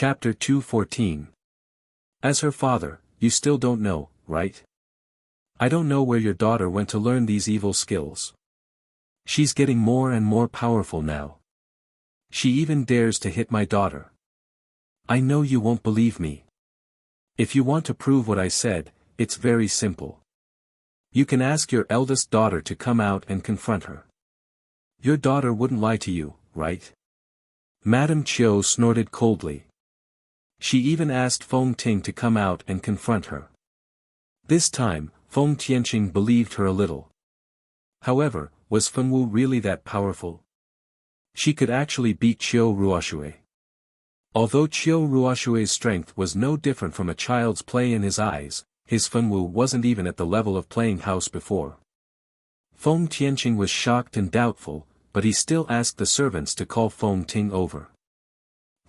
Chapter 214. As her father, you still don't know, right? I don't know where your daughter went to learn these evil skills. She's getting more and more powerful now. She even dares to hit my daughter. I know you won't believe me. If you want to prove what I said, it's very simple. You can ask your eldest daughter to come out and confront her. Your daughter wouldn't lie to you, right? Madame Chiu snorted coldly. She even asked Feng Ting to come out and confront her. This time, Feng Tianqing believed her a little. However, was Feng Wu really that powerful? She could actually beat Chiu Ruoshui. Although Chiu Ruoshui's strength was no different from a child's play in his eyes, his Feng Wu wasn't even at the level of playing house before. Feng Tianqing was shocked and doubtful, but he still asked the servants to call Feng Ting over.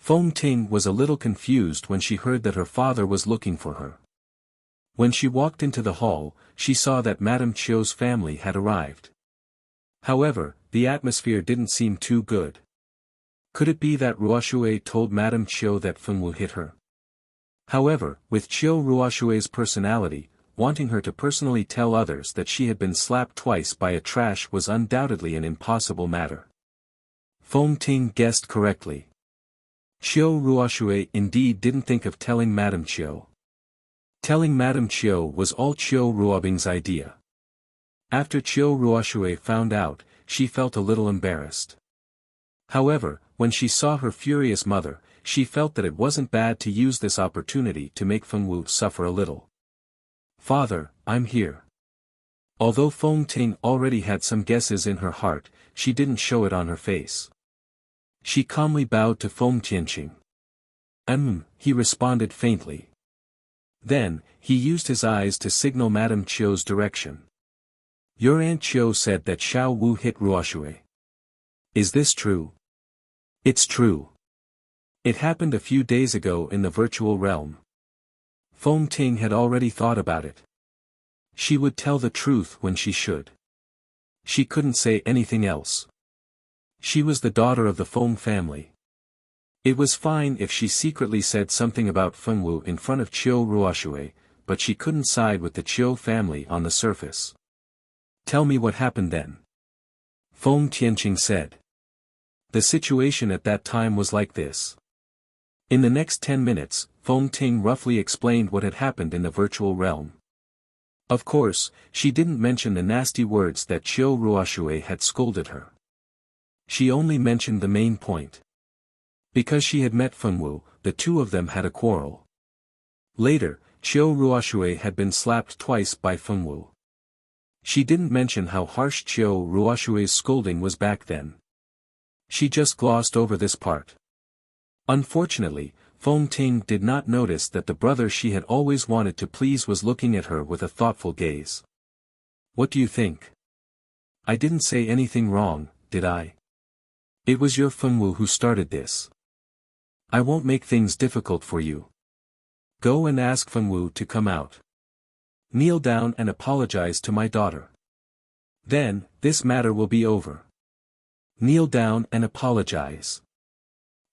Feng Ting was a little confused when she heard that her father was looking for her. When she walked into the hall, she saw that Madame Chiu's family had arrived. However, the atmosphere didn't seem too good. Could it be that Ruoshui told Madame Chiu that Feng Wu hit her? However, with Chiu Ruoshui's personality, wanting her to personally tell others that she had been slapped twice by a trash was undoubtedly an impossible matter. Feng Ting guessed correctly. Chiu Ruoshui indeed didn't think of telling Madame Chiu. Telling Madame Chiu was all Chiu Ruobing's idea. After Chiu Ruoshui found out, she felt a little embarrassed. However, when she saw her furious mother, she felt that it wasn't bad to use this opportunity to make Feng Wu suffer a little. Father, I'm here. Although Feng Ting already had some guesses in her heart, she didn't show it on her face. She calmly bowed to Feng Tianqing. He responded faintly. Then, he used his eyes to signal Madame Chiu's direction. Your Aunt Chiu said that Xiao Wu hit Ruoshui. Is this true? It's true. It happened a few days ago in the virtual realm. Feng Ting had already thought about it. She would tell the truth when she should. She couldn't say anything else. She was the daughter of the Feng family. It was fine if she secretly said something about Feng Wu in front of Chiu Ruoshui, but she couldn't side with the Chiu family on the surface. Tell me what happened then. Feng Tianqing said. The situation at that time was like this. In the next 10 minutes, Feng Ting roughly explained what had happened in the virtual realm. Of course, she didn't mention the nasty words that Chiu Ruoshui had scolded her. She only mentioned the main point. Because she had met Feng Wu, the two of them had a quarrel. Later, Chiu Ruoshui had been slapped twice by Feng Wu. She didn't mention how harsh Chiu Ruoshui's scolding was back then. She just glossed over this part. Unfortunately, Feng Ting did not notice that the brother she had always wanted to please was looking at her with a thoughtful gaze. What do you think? I didn't say anything wrong, did I? It was your Feng Wu who started this. I won't make things difficult for you. Go and ask Feng Wu to come out. Kneel down and apologize to my daughter. Then, this matter will be over. Kneel down and apologize.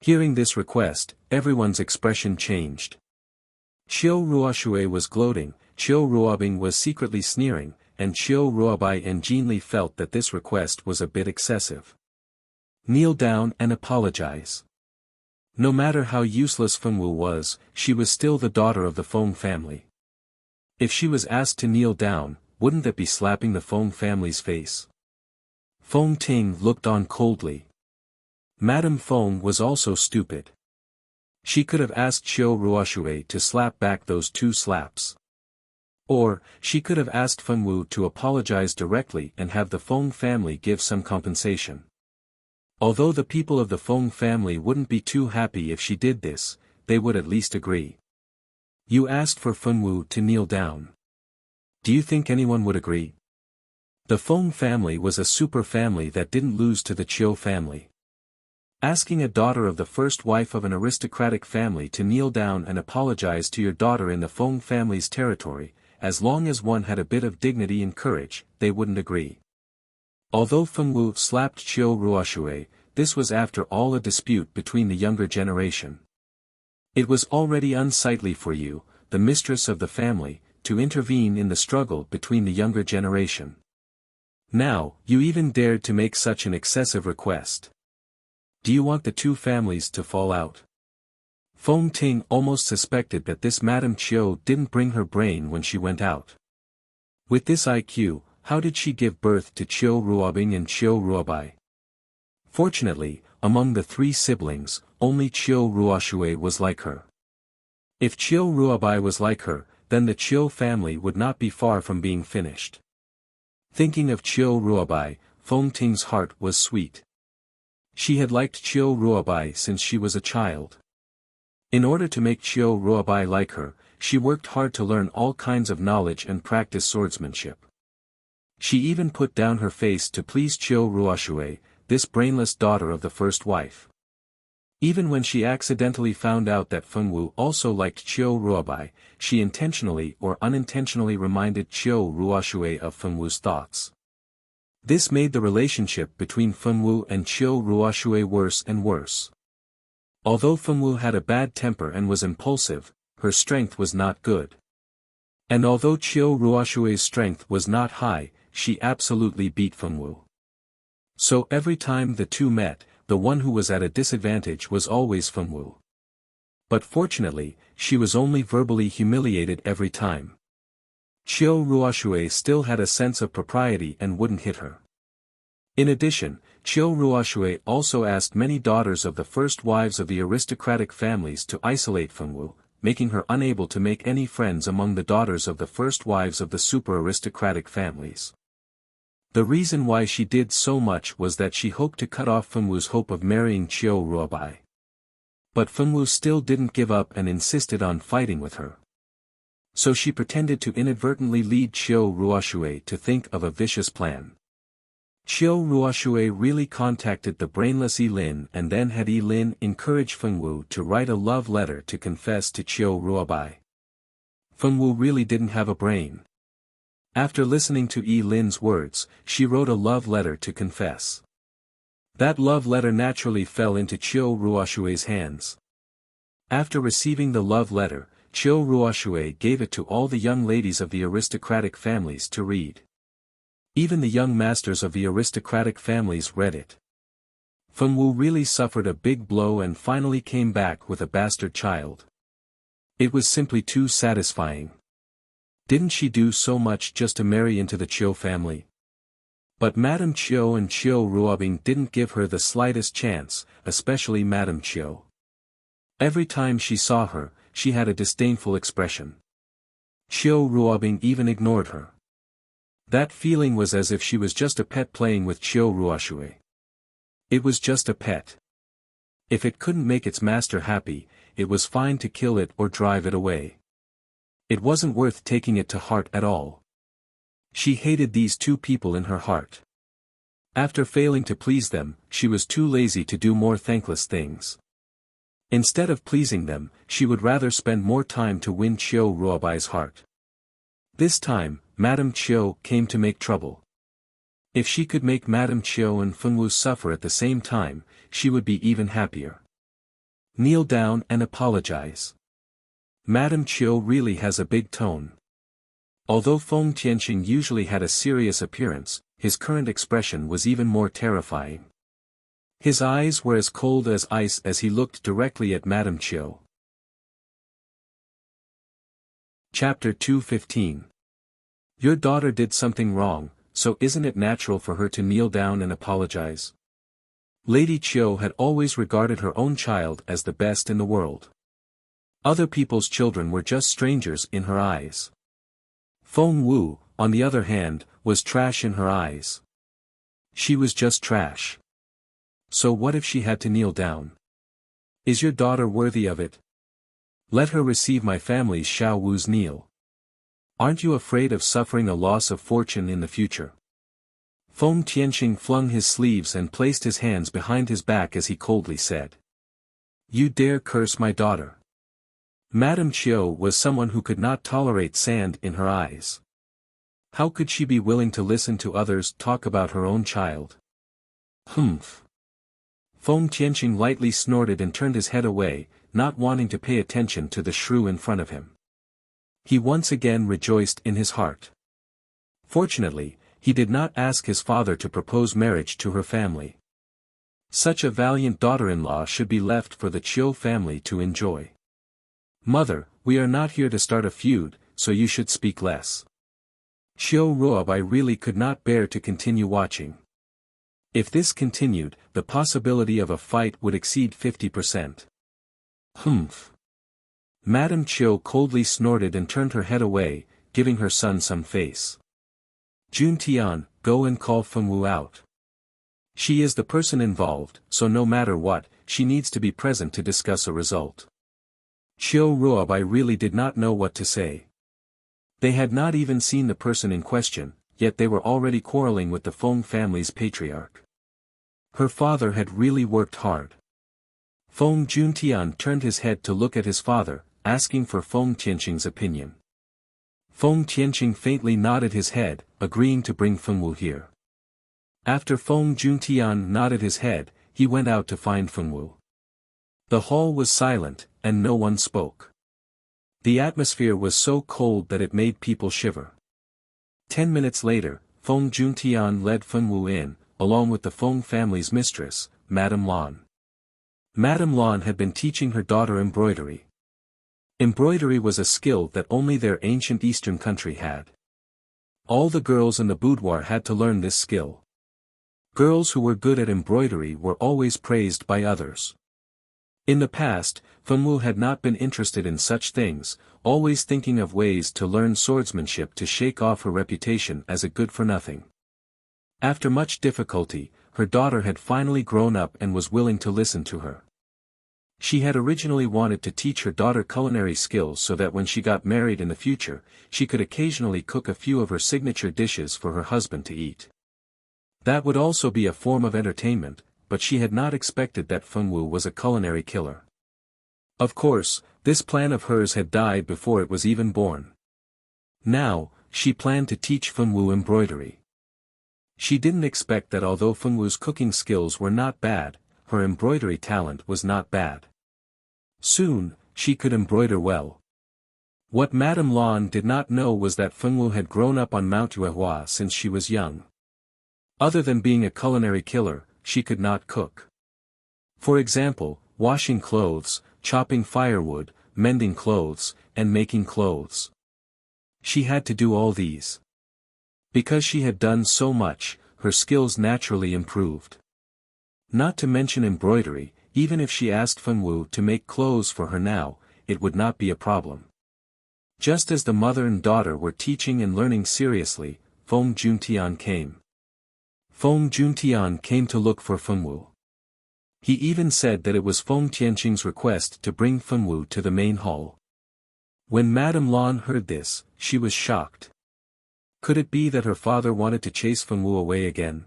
Hearing this request, everyone's expression changed. Chiu Ruoshui was gloating, Chiu Ruobing was secretly sneering, and Chiu Ruobai and Jinli felt that this request was a bit excessive. Kneel down and apologize. No matter how useless Feng Wu was, she was still the daughter of the Feng family. If she was asked to kneel down, wouldn't that be slapping the Feng family's face? Feng Ting looked on coldly. Madame Feng was also stupid. She could have asked Chiu Ruoshui to slap back those 2 slaps. Or, she could have asked Feng Wu to apologize directly and have the Feng family give some compensation. Although the people of the Feng family wouldn't be too happy if she did this, they would at least agree. You asked for Feng Wu to kneel down. Do you think anyone would agree? The Feng family was a super family that didn't lose to the Chiu family. Asking a daughter of the first wife of an aristocratic family to kneel down and apologize to your daughter in the Feng family's territory, as long as one had a bit of dignity and courage, they wouldn't agree. Although Feng Wu slapped Chiu Ruoshui, this was after all a dispute between the younger generation. It was already unsightly for you, the mistress of the family, to intervene in the struggle between the younger generation. Now, you even dared to make such an excessive request. Do you want the two families to fall out? Feng Ting almost suspected that this Madame Chiu didn't bring her brain when she went out. With this IQ, how did she give birth to Chiu Ruobing and Chiu Ruobai? Fortunately, among the three siblings, only Chiu Ruoshui was like her. If Chiu Ruobai was like her, then the Chiu family would not be far from being finished. Thinking of Chiu Ruobai, Feng Ting's heart was sweet. She had liked Chiu Ruobai since she was a child. In order to make Chiu Ruobai like her, she worked hard to learn all kinds of knowledge and practice swordsmanship. She even put down her face to please Chiu Ruoshui, this brainless daughter of the first wife. Even when she accidentally found out that Feng Wu also liked Chiu Ruobai, she intentionally or unintentionally reminded Chiu Ruoshui of Feng Wu's thoughts. This made the relationship between Feng Wu and Chiu Ruoshui worse and worse. Although Feng Wu had a bad temper and was impulsive, her strength was not good. And although Chiu Ruoshui's strength was not high, she absolutely beat Feng Wu. So every time the two met, the one who was at a disadvantage was always Feng Wu. But fortunately, she was only verbally humiliated every time. Chiu Ruoshui still had a sense of propriety and wouldn't hit her. In addition, Chiu Ruoshui also asked many daughters of the first wives of the aristocratic families to isolate Feng Wu, making her unable to make any friends among the daughters of the first wives of the super-aristocratic families. The reason why she did so much was that she hoped to cut off Feng Wu's hope of marrying Chiu Ruobai. But Feng Wu still didn't give up and insisted on fighting with her. So she pretended to inadvertently lead Chiu Ruoshui to think of a vicious plan. Chiu Ruoshui really contacted the brainless Yi Lin and then had Yi Lin encourage Feng Wu to write a love letter to confess to Chiu Ruobai. Feng Wu really didn't have a brain. After listening to Yi Lin's words, she wrote a love letter to confess. That love letter naturally fell into Chiu Ruoshui's hands. After receiving the love letter, Chiu Ruoshui gave it to all the young ladies of the aristocratic families to read. Even the young masters of the aristocratic families read it. Feng Wu really suffered a big blow and finally came back with a bastard child. It was simply too satisfying. Didn't she do so much just to marry into the Chiu family? But Madame Chiu and Chiu Ruobing didn't give her the slightest chance, especially Madame Chiu. Every time she saw her, she had a disdainful expression. Chiu Ruobing even ignored her. That feeling was as if she was just a pet playing with Chiu Ruoshui. It was just a pet. If it couldn't make its master happy, it was fine to kill it or drive it away. It wasn't worth taking it to heart at all. She hated these two people in her heart. After failing to please them, she was too lazy to do more thankless things. Instead of pleasing them, she would rather spend more time to win Chiu Ruobai's heart. This time, Madame Chiu came to make trouble. If she could make Madame Chiu and Feng Wu suffer at the same time, she would be even happier. Kneel down and apologize. Madame Chiu really has a big tone. Although Feng Tianqing usually had a serious appearance, his current expression was even more terrifying. His eyes were as cold as ice as he looked directly at Madame Chiu. Chapter 215. Your daughter did something wrong, so isn't it natural for her to kneel down and apologize? Lady Chiu had always regarded her own child as the best in the world. Other people's children were just strangers in her eyes. Feng Wu, on the other hand, was trash in her eyes. She was just trash. So what if she had to kneel down? Is your daughter worthy of it? Let her receive my family's Xiao Wu's kneel. Aren't you afraid of suffering a loss of fortune in the future? Feng Tianqing flung his sleeves and placed his hands behind his back as he coldly said. You dare curse my daughter? Madame Chiu was someone who could not tolerate sand in her eyes. How could she be willing to listen to others talk about her own child? Humph. Feng Tianqing lightly snorted and turned his head away, not wanting to pay attention to the shrew in front of him. He once again rejoiced in his heart. Fortunately, he did not ask his father to propose marriage to her family. Such a valiant daughter-in-law should be left for the Chiu family to enjoy. Mother, we are not here to start a feud, so you should speak less. Chiu Ruobai really could not bear to continue watching. If this continued, the possibility of a fight would exceed 50%. Humph. Madame Chiu coldly snorted and turned her head away, giving her son some face. Jun Tian, go and call Fengwu out. She is the person involved, so no matter what, she needs to be present to discuss a result. Chiu Ruobai really did not know what to say. They had not even seen the person in question, yet they were already quarreling with the Feng family's patriarch. Her father had really worked hard. Feng Juntian turned his head to look at his father, asking for Feng Tianqing's opinion. Feng Tianqing faintly nodded his head, agreeing to bring Fengwu here. After Feng Juntian nodded his head, he went out to find Fengwu. The hall was silent, and no one spoke. The atmosphere was so cold that it made people shiver. 10 minutes later, Feng Juntian led Fengwu in, along with the Feng family's mistress, Madame Lan. Madame Lan had been teaching her daughter embroidery. Embroidery was a skill that only their ancient eastern country had. All the girls in the boudoir had to learn this skill. Girls who were good at embroidery were always praised by others. In the past, Fengwu had not been interested in such things, always thinking of ways to learn swordsmanship to shake off her reputation as a good-for-nothing. After much difficulty, her daughter had finally grown up and was willing to listen to her. She had originally wanted to teach her daughter culinary skills so that when she got married in the future, she could occasionally cook a few of her signature dishes for her husband to eat. That would also be a form of entertainment, but she had not expected that Fengwu was a culinary killer. Of course, this plan of hers had died before it was even born. Now, she planned to teach Fengwu embroidery. She didn't expect that although Fengwu's cooking skills were not bad, her embroidery talent was not bad. Soon, she could embroider well. What Madame Lan did not know was that Fengwu had grown up on Mount Yuehua since she was young. Other than being a culinary killer, she could not cook. For example, washing clothes, chopping firewood, mending clothes, and making clothes. She had to do all these. Because she had done so much, her skills naturally improved. Not to mention embroidery, even if she asked Fengwu to make clothes for her now, it would not be a problem. Just as the mother and daughter were teaching and learning seriously, Feng Juntian came. Feng Juntian came to look for Fengwu. He even said that it was Feng Tianqing's request to bring Fengwu to the main hall. When Madame Lan heard this, she was shocked. Could it be that her father wanted to chase Fengwu away again?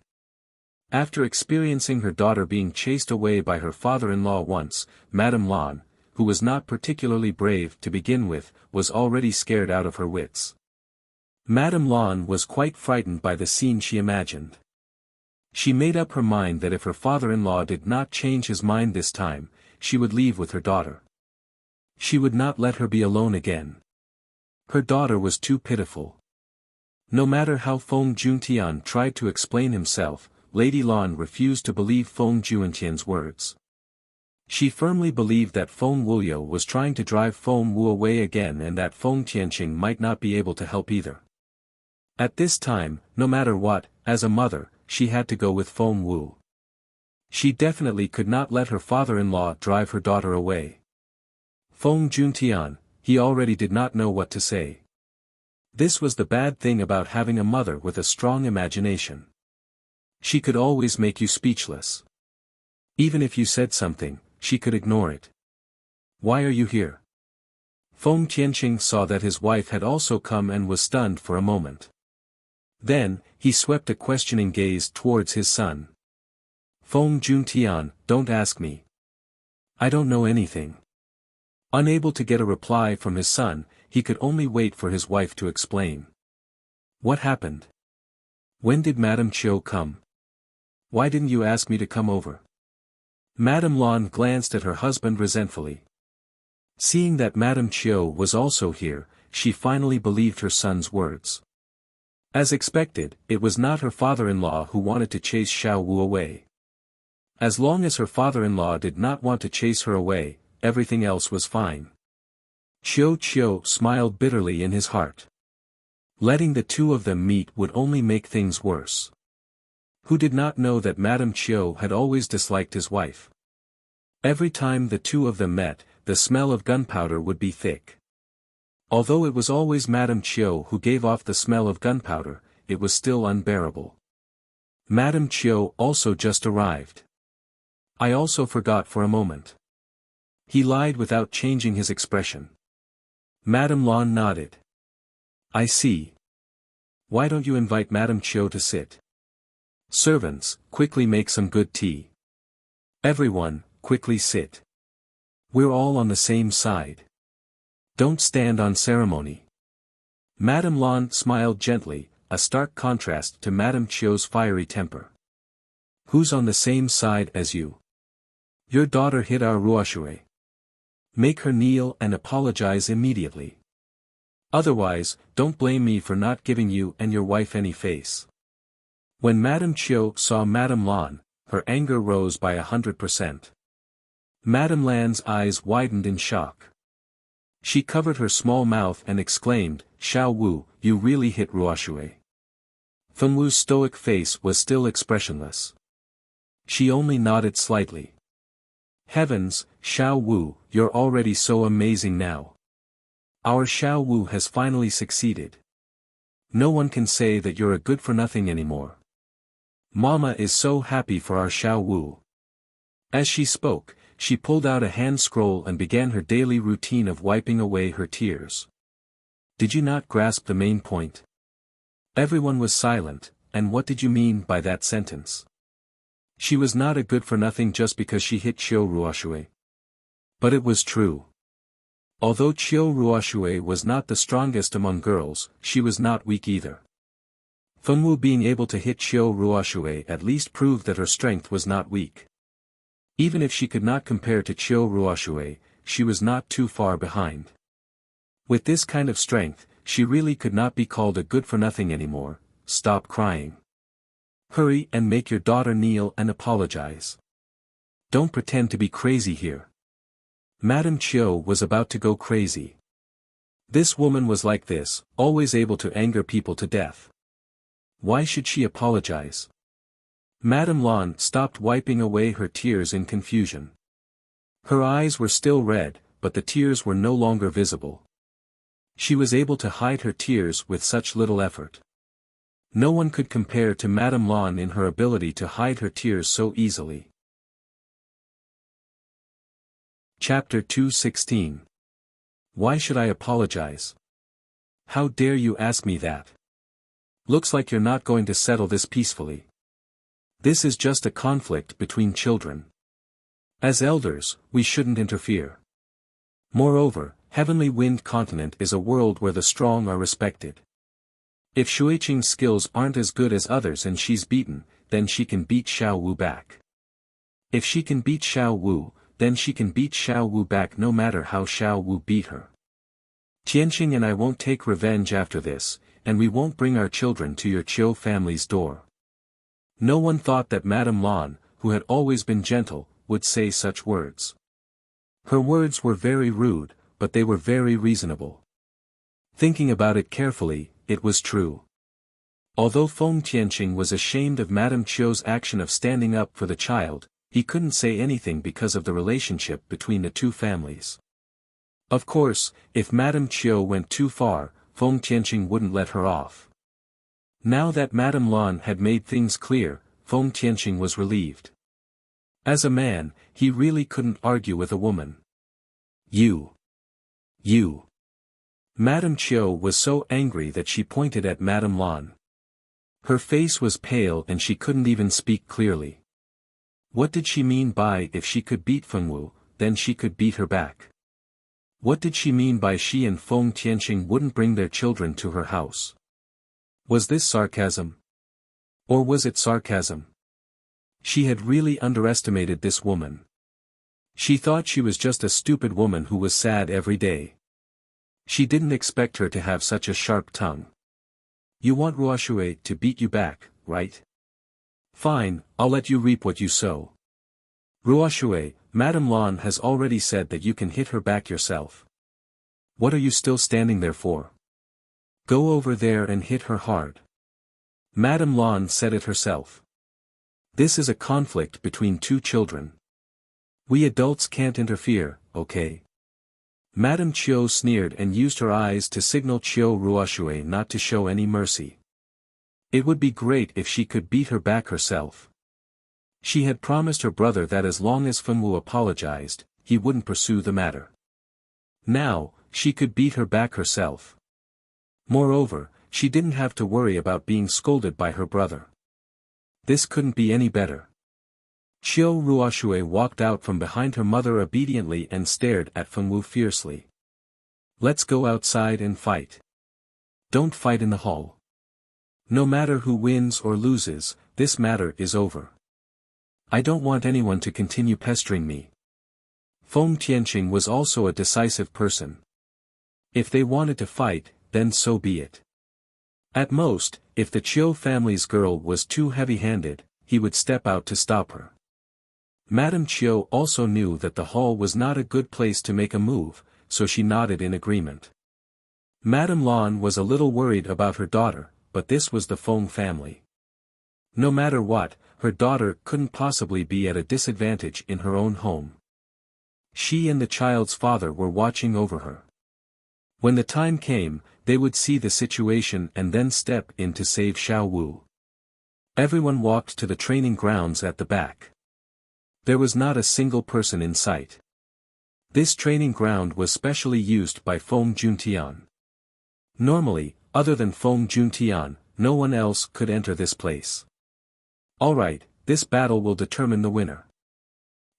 After experiencing her daughter being chased away by her father-in-law once, Madame Lan, who was not particularly brave to begin with, was already scared out of her wits. Madame Lan was quite frightened by the scene she imagined. She made up her mind that if her father-in-law did not change his mind this time, she would leave with her daughter. She would not let her be alone again. Her daughter was too pitiful. No matter how Feng Juntian tried to explain himself, Lady Lan refused to believe Feng Juntian's words. She firmly believed that Feng Wuyo was trying to drive Feng Wu away again and that Feng Tianqing might not be able to help either. At this time, no matter what, as a mother, she had to go with Feng Wu. She definitely could not let her father-in-law drive her daughter away. Feng Juntian, he already did not know what to say. This was the bad thing about having a mother with a strong imagination. She could always make you speechless. Even if you said something, she could ignore it. Why are you here? Feng Tianqing saw that his wife had also come and was stunned for a moment. Then, he swept a questioning gaze towards his son. Feng Juntian, don't ask me. I don't know anything. Unable to get a reply from his son, he could only wait for his wife to explain. What happened? When did Madame Chiu come? Why didn't you ask me to come over? Madame Lan glanced at her husband resentfully. Seeing that Madame Chiu was also here, she finally believed her son's words. As expected, it was not her father-in-law who wanted to chase Xiao Wu away. As long as her father-in-law did not want to chase her away, everything else was fine. Chiu smiled bitterly in his heart. Letting the two of them meet would only make things worse. Who did not know that Madame Chiu had always disliked his wife? Every time the two of them met, the smell of gunpowder would be thick. Although it was always Madame Chiu who gave off the smell of gunpowder, it was still unbearable. Madame Chiu also just arrived. I also forgot for a moment. He lied without changing his expression. Madame Lan nodded. I see. Why don't you invite Madame Chiu to sit? Servants, quickly make some good tea. Everyone, quickly sit. We're all on the same side. Don't stand on ceremony. Madame Lan smiled gently, a stark contrast to Madame Chiu's fiery temper. Who's on the same side as you? Your daughter hit our Ruoshui. Make her kneel and apologize immediately. Otherwise, don't blame me for not giving you and your wife any face. When Madame Chiu saw Madame Lan, her anger rose by 100%. Madame Lan's eyes widened in shock. She covered her small mouth and exclaimed, Xiao Wu, you really hit Ruoshui. Feng Wu's stoic face was still expressionless. She only nodded slightly. Heavens, Xiao Wu, you're already so amazing now. Our Xiao Wu has finally succeeded. No one can say that you're a good-for-nothing anymore. Mama is so happy for our Xiao Wu. As she spoke, she pulled out a hand scroll and began her daily routine of wiping away her tears. Did you not grasp the main point? Everyone was silent, and what did you mean by that sentence? She was not a good-for-nothing just because she hit Chiu Ruoshui. But it was true. Although Chiu Ruoshui was not the strongest among girls, she was not weak either. Feng Wu being able to hit Chiu Ruoshui at least proved that her strength was not weak. Even if she could not compare to Chiu Ruoshui, she was not too far behind. With this kind of strength, she really could not be called a good-for-nothing anymore. Stop crying. Hurry and make your daughter kneel and apologize. Don't pretend to be crazy here. Madame Chiu was about to go crazy. This woman was like this, always able to anger people to death. Why should she apologize? Madame Lan stopped wiping away her tears in confusion. Her eyes were still red, but the tears were no longer visible. She was able to hide her tears with such little effort. No one could compare to Madame Lan in her ability to hide her tears so easily. Chapter 2:16. Why should I apologize? How dare you ask me that? Looks like you're not going to settle this peacefully. This is just a conflict between children. As elders, we shouldn't interfere. Moreover, Heavenly Wind Continent is a world where the strong are respected. If Shuiqing's skills aren't as good as others and she's beaten, then she can beat Xiao Wu back. If she can beat Xiao Wu, then she can beat Xiao Wu back no matter how Xiao Wu beat her. Tianqing and I won't take revenge after this, and we won't bring our children to your Chiu family's door. No one thought that Madame Lan, who had always been gentle, would say such words. Her words were very rude, but they were very reasonable. Thinking about it carefully, it was true. Although Feng Tianqing was ashamed of Madame Chiu's action of standing up for the child, he couldn't say anything because of the relationship between the two families. Of course, if Madame Chiu went too far, Feng Tianqing wouldn't let her off. Now that Madame Lan had made things clear, Feng Tianqing was relieved. As a man, he really couldn't argue with a woman. You. Madame Chiu was so angry that she pointed at Madame Lan. Her face was pale and she couldn't even speak clearly. What did she mean by if she could beat Feng Wu, then she could beat her back? What did she mean by she and Feng Tianqing wouldn't bring their children to her house? Was this sarcasm? Or was it sarcasm? She had really underestimated this woman. She thought she was just a stupid woman who was sad every day. She didn't expect her to have such a sharp tongue. You want Ruoxue to beat you back, right? Fine, I'll let you reap what you sow. Ruoxue, Madame Lan has already said that you can hit her back yourself. What are you still standing there for? Go over there and hit her hard. Madame Lan said it herself. This is a conflict between two children. We adults can't interfere, okay? Madame Chiu sneered and used her eyes to signal Chiu Ruoxue not to show any mercy. It would be great if she could beat her back herself. She had promised her brother that as long as Fengwu apologized, he wouldn't pursue the matter. Now, she could beat her back herself. Moreover, she didn't have to worry about being scolded by her brother. This couldn't be any better. Chiu Ruoxue walked out from behind her mother obediently and stared at Fengwu fiercely. Let's go outside and fight. Don't fight in the hall. No matter who wins or loses, this matter is over. I don't want anyone to continue pestering me. Feng Tianqing was also a decisive person. If they wanted to fight, then so be it. At most, if the Chiu family's girl was too heavy-handed, he would step out to stop her. Madame Chiu also knew that the hall was not a good place to make a move, so she nodded in agreement. Madame Lan was a little worried about her daughter, but this was the Feng family. No matter what, her daughter couldn't possibly be at a disadvantage in her own home. She and the child's father were watching over her. When the time came, they would see the situation and then step in to save Xiao Wu. Everyone walked to the training grounds at the back. There was not a single person in sight. This training ground was specially used by Feng Juntian. Normally, other than Feng Juntian, no one else could enter this place. Alright, this battle will determine the winner.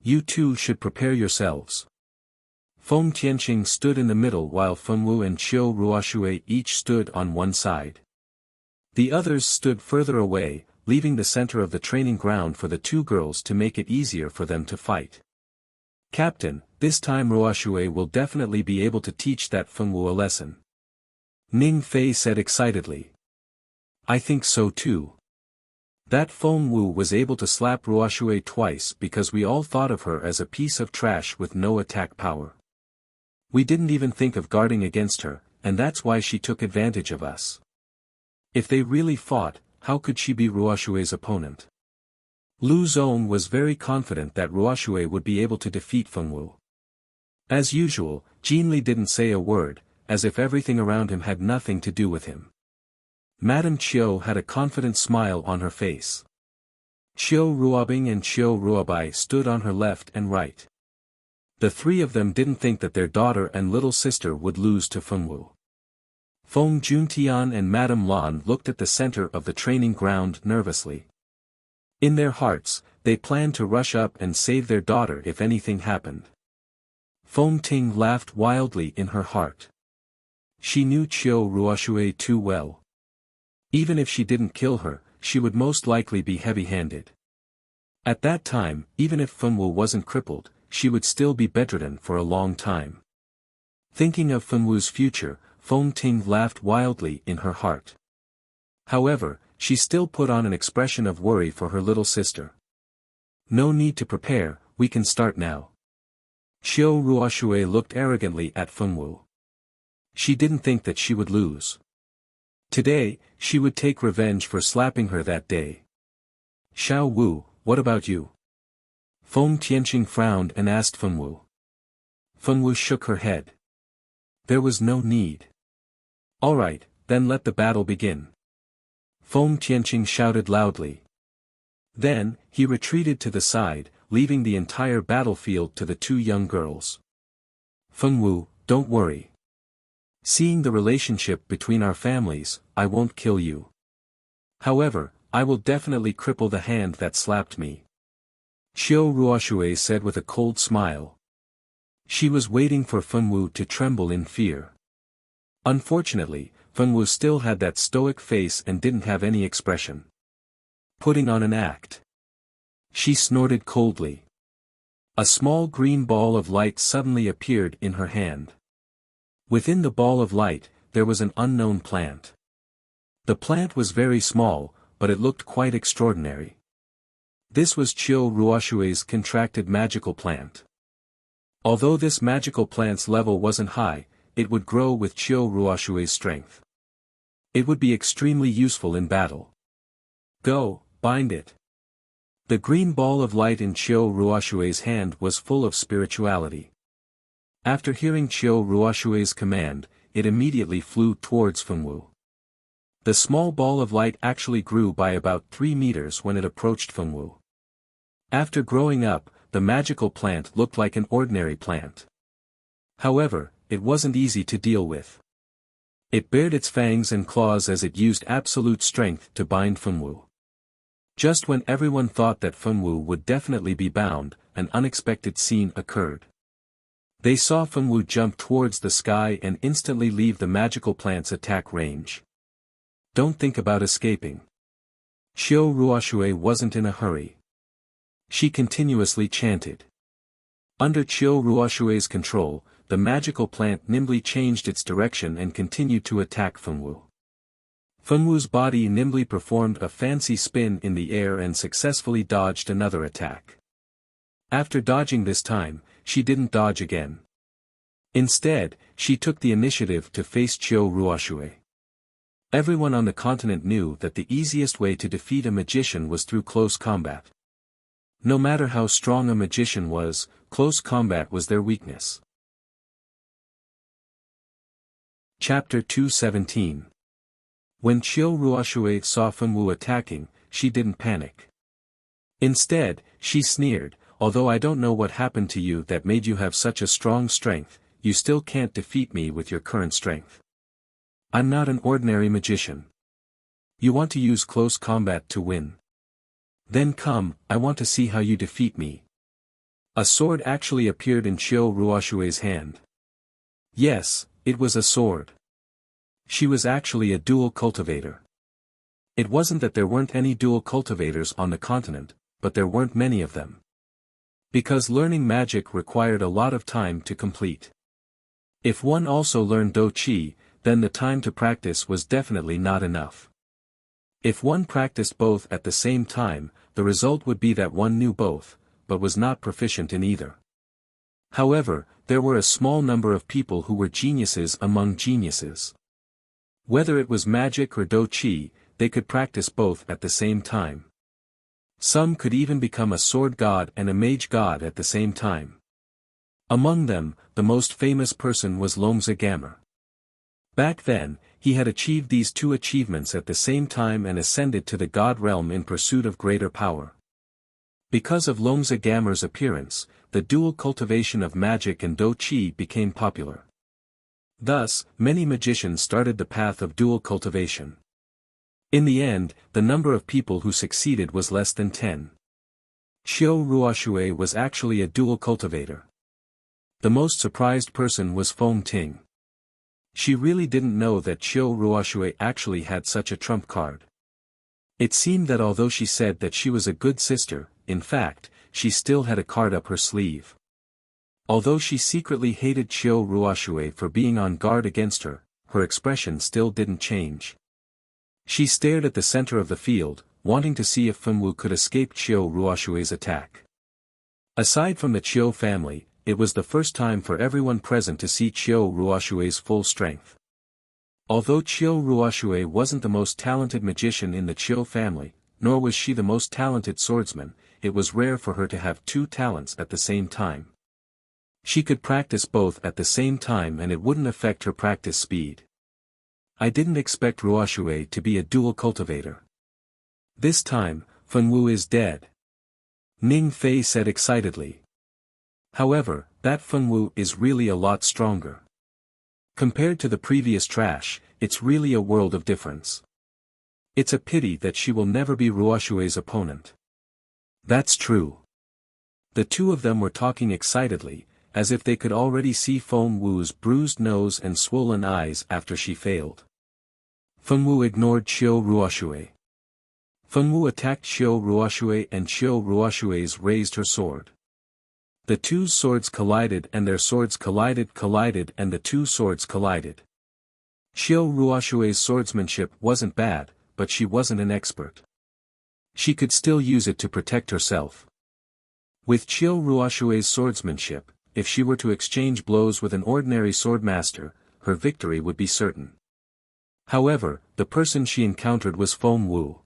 You two should prepare yourselves. Feng Tianqing stood in the middle while Fengwu and Chiu Ruoxue each stood on one side. The others stood further away, leaving the center of the training ground for the two girls to make it easier for them to fight. Captain, this time Ruoxue will definitely be able to teach that Fengwu a lesson. Ning Fei said excitedly. I think so too. That Fengwu was able to slap Ruoxue twice because we all thought of her as a piece of trash with no attack power. We didn't even think of guarding against her, and that's why she took advantage of us. If they really fought, how could she be Ruoxue's opponent? Lu Zong was very confident that Ruoxue would be able to defeat Fengwu. As usual, Jinli didn't say a word, as if everything around him had nothing to do with him. Madame Chiu had a confident smile on her face. Chiu Ruobing and Chiu Ruobai stood on her left and right. The three of them didn't think that their daughter and little sister would lose to Fengwu. Feng Juntian and Madame Lan looked at the center of the training ground nervously. In their hearts, they planned to rush up and save their daughter if anything happened. Feng Ting laughed wildly in her heart. She knew Chiu Ruoxue too well. Even if she didn't kill her, she would most likely be heavy-handed. At that time, even if Fengwu wasn't crippled, she would still be bedridden for a long time. Thinking of Fengwu's future, Feng Ting laughed wildly in her heart. However, she still put on an expression of worry for her little sister. No need to prepare, we can start now. Chiu Ruoxue looked arrogantly at Fengwu. She didn't think that she would lose. Today, she would take revenge for slapping her that day. Xiao Wu, what about you? Feng Tianqing frowned and asked Fengwu. Fengwu shook her head. There was no need. Alright, then let the battle begin. Feng Tianqing shouted loudly. Then, he retreated to the side, leaving the entire battlefield to the two young girls. Fengwu, don't worry. Seeing the relationship between our families, I won't kill you. However, I will definitely cripple the hand that slapped me. Chiu Ruoxue said with a cold smile. She was waiting for Fengwu to tremble in fear. Unfortunately, Fengwu still had that stoic face and didn't have any expression. Putting on an act. She snorted coldly. A small green ball of light suddenly appeared in her hand. Within the ball of light, there was an unknown plant. The plant was very small, but it looked quite extraordinary. This was Qiu Ruoshui's contracted magical plant. Although this magical plant's level wasn't high, it would grow with Qiu Ruoshui's strength. It would be extremely useful in battle. Go, bind it. The green ball of light in Qiu Ruoshui's hand was full of spirituality. After hearing Qiu Ruoshui's command, it immediately flew towards Fengwu. The small ball of light actually grew by about 3 meters when it approached Fengwu. After growing up, the magical plant looked like an ordinary plant. However, it wasn't easy to deal with. It bared its fangs and claws as it used absolute strength to bind Fengwu. Just when everyone thought that Fengwu would definitely be bound, an unexpected scene occurred. They saw Fengwu jump towards the sky and instantly leave the magical plant's attack range. Don't think about escaping. Qiu Ruoshui wasn't in a hurry. She continuously chanted. Under Qiu Ruoshui's control, the magical plant nimbly changed its direction and continued to attack Fengwu. Fengwu's body nimbly performed a fancy spin in the air and successfully dodged another attack. After dodging this time, she didn't dodge again. Instead, she took the initiative to face Qiu Ruoshui. Everyone on the continent knew that the easiest way to defeat a magician was through close combat. No matter how strong a magician was, close combat was their weakness. Chapter 217. When Qiu Ruoshui saw Fengwu attacking, she didn't panic. Instead, she sneered, "Although I don't know what happened to you that made you have such a strong strength, you still can't defeat me with your current strength. I'm not an ordinary magician. You want to use close combat to win? Then come, I want to see how you defeat me." A sword actually appeared in Qiu Ruoshui's hand. Yes, it was a sword. She was actually a dual cultivator. It wasn't that there weren't any dual cultivators on the continent, but there weren't many of them. Because learning magic required a lot of time to complete. If one also learned Do Qi, then the time to practice was definitely not enough. If one practiced both at the same time, the result would be that one knew both, but was not proficient in either. However, there were a small number of people who were geniuses among geniuses. Whether it was magic or Do Qi, they could practice both at the same time. Some could even become a sword god and a mage god at the same time. Among them, the most famous person was Longzi Gamer. Back then, he had achieved these two achievements at the same time and ascended to the god realm in pursuit of greater power. Because of Longzi Gamer's appearance, the dual cultivation of magic and Do Qi became popular. Thus, many magicians started the path of dual cultivation. In the end, the number of people who succeeded was less than 10. Qiu Ruoshui was actually a dual cultivator. The most surprised person was Feng Ting. She really didn't know that Qiu Ruoshui actually had such a trump card. It seemed that although she said that she was a good sister, in fact, she still had a card up her sleeve. Although she secretly hated Qiu Ruoshui for being on guard against her, her expression still didn't change. She stared at the center of the field, wanting to see if Fengwu could escape Qiu Ruoshui's attack. Aside from the Qiu family, it was the first time for everyone present to see Qiu Ruoshui's full strength. Although Qiu Ruoshui wasn't the most talented magician in the Qiu family, nor was she the most talented swordsman, it was rare for her to have two talents at the same time. She could practice both at the same time and it wouldn't affect her practice speed. I didn't expect Ruoshui to be a dual cultivator. This time, Fengwu is dead. Ning Fei said excitedly. However, that Fengwu is really a lot stronger. Compared to the previous trash, it's really a world of difference. It's a pity that she will never be Ruoshui's opponent. That's true. The two of them were talking excitedly, as if they could already see Fengwu's bruised nose and swollen eyes after she failed. Fengwu ignored Qiu Ruoshui. Fengwu attacked Qiu Ruoshui and Qiu Ruoshui's raised her sword. The two swords collided and their swords collided and the two swords collided. Qiu Ruoshui's swordsmanship wasn't bad, but she wasn't an expert. She could still use it to protect herself. With Qiu Ruoshui's swordsmanship, if she were to exchange blows with an ordinary swordmaster, her victory would be certain. However, the person she encountered was Feng Wu.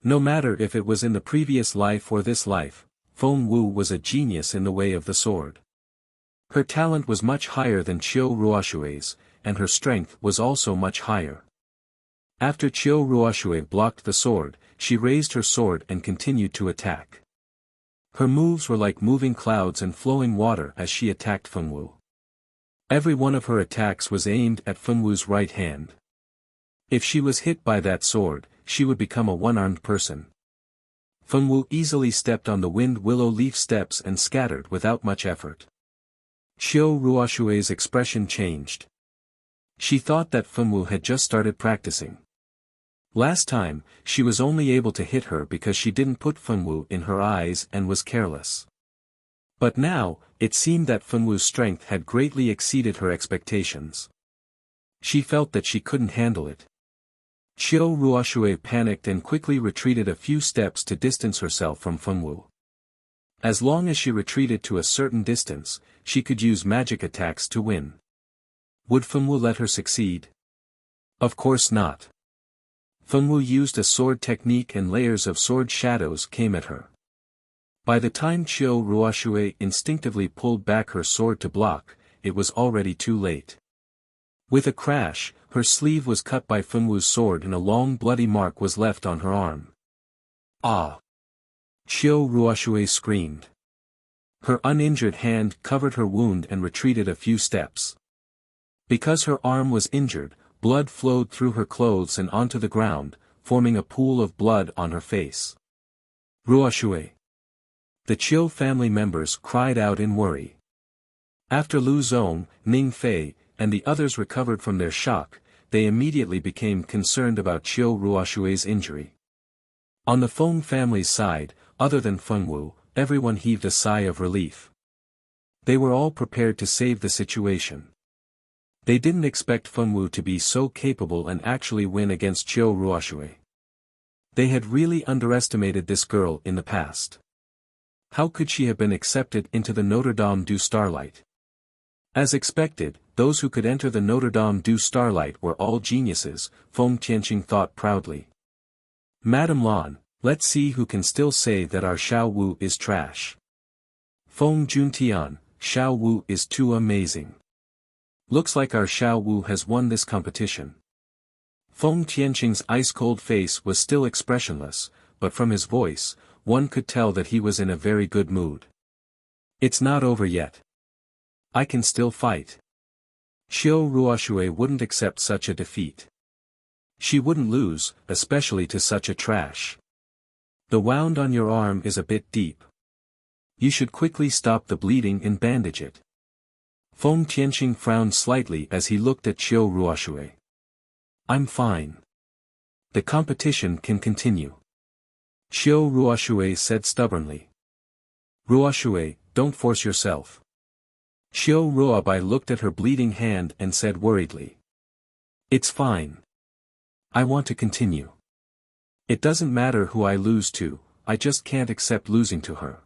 No matter if it was in the previous life or this life, Feng Wu was a genius in the way of the sword. Her talent was much higher than Qiu Ruoshui's, and her strength was also much higher. After Qiu Ruoshui blocked the sword, she raised her sword and continued to attack. Her moves were like moving clouds and flowing water as she attacked Feng Wu. Every one of her attacks was aimed at Feng Wu's right hand. If she was hit by that sword, she would become a one-armed person. Feng Wu easily stepped on the wind willow leaf steps and scattered without much effort. Qiu Ruoshui's expression changed. She thought that Feng Wu had just started practicing. Last time, she was only able to hit her because she didn't put Feng Wu in her eyes and was careless. But now, it seemed that Feng Wu's strength had greatly exceeded her expectations. She felt that she couldn't handle it. Qiu Ruoshui panicked and quickly retreated a few steps to distance herself from Feng Wu. As long as she retreated to a certain distance, she could use magic attacks to win. Would Feng Wu let her succeed? Of course not. Feng Wu used a sword technique and layers of sword shadows came at her. By the time Qiu Ruoshui instinctively pulled back her sword to block, it was already too late. With a crash, her sleeve was cut by Feng Wu's sword and a long bloody mark was left on her arm. Ah! Qiu Ruoshui screamed. Her uninjured hand covered her wound and retreated a few steps. Because her arm was injured, blood flowed through her clothes and onto the ground, forming a pool of blood on her face. Ruoshui! The Qiu family members cried out in worry. After Lu Zong, Ning Fei, and the others recovered from their shock, they immediately became concerned about Qiu Ruoshui's injury. On the Feng family's side, other than Feng Wu, everyone heaved a sigh of relief. They were all prepared to save the situation. They didn't expect Feng Wu to be so capable and actually win against Qiu Ruoshui. They had really underestimated this girl in the past. How could she have been accepted into the Notre Dame du Starlight? As expected, those who could enter the Notre Dame du Starlight were all geniuses, Feng Tianqing thought proudly. Madame Lan, let's see who can still say that our Xiao Wu is trash. Feng Juntian, Xiao Wu is too amazing. Looks like our Xiao Wu has won this competition. Feng Tianqing's ice-cold face was still expressionless, but from his voice, one could tell that he was in a very good mood. It's not over yet. I can still fight. Qiu Ruoshui wouldn't accept such a defeat. She wouldn't lose, especially to such a trash. The wound on your arm is a bit deep. You should quickly stop the bleeding and bandage it. Feng Tianqing frowned slightly as he looked at Qiu Ruoshui. I'm fine. The competition can continue. Qiu Ruoshui said stubbornly. Ruoshui, don't force yourself. Qiu Ruobai looked at her bleeding hand and said worriedly. It's fine. I want to continue. It doesn't matter who I lose to, I just can't accept losing to her.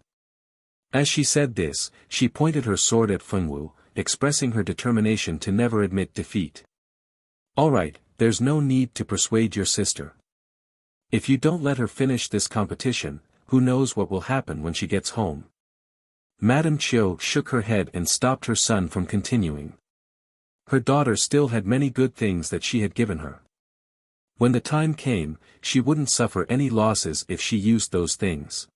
As she said this, she pointed her sword at Feng Wu, expressing her determination to never admit defeat. Alright, there's no need to persuade your sister. If you don't let her finish this competition, who knows what will happen when she gets home. Madame Qiu shook her head and stopped her son from continuing. Her daughter still had many good things that she had given her. When the time came, she wouldn't suffer any losses if she used those things.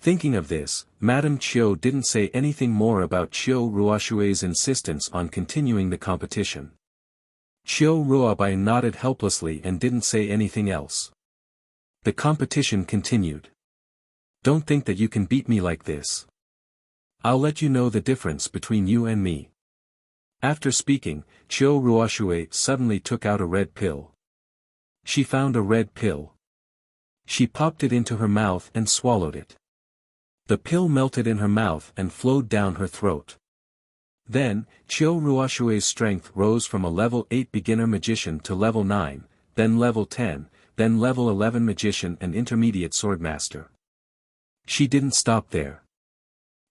Thinking of this, Madame Qiu didn't say anything more about Qiu Ruoshui's insistence on continuing the competition. Qiu Ruobai nodded helplessly and didn't say anything else. The competition continued. Don't think that you can beat me like this. I'll let you know the difference between you and me. After speaking, Qiu Ruoshui suddenly took out a red pill. She found a red pill. She popped it into her mouth and swallowed it. The pill melted in her mouth and flowed down her throat. Then, Qiu Ruoshui's strength rose from a level 8 beginner magician to level 9, then level 10, then level 11 magician and intermediate swordmaster. She didn't stop there.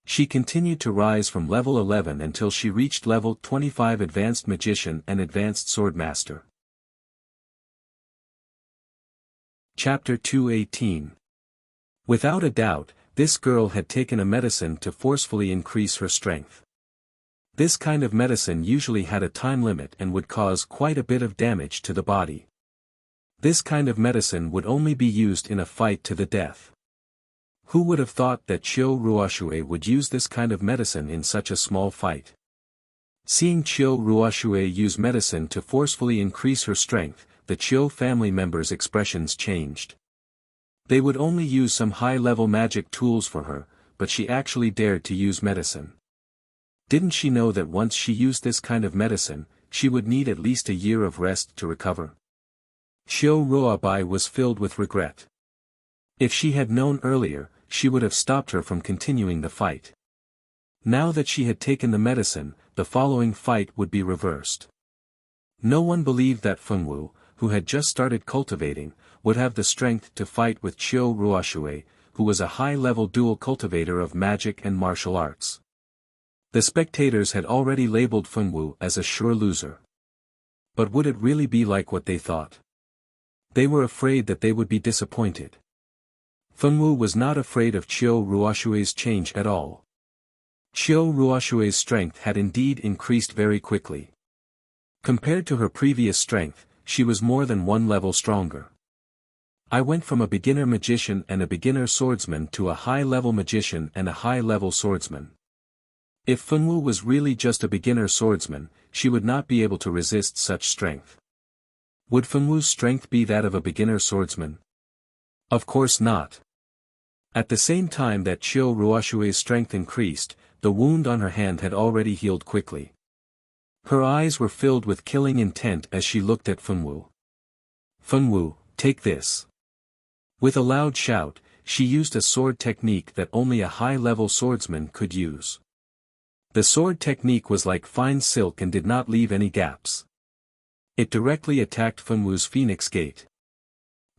She continued to rise from level 11 until she reached level 25 advanced magician and advanced swordmaster. Chapter 218. Without a doubt, this girl had taken a medicine to forcefully increase her strength. This kind of medicine usually had a time limit and would cause quite a bit of damage to the body. This kind of medicine would only be used in a fight to the death. Who would have thought that Qiu Ruoshui would use this kind of medicine in such a small fight? Seeing Qiu Ruoshui use medicine to forcefully increase her strength, the Qiu family members' expressions changed. They would only use some high-level magic tools for her, but she actually dared to use medicine. Didn't she know that once she used this kind of medicine, she would need at least a year of rest to recover? Qiu Ruobai was filled with regret. If she had known earlier, she would have stopped her from continuing the fight. Now that she had taken the medicine, the following fight would be reversed. No one believed that Fengwu, who had just started cultivating, would have the strength to fight with Qiu Ruoshui, who was a high-level dual cultivator of magic and martial arts. The spectators had already labeled Fengwu as a sure loser. But would it really be like what they thought? They were afraid that they would be disappointed. Fengwu was not afraid of Qiu Ruoshui's change at all. Qiu Ruoshui's strength had indeed increased very quickly. Compared to her previous strength, she was more than one level stronger. I went from a beginner magician and a beginner swordsman to a high-level magician and a high-level swordsman. If Fengwu was really just a beginner swordsman, she would not be able to resist such strength. Would Fengwu's strength be that of a beginner swordsman? Of course not. At the same time that Qiu Ruoshui's strength increased, the wound on her hand had already healed quickly. Her eyes were filled with killing intent as she looked at Fengwu. Fengwu, take this. With a loud shout, she used a sword technique that only a high-level swordsman could use. The sword technique was like fine silk and did not leave any gaps. It directly attacked Fengwu's phoenix gate.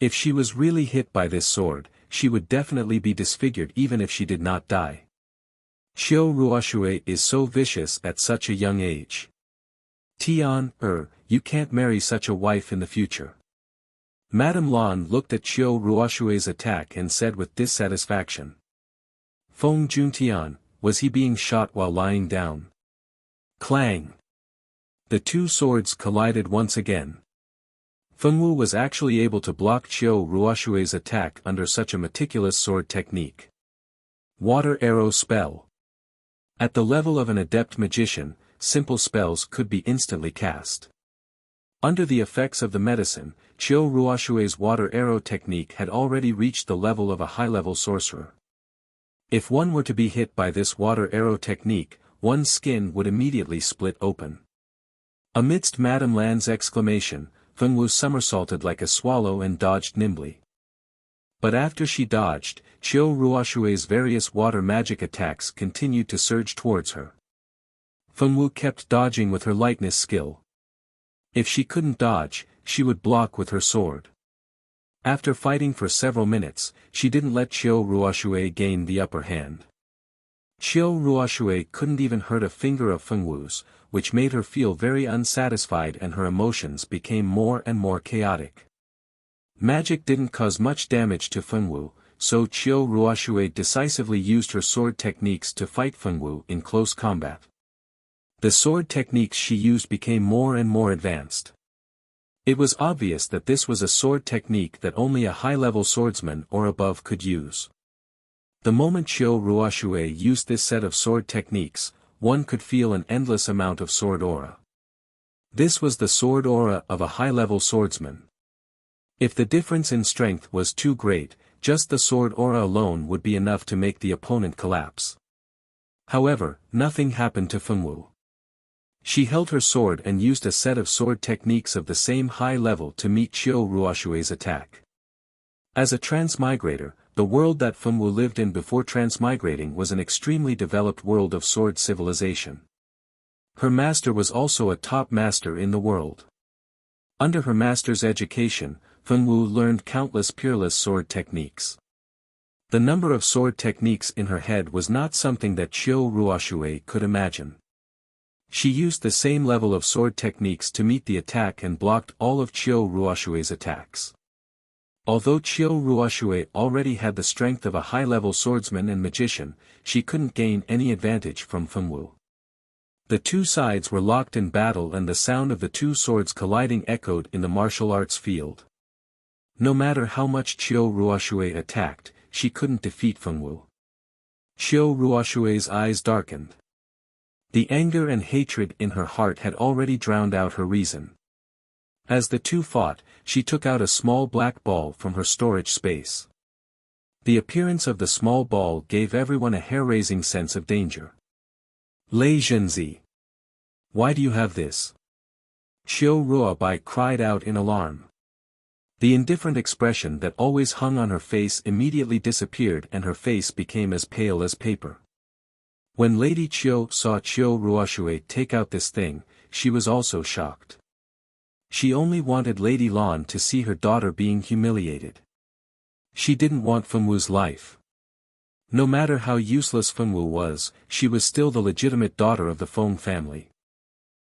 If she was really hit by this sword, she would definitely be disfigured even if she did not die. Qiu Ruoshui is so vicious at such a young age. Tian, you can't marry such a wife in the future. Madame Lan looked at Qiu Ruoshui's attack and said with dissatisfaction. Feng Juntian, was he being shot while lying down? Clang! The two swords collided once again. Fengwu was actually able to block Qiu Ruoshui's attack under such a meticulous sword technique. Water arrow spell. At the level of an adept magician, simple spells could be instantly cast. Under the effects of the medicine, Qiu Ruoshui's water arrow technique had already reached the level of a high-level sorcerer. If one were to be hit by this water arrow technique, one's skin would immediately split open. Amidst Madame Lan's exclamation, Fengwu somersaulted like a swallow and dodged nimbly. But after she dodged, Qiu Ruoshui's various water magic attacks continued to surge towards her. Fengwu kept dodging with her lightness skill. If she couldn't dodge, she would block with her sword. After fighting for several minutes, she didn't let Qiu Ruoshui gain the upper hand. Qiu Ruoshui couldn't even hurt a finger of Fengwu's, which made her feel very unsatisfied and her emotions became more and more chaotic. Magic didn't cause much damage to Fengwu, so Qiu Ruoshui decisively used her sword techniques to fight Fengwu in close combat. The sword techniques she used became more and more advanced. It was obvious that this was a sword technique that only a high-level swordsman or above could use. The moment Qiu Ruoshui used this set of sword techniques, one could feel an endless amount of sword aura. This was the sword aura of a high-level swordsman. If the difference in strength was too great, just the sword aura alone would be enough to make the opponent collapse. However, nothing happened to Fengwu. She held her sword and used a set of sword techniques of the same high level to meet Qiu Ruoshui's attack. As a transmigrator, the world that Fengwu lived in before transmigrating was an extremely developed world of sword civilization. Her master was also a top master in the world. Under her master's education, Fengwu learned countless peerless sword techniques. The number of sword techniques in her head was not something that Qiu Ruoxue could imagine. She used the same level of sword techniques to meet the attack and blocked all of Qiu Ruoxue's attacks. Although Qiu Ruoxue already had the strength of a high-level swordsman and magician, she couldn't gain any advantage from Fengwu. The two sides were locked in battle and the sound of the two swords colliding echoed in the martial arts field. No matter how much Qiu Ruoxue attacked, she couldn't defeat Fengwu. Qiu Ruoxue's eyes darkened. The anger and hatred in her heart had already drowned out her reason. As the two fought, she took out a small black ball from her storage space. The appearance of the small ball gave everyone a hair-raising sense of danger. Lei Zhenzi. Why do you have this? Qiu Ruobai cried out in alarm. The indifferent expression that always hung on her face immediately disappeared and her face became as pale as paper. When Lady Qiu saw Qiu Ruoxue take out this thing, she was also shocked. She only wanted Lady Lan to see her daughter being humiliated. She didn't want Fengwu's life. No matter how useless Fengwu was, she was still the legitimate daughter of the Feng family.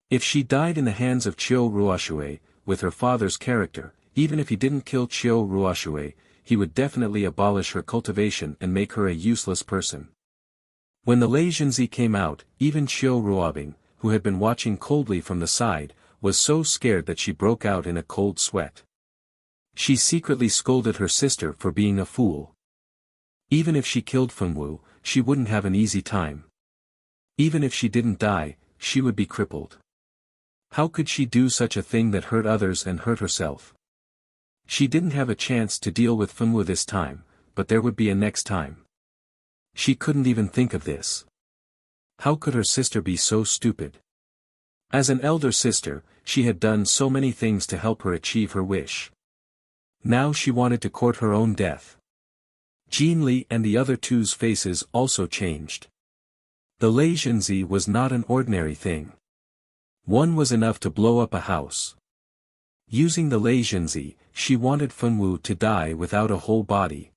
If she died in the hands of Qiu Ruoxue, with her father's character, even if he didn't kill Qiu Ruoxue, he would definitely abolish her cultivation and make her a useless person. When the Lei Zhenzi came out, even Qiu Ruobing, who had been watching coldly from the side, was so scared that she broke out in a cold sweat. She secretly scolded her sister for being a fool. Even if she killed Fengwu, she wouldn't have an easy time. Even if she didn't die, she would be crippled. How could she do such a thing that hurt others and hurt herself? She didn't have a chance to deal with Fengwu this time, but there would be a next time. She couldn't even think of this. How could her sister be so stupid? As an elder sister, she had done so many things to help her achieve her wish. Now she wanted to court her own death. Jean Li and the other two's faces also changed. The Lei Zhenzi was not an ordinary thing. One was enough to blow up a house. Using the Lei Zhenzi, she wanted Fengwu to die without a whole body.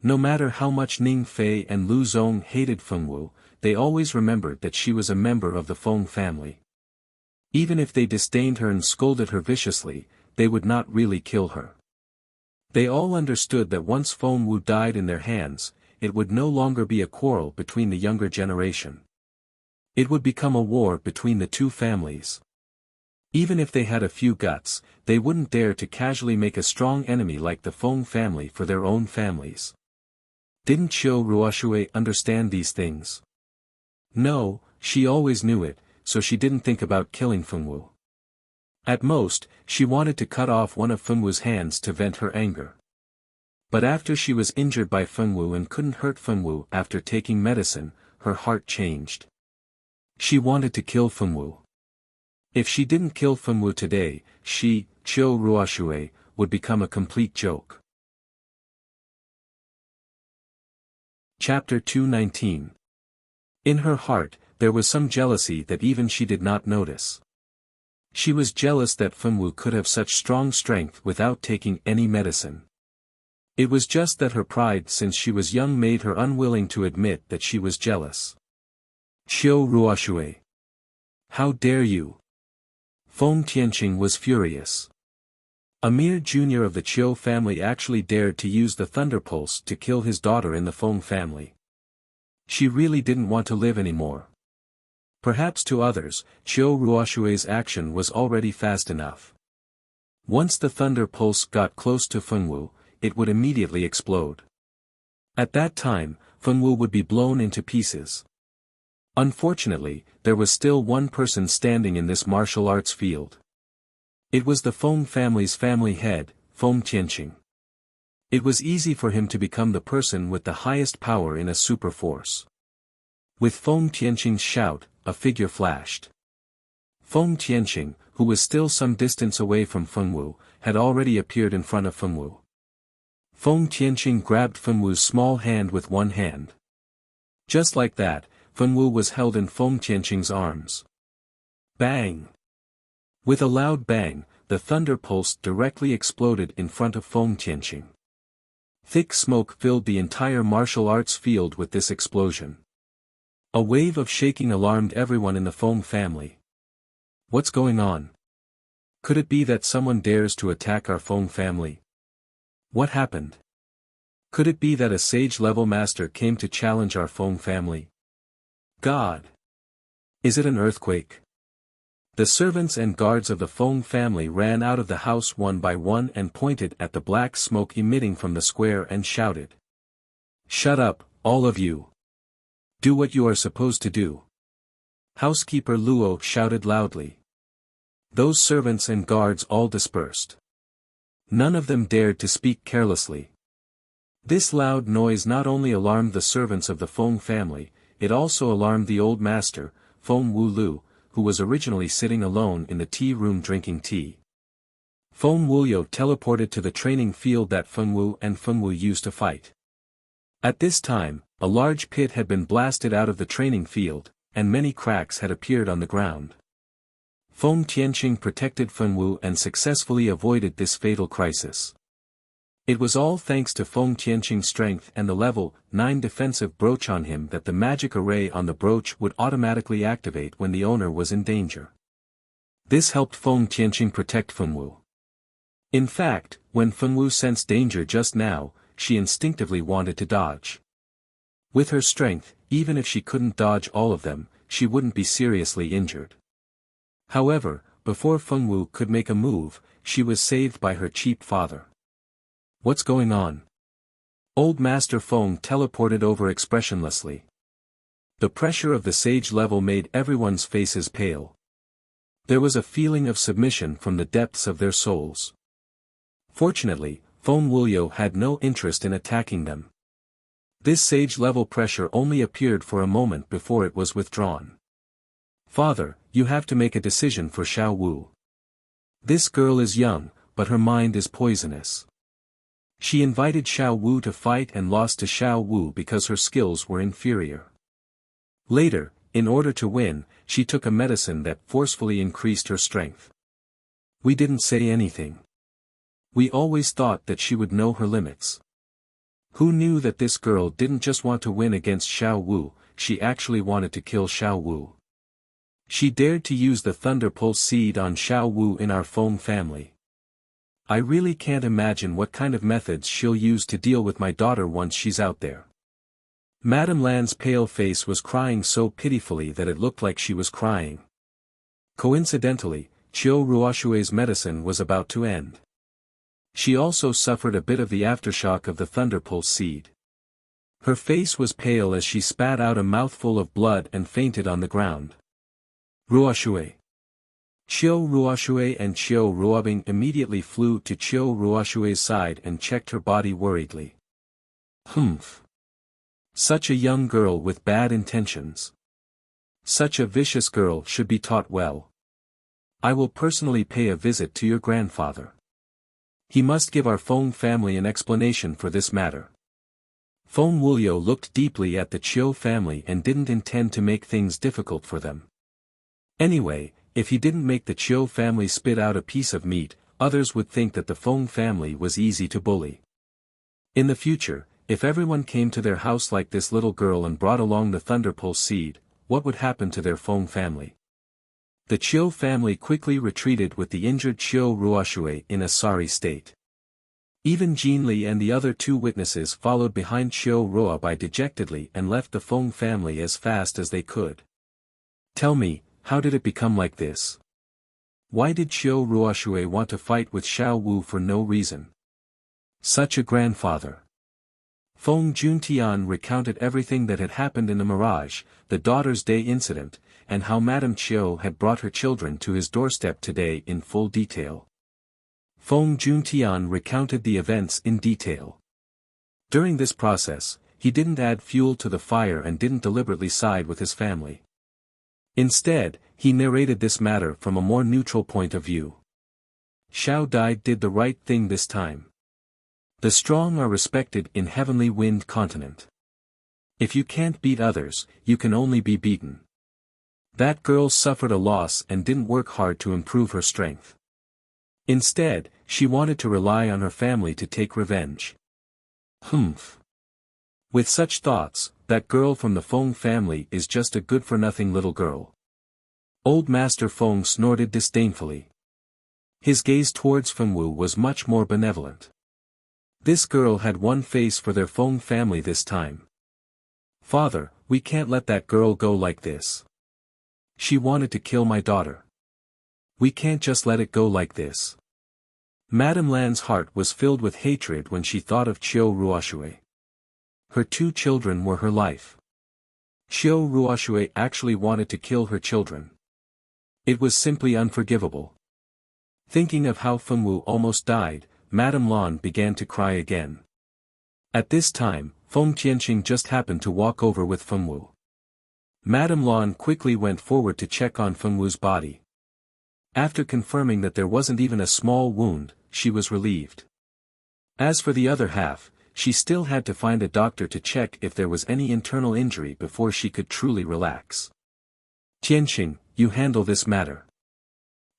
No matter how much Ning Fei and Lu Zong hated Fengwu, they always remembered that she was a member of the Feng family. Even if they disdained her and scolded her viciously, they would not really kill her. They all understood that once Fengwu died in their hands, it would no longer be a quarrel between the younger generation. It would become a war between the two families. Even if they had a few guts, they wouldn't dare to casually make a strong enemy like the Feng family for their own families. Didn't Qiu Ruoxue understand these things? No, she always knew it, so she didn't think about killing Fengwu. At most, she wanted to cut off one of Fengwu's hands to vent her anger. But after she was injured by Fengwu and couldn't hurt Fengwu after taking medicine, her heart changed. She wanted to kill Fengwu. If she didn't kill Fengwu today, she, Qiu Ruoxue, would become a complete joke. Chapter 219. In her heart, there was some jealousy that even she did not notice. She was jealous that Fengwu could have such strong strength without taking any medicine. It was just that her pride since she was young made her unwilling to admit that she was jealous. Qiu Ruoxue. How dare you? Feng Tianqing was furious. A mere junior of the Qiu family actually dared to use the Thunder Pulse to kill his daughter in the Feng family. She really didn't want to live anymore. Perhaps to others, Qiu Ruoxue's action was already fast enough. Once the Thunder Pulse got close to Fengwu, it would immediately explode. At that time, Fengwu would be blown into pieces. Unfortunately, there was still one person standing in this martial arts field. It was the Feng family's family head, Feng Tianqing. It was easy for him to become the person with the highest power in a super force. With Feng Tianqing's shout, a figure flashed. Feng Tianqing, who was still some distance away from Fengwu, had already appeared in front of Fengwu. Feng Tianqing grabbed Fenwu's small hand with one hand. Just like that, Fenwu was held in Feng Tianqing's arms. Bang! With a loud bang, the thunder pulse directly exploded in front of Feng Tianqing. Thick smoke filled the entire martial arts field with this explosion. A wave of shaking alarmed everyone in the Feng family. What's going on? Could it be that someone dares to attack our Feng family? What happened? Could it be that a sage-level master came to challenge our Feng family? God! Is it an earthquake? The servants and guards of the Feng family ran out of the house one by one and pointed at the black smoke emitting from the square and shouted. Shut up, all of you! Do what you are supposed to do. Housekeeper Luo shouted loudly. Those servants and guards all dispersed. None of them dared to speak carelessly. This loud noise not only alarmed the servants of the Feng family, it also alarmed the old master, Feng Wulu, who was originally sitting alone in the tea room drinking tea. Feng Wuyo teleported to the training field that Fenwu and Fenwu used to fight. At this time, a large pit had been blasted out of the training field, and many cracks had appeared on the ground. Feng Tianqing protected Fenwu and successfully avoided this fatal crisis. It was all thanks to Feng Tianqing's strength and the level 9 defensive brooch on him that the magic array on the brooch would automatically activate when the owner was in danger. This helped Feng Tianqing protect Fenwu. In fact, when Fenwu sensed danger just now, she instinctively wanted to dodge. With her strength, even if she couldn't dodge all of them, she wouldn't be seriously injured. However, before Fenwu could make a move, she was saved by her cheap father. What's going on? Old Master Feng teleported over expressionlessly. The pressure of the sage level made everyone's faces pale. There was a feeling of submission from the depths of their souls. Fortunately, Feng Wuyo had no interest in attacking them. This sage-level pressure only appeared for a moment before it was withdrawn. Father, you have to make a decision for Xiao Wu. This girl is young, but her mind is poisonous. She invited Xiao Wu to fight and lost to Xiao Wu because her skills were inferior. Later, in order to win, she took a medicine that forcefully increased her strength. We didn't say anything. We always thought that she would know her limits. Who knew that this girl didn't just want to win against Xiao Wu, she actually wanted to kill Xiao Wu. She dared to use the Thunder Pulse seed on Xiao Wu in our Feng family. I really can't imagine what kind of methods she'll use to deal with my daughter once she's out there. Madame Lan's pale face was crying so pitifully that it looked like she was crying. Coincidentally, Qiu Ruoshui's medicine was about to end. She also suffered a bit of the aftershock of the Thunder Pulse seed. Her face was pale as she spat out a mouthful of blood and fainted on the ground. Ruoshui. Qiu Ruoshui and Qiu Ruobing immediately flew to Qiu Ruoshui's side and checked her body worriedly. Humph. Such a young girl with bad intentions. Such a vicious girl should be taught well. I will personally pay a visit to your grandfather. He must give our Feng family an explanation for this matter. Feng Wuliu looked deeply at the Qiu family and didn't intend to make things difficult for them. Anyway, if he didn't make the Qiu family spit out a piece of meat, others would think that the Feng family was easy to bully. In the future, if everyone came to their house like this little girl and brought along the Thunder Pulse seed, what would happen to their Feng family? The Qiu family quickly retreated with the injured Qiu Ruoshui in a sorry state. Even Jin Li and the other two witnesses followed behind Qiu Ruobai dejectedly and left the Feng family as fast as they could. Tell me, how did it become like this? Why did Qiu Ruoshui want to fight with Xiao Wu for no reason? Such a grandfather. Feng Juntian recounted everything that had happened in the Mirage, the Daughter's Day incident, and how Madame Qiu had brought her children to his doorstep today in full detail. Feng Juntian recounted the events in detail. During this process, he didn't add fuel to the fire and didn't deliberately side with his family. Instead, he narrated this matter from a more neutral point of view. Xiao Dai did the right thing this time. The strong are respected in heavenly wind continent. If you can't beat others, you can only be beaten. That girl suffered a loss and didn't work hard to improve her strength. Instead, she wanted to rely on her family to take revenge. Humph. With such thoughts, that girl from the Feng family is just a good-for-nothing little girl. Old Master Feng snorted disdainfully. His gaze towards Fengwu was much more benevolent. This girl had one face for their Feng family this time. Father, we can't let that girl go like this. She wanted to kill my daughter. We can't just let it go like this. Madame Lan's heart was filled with hatred when she thought of Qiu Ruoxue. Her 2 children were her life. Qiu Ruoxue actually wanted to kill her children. It was simply unforgivable. Thinking of how Fengwu almost died, Madame Lan began to cry again. At this time, Feng Tianqing just happened to walk over with Fengwu. Madame Lan quickly went forward to check on Fengwu's body. After confirming that there wasn't even a small wound, she was relieved. As for the other half, she still had to find a doctor to check if there was any internal injury before she could truly relax. Tianqing, you handle this matter.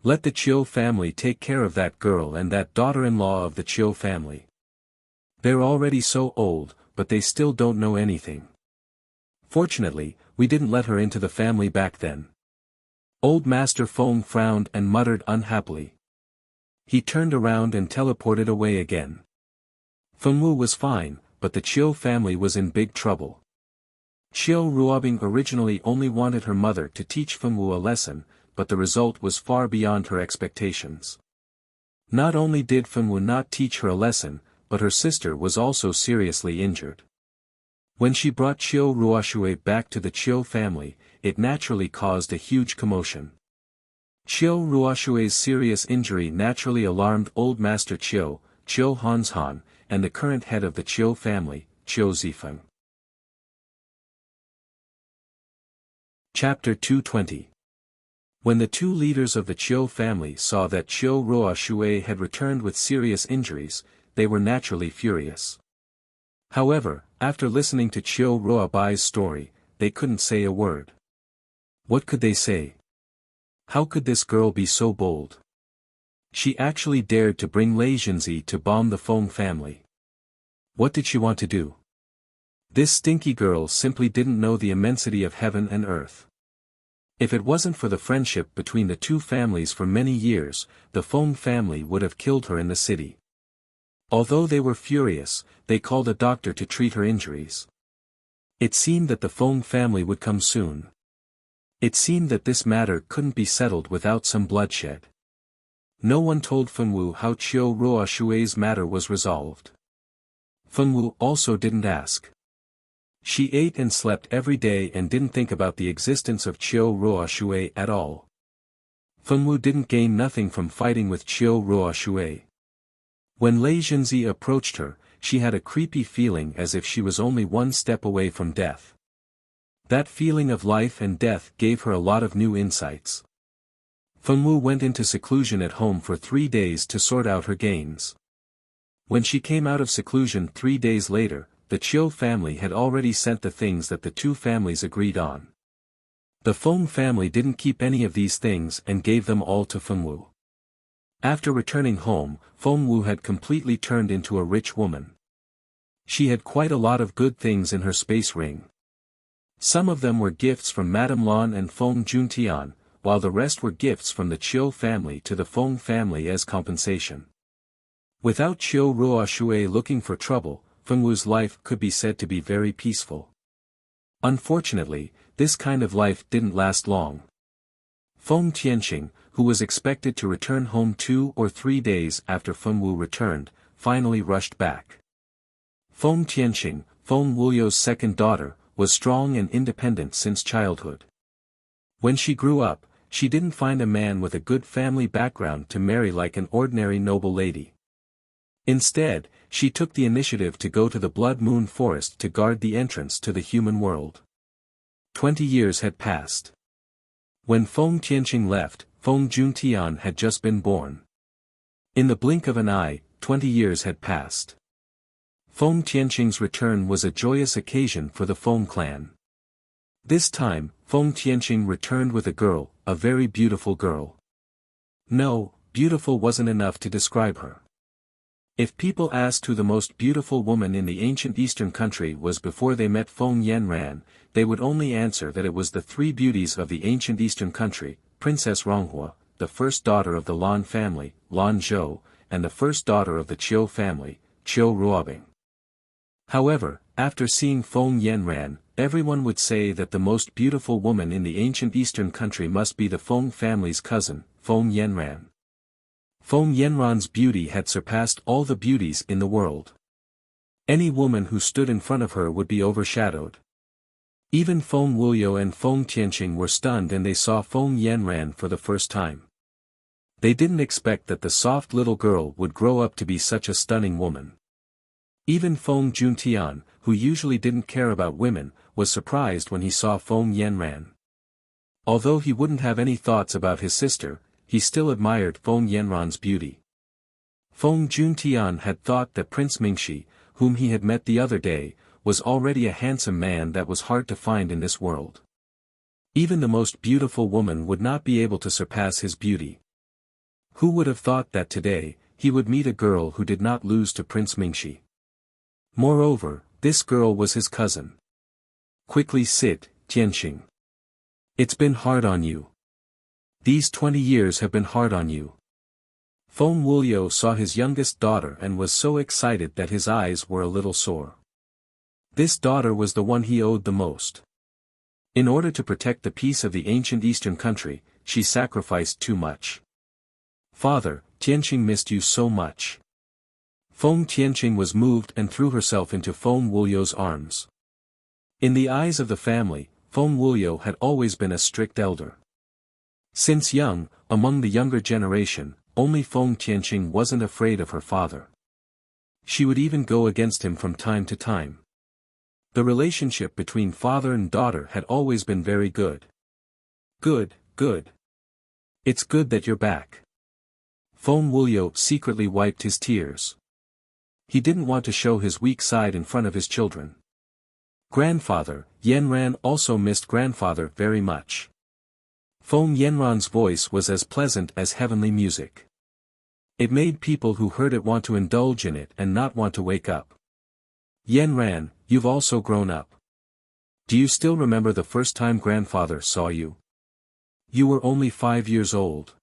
Let the Qiu family take care of that girl and that daughter-in-law of the Qiu family. They're already so old, but they still don't know anything. Fortunately, we didn't let her into the family back then. Old Master Feng frowned and muttered unhappily. He turned around and teleported away again. Fengwu was fine, but the Qiu family was in big trouble. Qiu Ruobing originally only wanted her mother to teach Fengwu a lesson, but the result was far beyond her expectations. Not only did Fengwu not teach her a lesson, but her sister was also seriously injured. When she brought Qiu Ruoxue back to the Qiu family, it naturally caused a huge commotion. Qiu Ruoxue's serious injury naturally alarmed Old Master Qiu, Qiu Hanshan, and the current head of the Qiu family, Qiu Zifeng. Chapter 220. When the 2 leaders of the Qiu family saw that Qiu Ruoxue had returned with serious injuries, they were naturally furious. However, after listening to Qiu Ruobai's story, they couldn't say a word. What could they say? How could this girl be so bold? She actually dared to bring Lei Jinzi to bomb the Feng family. What did she want to do? This stinky girl simply didn't know the immensity of heaven and earth. If it wasn't for the friendship between the 2 families for many years, the Feng family would have killed her in the city. Although they were furious, they called a doctor to treat her injuries. It seemed that the Feng family would come soon. It seemed that this matter couldn't be settled without some bloodshed. No one told Fengwu how Qiu Ruoxue's matter was resolved. Fengwu also didn't ask. She ate and slept every day and didn't think about the existence of Qiu Ruoxue at all. Fengwu didn't gain nothing from fighting with Qiu Ruoxue. When Lei Jinzi approached her, she had a creepy feeling as if she was only one step away from death. That feeling of life and death gave her a lot of new insights. Fengwu went into seclusion at home for 3 days to sort out her gains. When she came out of seclusion 3 days later, the Qiu family had already sent the things that the 2 families agreed on. The Feng family didn't keep any of these things and gave them all to Fengwu. After returning home, Fengwu had completely turned into a rich woman. She had quite a lot of good things in her space ring. Some of them were gifts from Madame Lan and Feng Juntian, while the rest were gifts from the Qiu family to the Feng family as compensation. Without Qiu Ruoxue looking for trouble, Fengwu's life could be said to be very peaceful. Unfortunately, this kind of life didn't last long. Feng Tianqing, who was expected to return home 2 or 3 days after Fengwu returned, finally rushed back. Feng Tianqing, Feng Wuyou's second daughter, was strong and independent since childhood. When she grew up, she didn't find a man with a good family background to marry like an ordinary noble lady. Instead, she took the initiative to go to the Blood Moon Forest to guard the entrance to the human world. 20 years had passed. When Feng Tianqing left, Feng Juntian had just been born. In the blink of an eye, 20 years had passed. Feng Tianqing's return was a joyous occasion for the Feng clan. This time, Feng Tianqing returned with a girl, a very beautiful girl. No, beautiful wasn't enough to describe her. If people asked who the most beautiful woman in the ancient eastern country was before they met Feng Yanran, they would only answer that it was the three beauties of the ancient eastern country, Princess Ronghua, the first daughter of the Lan family, Lan Zhou, and the first daughter of the Qiu family, Qiu Ruobing. However, after seeing Feng Yanran, everyone would say that the most beautiful woman in the ancient eastern country must be the Feng family's cousin, Feng Yanran. Feng Yanran's beauty had surpassed all the beauties in the world. Any woman who stood in front of her would be overshadowed. Even Feng Wuliu and Feng Tianqing were stunned and they saw Feng Yanran for the first time. They didn't expect that the soft little girl would grow up to be such a stunning woman. Even Feng Juntian, who usually didn't care about women, was surprised when he saw Feng Yanran. Although he wouldn't have any thoughts about his sister, he still admired Feng Yanran's beauty. Feng Juntian had thought that Prince Mingxi, whom he had met the other day, was already a handsome man that was hard to find in this world. Even the most beautiful woman would not be able to surpass his beauty. Who would have thought that today, he would meet a girl who did not lose to Prince Mingxi? Moreover, this girl was his cousin. Quickly sit, Tianqing. It's been hard on you. These 20 years have been hard on you. Feng Wuliu saw his youngest daughter and was so excited that his eyes were a little sore. This daughter was the one he owed the most. In order to protect the peace of the ancient eastern country, she sacrificed too much. Father, Tianqing missed you so much. Feng Tianqing was moved and threw herself into Feng Wuliu's arms. In the eyes of the family, Feng Wuliu had always been a strict elder. Since young, among the younger generation, only Feng Tianqing wasn't afraid of her father. She would even go against him from time to time. The relationship between father and daughter had always been very good. Good, good. It's good that you're back. Feng Wuliu secretly wiped his tears. He didn't want to show his weak side in front of his children. Grandfather, Yanran also missed grandfather very much. Feng Yanran's voice was as pleasant as heavenly music. It made people who heard it want to indulge in it and not want to wake up. Yanran, you've also grown up. Do you still remember the first time grandfather saw you? You were only 5 years old.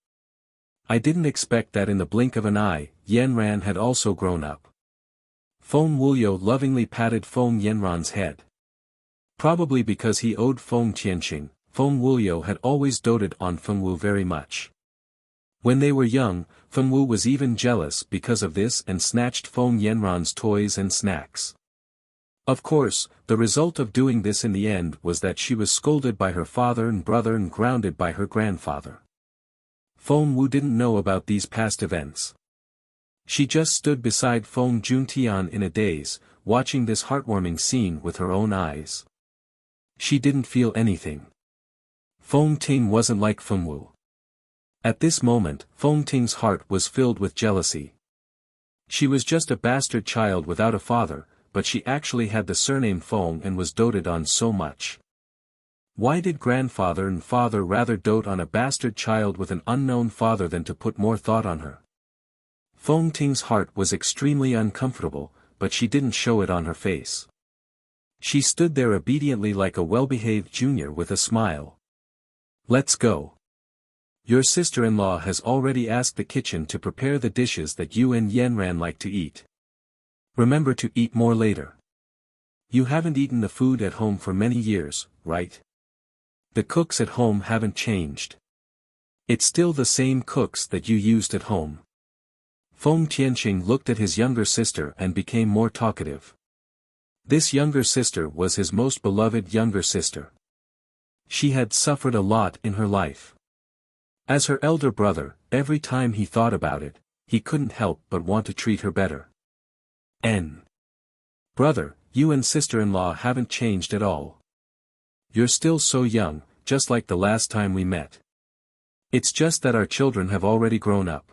I didn't expect that in the blink of an eye, Yanran had also grown up. Feng Wuliu lovingly patted Feng Yanran's head. Probably because he owed Feng Tianqing, Feng Wuliu had always doted on Feng Wu very much. When they were young, Feng Wu was even jealous because of this and snatched Feng Yanran's toys and snacks. Of course, the result of doing this in the end was that she was scolded by her father and brother and grounded by her grandfather. Feng Wu didn't know about these past events. She just stood beside Feng Juntian in a daze, watching this heartwarming scene with her own eyes. She didn't feel anything. Feng Ting wasn't like Feng Wu. At this moment, Feng Ting's heart was filled with jealousy. She was just a bastard child without a father, but she actually had the surname Feng and was doted on so much. Why did grandfather and father rather dote on a bastard child with an unknown father than to put more thought on her? Feng Ting's heart was extremely uncomfortable, but she didn't show it on her face. She stood there obediently like a well-behaved junior with a smile. Let's go. Your sister-in-law has already asked the kitchen to prepare the dishes that you and Yanran like to eat. Remember to eat more later. You haven't eaten the food at home for many years, right? The cooks at home haven't changed. It's still the same cooks that you used at home. Feng Tianqing looked at his younger sister and became more talkative. This younger sister was his most beloved younger sister. She had suffered a lot in her life. As her elder brother, every time he thought about it, he couldn't help but want to treat her better. Brother, you and sister-in-law haven't changed at all. You're still so young, just like the last time we met. It's just that our children have already grown up.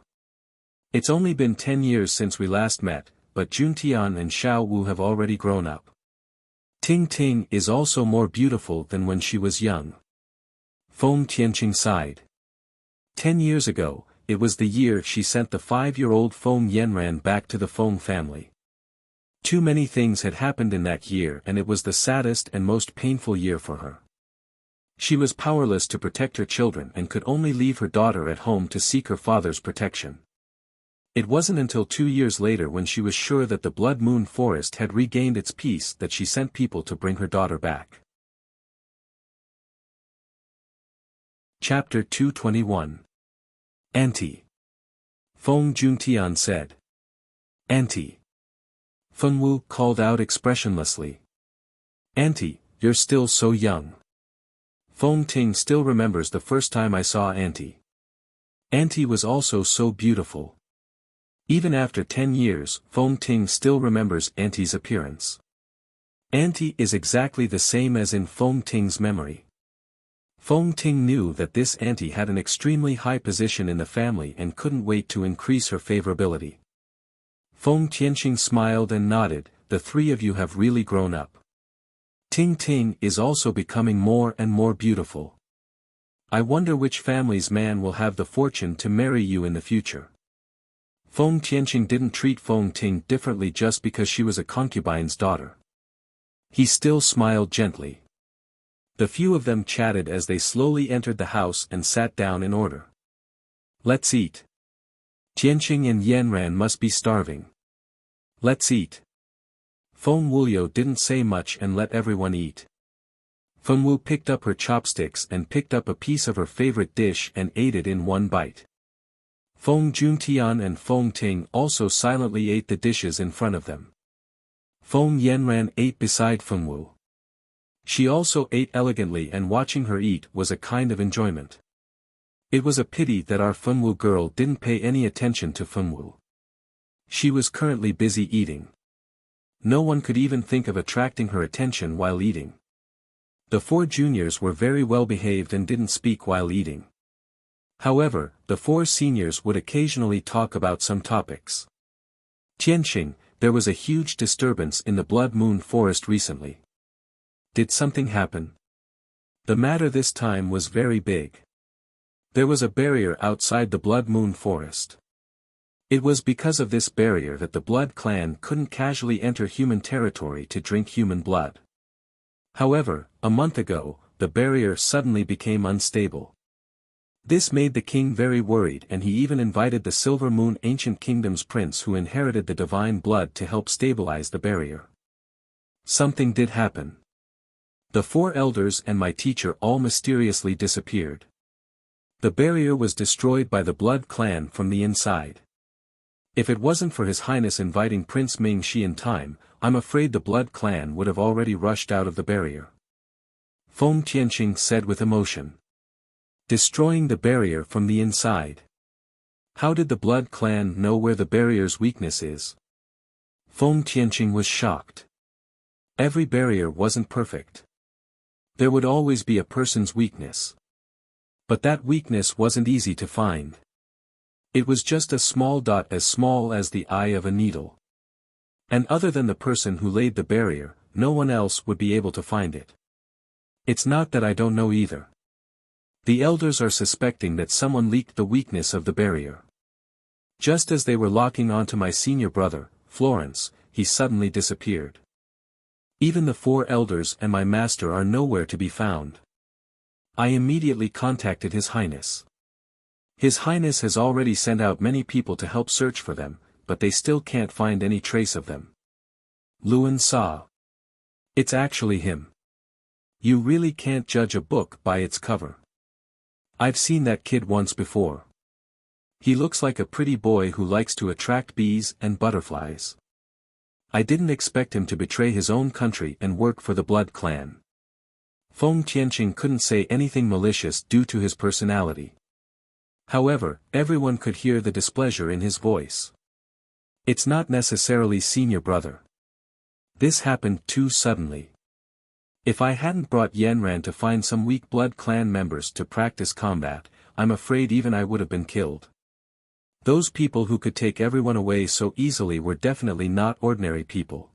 It's only been 10 years since we last met, but Juntian and Xiao Wu have already grown up. Ting Ting is also more beautiful than when she was young. Feng Tianqing sighed. 10 years ago, it was the year she sent the 5-year-old Feng Yanran back to the Feng family. Too many things had happened in that year, and it was the saddest and most painful year for her. She was powerless to protect her children and could only leave her daughter at home to seek her father's protection. It wasn't until 2 years later, when she was sure that the Blood Moon Forest had regained its peace, that she sent people to bring her daughter back. Chapter 221. Auntie. Feng Juntian said. Auntie. Feng Wu called out expressionlessly. Auntie, you're still so young. Feng Ting still remembers the first time I saw Auntie. Auntie was also so beautiful. Even after 10 years, Feng Ting still remembers Auntie's appearance. Auntie is exactly the same as in Feng Ting's memory. Feng Ting knew that this auntie had an extremely high position in the family and couldn't wait to increase her favorability. Feng Tianqing smiled and nodded. The three of you have really grown up. Ting Ting is also becoming more and more beautiful. I wonder which family's man will have the fortune to marry you in the future. Feng Tianqing didn't treat Feng Ting differently just because she was a concubine's daughter. He still smiled gently. The few of them chatted as they slowly entered the house and sat down in order. Let's eat. Tianqing and Yanran must be starving. Let's eat. Feng Wuliu didn't say much and let everyone eat. Feng Wu picked up her chopsticks and picked up a piece of her favorite dish and ate it in one bite. Feng Juntian and Feng Ting also silently ate the dishes in front of them. Feng Yanran ate beside Feng Wu. She also ate elegantly, and watching her eat was a kind of enjoyment. It was a pity that our Feng Wu girl didn't pay any attention to Feng Wu. She was currently busy eating. No one could even think of attracting her attention while eating. The 4 juniors were very well behaved and didn't speak while eating. However, the 4 seniors would occasionally talk about some topics. Tianqing, there was a huge disturbance in the Blood Moon Forest recently. Did something happen? The matter this time was very big. There was a barrier outside the Blood Moon Forest. It was because of this barrier that the Blood Clan couldn't casually enter human territory to drink human blood. However, a month ago, the barrier suddenly became unstable. This made the king very worried, and he even invited the Silver Moon Ancient Kingdom's prince who inherited the divine blood to help stabilize the barrier. Something did happen. The 4 elders and my teacher all mysteriously disappeared. The barrier was destroyed by the Blood Clan from the inside. If it wasn't for His Highness inviting Prince Ming Shi in time, I'm afraid the Blood Clan would have already rushed out of the barrier. Feng Tianqing said with emotion. Destroying the barrier from the inside. How did the Blood Clan know where the barrier's weakness is? Feng Tianqing was shocked. Every barrier wasn't perfect. There would always be a person's weakness. But that weakness wasn't easy to find. It was just a small dot as small as the eye of a needle. And other than the person who laid the barrier, no one else would be able to find it. It's not that I don't know either. The elders are suspecting that someone leaked the weakness of the barrier. Just as they were locking onto my senior brother, Florence, he suddenly disappeared. Even the 4 elders and my master are nowhere to be found. I immediately contacted His Highness. His Highness has already sent out many people to help search for them, but they still can't find any trace of them. Luan saw. It's actually him. You really can't judge a book by its cover. I've seen that kid once before. He looks like a pretty boy who likes to attract bees and butterflies. I didn't expect him to betray his own country and work for the Blood Clan. Feng Tianqing couldn't say anything malicious due to his personality. However, everyone could hear the displeasure in his voice. It's not necessarily senior brother. This happened too suddenly. If I hadn't brought Yanran to find some weak Blood Clan members to practice combat, I'm afraid even I would have been killed. Those people who could take everyone away so easily were definitely not ordinary people.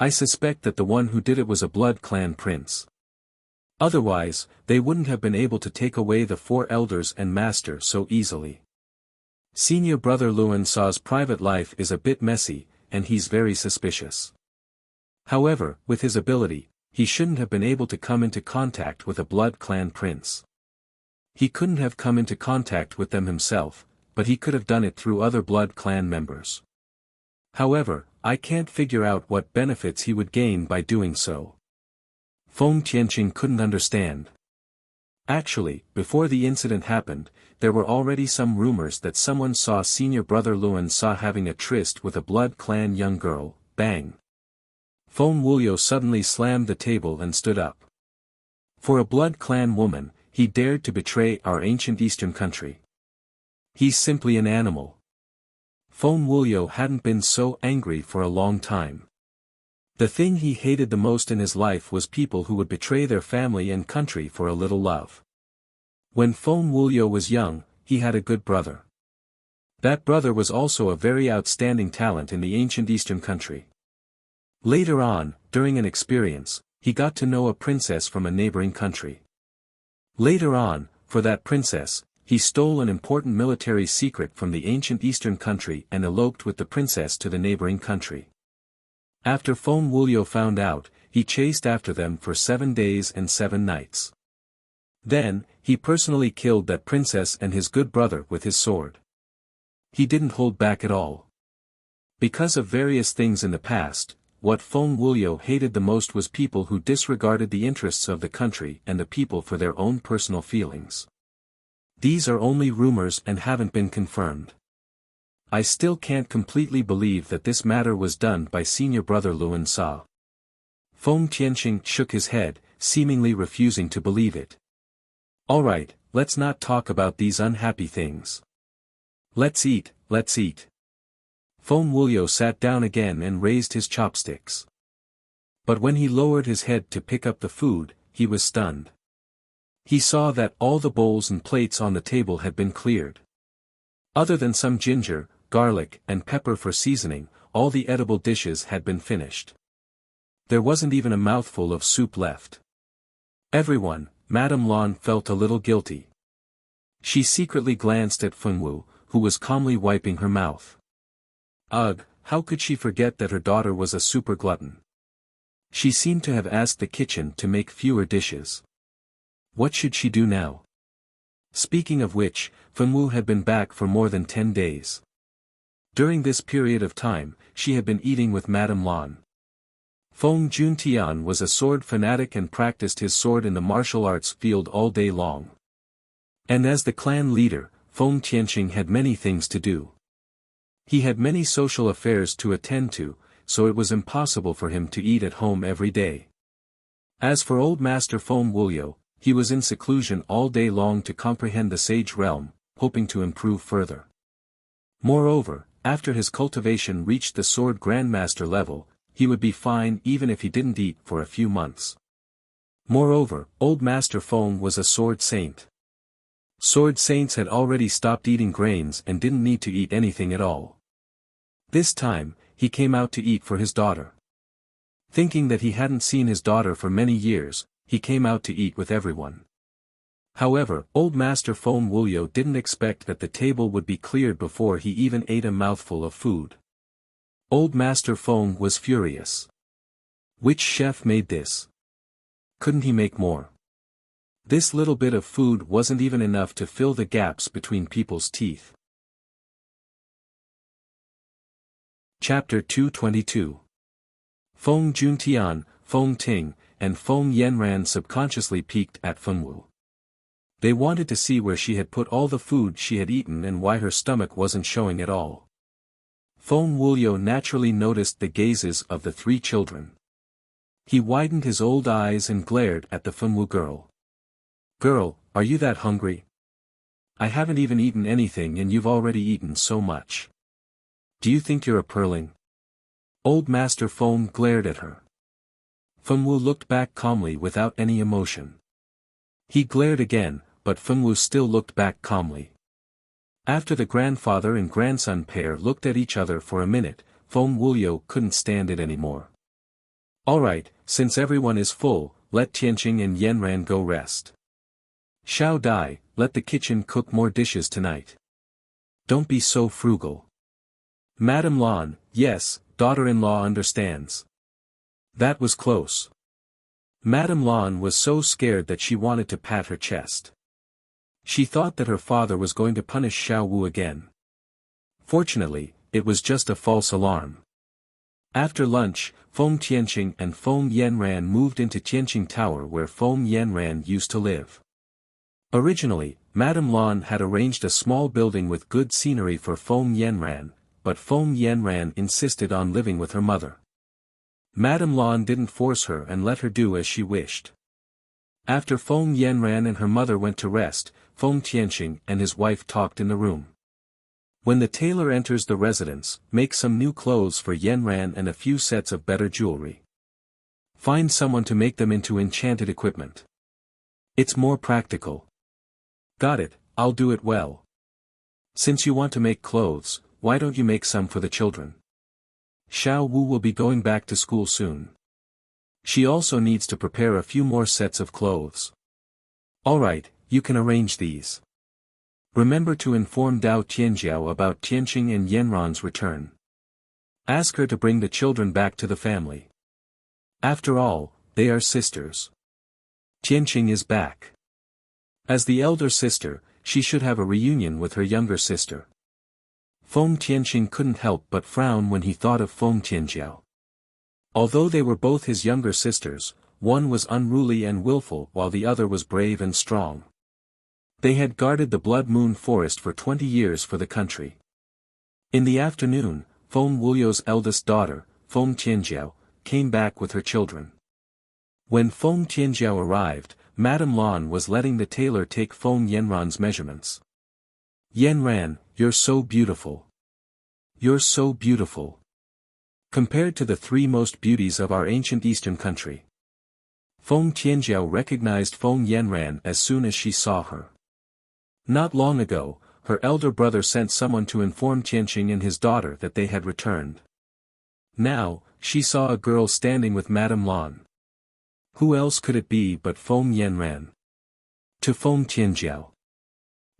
I suspect that the one who did it was a blood clan prince. Otherwise, they wouldn't have been able to take away the 4 elders and master so easily. Senior brother Luan Sa's private life is a bit messy, and he's very suspicious. However, with his ability, he shouldn't have been able to come into contact with a blood clan prince. He couldn't have come into contact with them himself, but he could have done it through other blood clan members. However, I can't figure out what benefits he would gain by doing so. Feng Tianqing couldn't understand. Actually, before the incident happened, there were already some rumors that someone saw senior brother Luan Sa having a tryst with a blood clan young girl. Bang! Feng Wuliu suddenly slammed the table and stood up. For a blood clan woman, he dared to betray our ancient eastern country. He's simply an animal. Feng Wuliu hadn't been so angry for a long time. The thing he hated the most in his life was people who would betray their family and country for a little love. When Feng Wuliu was young, he had a good brother. That brother was also a very outstanding talent in the ancient eastern country. Later on, during an experience, he got to know a princess from a neighboring country. Later on, for that princess, he stole an important military secret from the ancient eastern country and eloped with the princess to the neighboring country. After Feng Wuliu found out, he chased after them for 7 days and 7 nights. Then, he personally killed that princess and his good brother with his sword. He didn't hold back at all. Because of various things in the past, what Feng Wuliu hated the most was people who disregarded the interests of the country and the people for their own personal feelings. These are only rumors and haven't been confirmed. I still can't completely believe that this matter was done by senior brother Luan Sa. Feng Tianqing shook his head, seemingly refusing to believe it. Alright, let's not talk about these unhappy things. Let's eat, let's eat. Feng Wuliu sat down again and raised his chopsticks. But when he lowered his head to pick up the food, he was stunned. He saw that all the bowls and plates on the table had been cleared. Other than some ginger, garlic, and pepper for seasoning, all the edible dishes had been finished. There wasn't even a mouthful of soup left. Everyone, Madame Lan felt a little guilty. She secretly glanced at Feng Wu, who was calmly wiping her mouth. Ugh, how could she forget that her daughter was a super glutton? She seemed to have asked the kitchen to make fewer dishes. What should she do now? Speaking of which, Feng Wu had been back for more than 10 days. During this period of time, she had been eating with Madame Lan. Feng Juntian was a sword fanatic and practiced his sword in the martial arts field all day long. And as the clan leader, Feng Tianqing had many things to do. He had many social affairs to attend to, so it was impossible for him to eat at home every day. As for old master Feng Wuliu, he was in seclusion all day long to comprehend the sage realm, hoping to improve further. Moreover, after his cultivation reached the sword grandmaster level, he would be fine even if he didn't eat for a few months. Moreover, old master Feng was a sword saint. Sword saints had already stopped eating grains and didn't need to eat anything at all. This time, he came out to eat for his daughter. Thinking that he hadn't seen his daughter for many years, he came out to eat with everyone. However, old master Feng Wuliu didn't expect that the table would be cleared before he even ate a mouthful of food. Old master Feng was furious. Which chef made this? Couldn't he make more? This little bit of food wasn't even enough to fill the gaps between people's teeth. Chapter 222. Feng Juntian, Feng Ting, and Feng Yanran subconsciously peeked at Feng Wu. They wanted to see where she had put all the food she had eaten and why her stomach wasn't showing at all. Feng Wuliu naturally noticed the gazes of the 3 children. He widened his old eyes and glared at the Feng Wu girl. Girl, are you that hungry? I haven't even eaten anything and you've already eaten so much. Do you think you're a pearling? Old master Feng glared at her. Feng Wu looked back calmly without any emotion. He glared again, but Feng Wu still looked back calmly. After the grandfather and grandson pair looked at each other for a minute, Feng Wuliu couldn't stand it anymore. Alright, since everyone is full, let Tianqing and Yanran go rest. Xiao Dai, let the kitchen cook more dishes tonight. Don't be so frugal. Madame Lan, yes, daughter-in-law understands. That was close. Madame Lan was so scared that she wanted to pat her chest. She thought that her father was going to punish Xiao Wu again. Fortunately, it was just a false alarm. After lunch, Feng Tianqing and Feng Yanran moved into Tianqing Tower where Feng Yanran used to live. Originally, Madame Lan had arranged a small building with good scenery for Feng Yanran, but Feng Yanran insisted on living with her mother. Madame Lan didn't force her and let her do as she wished. After Feng Yanran and her mother went to rest, Feng Tianqing and his wife talked in the room. When the tailor enters the residence, make some new clothes for Yanran and a few sets of better jewelry. Find someone to make them into enchanted equipment. It's more practical. Got it, I'll do it well. Since you want to make clothes, why don't you make some for the children? Xiao Wu will be going back to school soon. She also needs to prepare a few more sets of clothes. Alright, you can arrange these. Remember to inform Dao Tianjiao about Tianqing and Yanran's return. Ask her to bring the children back to the family. After all, they are sisters. Tianqing is back. As the elder sister, she should have a reunion with her younger sister. Feng Tianqing couldn't help but frown when he thought of Feng Tianjiao. Although they were both his younger sisters, one was unruly and willful while the other was brave and strong. They had guarded the Blood Moon Forest for 20 years for the country. In the afternoon, Feng Wuliu's eldest daughter, Feng Tianjiao, came back with her children. When Feng Tianjiao arrived, Madame Lan was letting the tailor take Feng Yanran's measurements. Yanran, you're so beautiful. You're so beautiful. Compared to the three most beauties of our ancient eastern country. Feng Tianjiao recognized Feng Yanran as soon as she saw her. Not long ago, her elder brother sent someone to inform Tianqing and his daughter that they had returned. Now, she saw a girl standing with Madame Lan. Who else could it be but Feng Yanran? To Feng Tianjiao.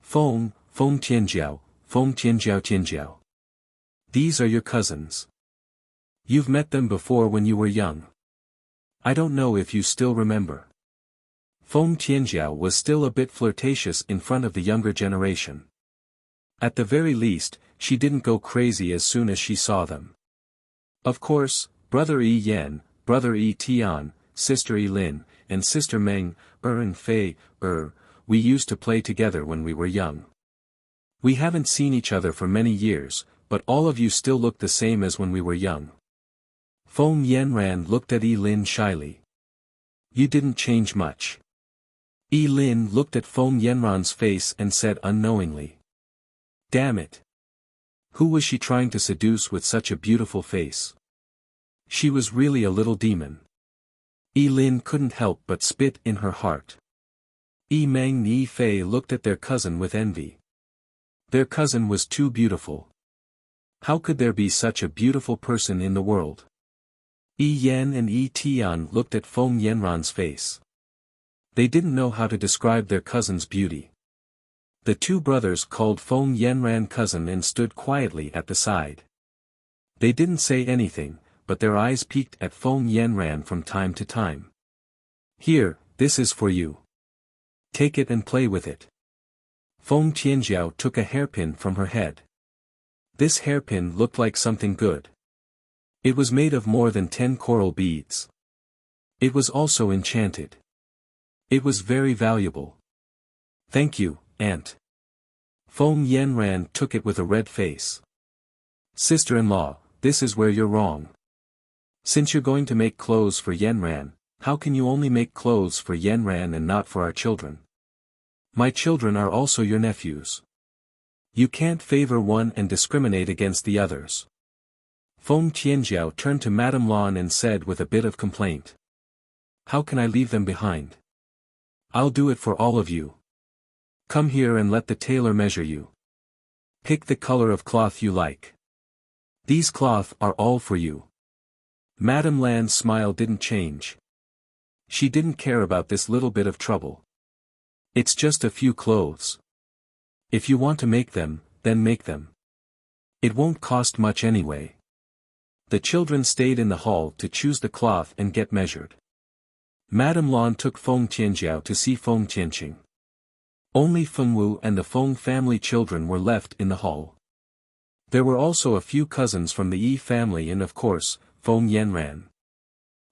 Feng Tianjiao, Feng Tianjiao. These are your cousins. You've met them before when you were young. I don't know if you still remember. Feng Tianjiao was still a bit flirtatious in front of the younger generation. At the very least, she didn't go crazy as soon as she saw them. Of course, brother Yi Yan, brother Yi Tian, sister Yi Lin, and sister Meng, and Fei, we used to play together when we were young. We haven't seen each other for many years, but all of you still look the same as when we were young. Feng Yanran looked at Yi Lin shyly. You didn't change much. Yi Lin looked at Feng Yanran's face and said unknowingly. Damn it. Who was she trying to seduce with such a beautiful face? She was really a little demon. Yi Lin couldn't help but spit in her heart. Yi Meng and Yi Fei looked at their cousin with envy. Their cousin was too beautiful. How could there be such a beautiful person in the world? Yi Yan and Yi Tian looked at Feng Yanran's face. They didn't know how to describe their cousin's beauty. The two brothers called Feng Yanran cousin and stood quietly at the side. They didn't say anything, but their eyes peeked at Feng Yanran from time to time. Here, this is for you. Take it and play with it. Feng Tianjiao took a hairpin from her head. This hairpin looked like something good. It was made of more than 10 coral beads. It was also enchanted. It was very valuable. Thank you, Aunt. Feng Yanran took it with a red face. Sister-in-law, this is where you're wrong. Since you're going to make clothes for Yanran, how can you only make clothes for Yanran and not for our children? My children are also your nephews. You can't favor one and discriminate against the others. Feng Tianjiao turned to Madame Lan and said with a bit of complaint. How can I leave them behind? I'll do it for all of you. Come here and let the tailor measure you. Pick the color of cloth you like. These cloth are all for you. Madame Lan's smile didn't change. She didn't care about this little bit of trouble. It's just a few clothes. If you want to make them, then make them. It won't cost much anyway. The children stayed in the hall to choose the cloth and get measured. Madame Lan took Feng Tianjiao to see Feng Tianqing. Only Fengwu and the Feng family children were left in the hall. There were also a few cousins from the Yi family and of course, Feng Yanran.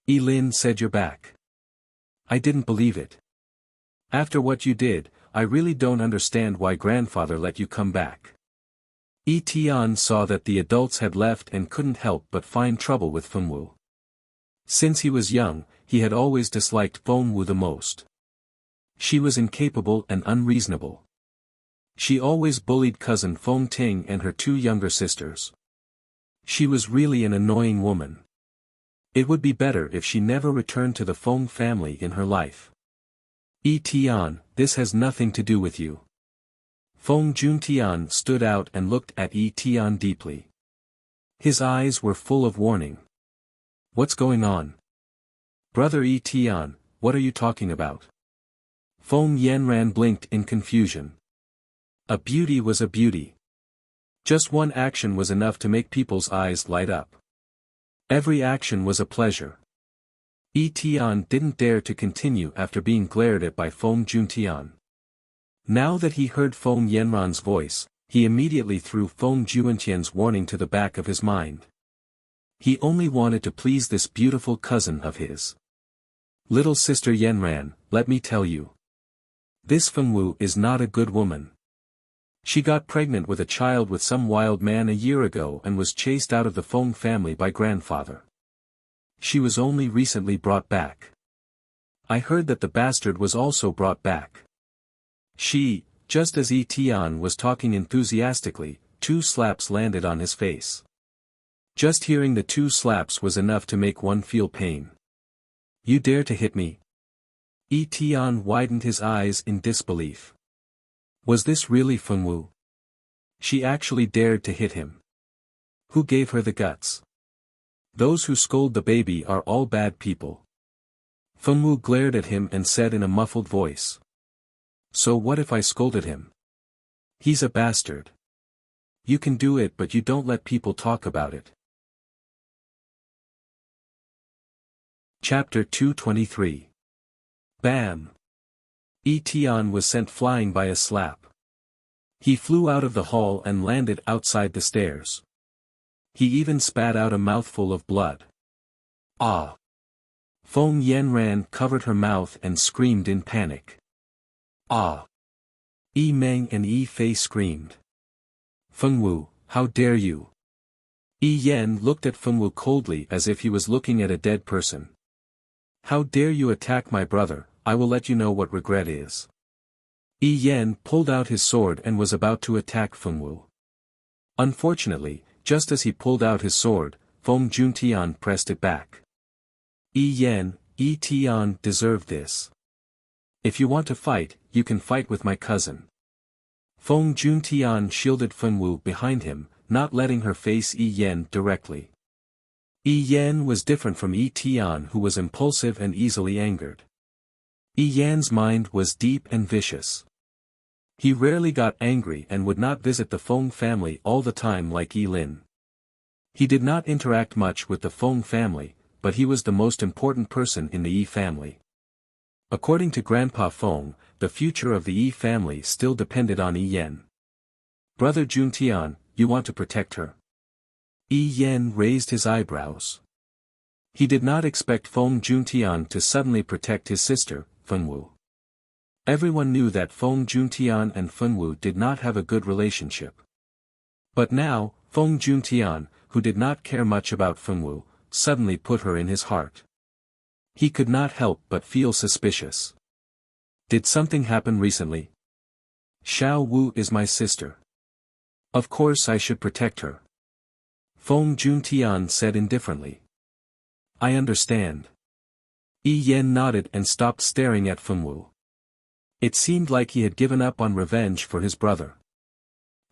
Yi Lin said, "You're back. I didn't believe it. After what you did, I really don't understand why grandfather let you come back." Yi Tian saw that the adults had left and couldn't help but find trouble with Fengwu. Since he was young, he had always disliked Fengwu the most. She was incapable and unreasonable. She always bullied cousin Feng Ting and her two younger sisters. She was really an annoying woman. It would be better if she never returned to the Feng family in her life. Yi Tian, this has nothing to do with you. Feng Juntian stood out and looked at Yi Tian deeply. His eyes were full of warning. What's going on? Brother Yi Tian, what are you talking about? Feng Yanran blinked in confusion. A beauty was a beauty. Just one action was enough to make people's eyes light up. Every action was a pleasure. Yi Tian didn't dare to continue after being glared at by Feng Juntian. Now that he heard Feng Yanran's voice, he immediately threw Feng Juntian's warning to the back of his mind. He only wanted to please this beautiful cousin of his. Little sister Yanran, let me tell you. This Fengwu is not a good woman. She got pregnant with a child with some wild man a year ago and was chased out of the Feng family by grandfather. She was only recently brought back. I heard that the bastard was also brought back. Just as Yi Tian was talking enthusiastically, 2 slaps landed on his face. Just hearing the 2 slaps was enough to make one feel pain. You dare to hit me? Yi Tian widened his eyes in disbelief. Was this really Fengwu? She actually dared to hit him. Who gave her the guts? Those who scold the baby are all bad people. Fengwu glared at him and said in a muffled voice. So what if I scolded him? He's a bastard. You can do it, but you don't let people talk about it. Chapter 223. Bam! Yi Tian was sent flying by a slap. He flew out of the hall and landed outside the stairs. He even spat out a mouthful of blood. Ah! Feng Yanran covered her mouth and screamed in panic. Ah! Yi Meng and Yi Fei screamed. Fengwu, how dare you? Yi Yan looked at Fengwu coldly as if he was looking at a dead person. How dare you attack my brother? I will let you know what regret is. Yi Yan pulled out his sword and was about to attack Fengwu. Unfortunately, just as he pulled out his sword, Feng Juntian pressed it back. Yi Tian deserved this. If you want to fight, you can fight with my cousin. Feng Juntian shielded Fengwu behind him, not letting her face Yi Yan directly. Yi Yan was different from Yi Tian, who was impulsive and easily angered. Yi Yan's mind was deep and vicious. He rarely got angry and would not visit the Feng family all the time like Yi Lin. He did not interact much with the Feng family, but he was the most important person in the Yi family. According to Grandpa Feng, the future of the Yi family still depended on Yi Yan. Brother Juntian, you want to protect her? Yi Yan raised his eyebrows. He did not expect Feng Juntian to suddenly protect his sister, Fengwu. Everyone knew that Feng Juntian and Fengwu did not have a good relationship. But now, Feng Juntian, who did not care much about Fengwu, suddenly put her in his heart. He could not help but feel suspicious. Did something happen recently? Xiao Wu is my sister. Of course I should protect her. Feng Juntian said indifferently. I understand. Yi Yan nodded and stopped staring at Fengwu. It seemed like he had given up on revenge for his brother.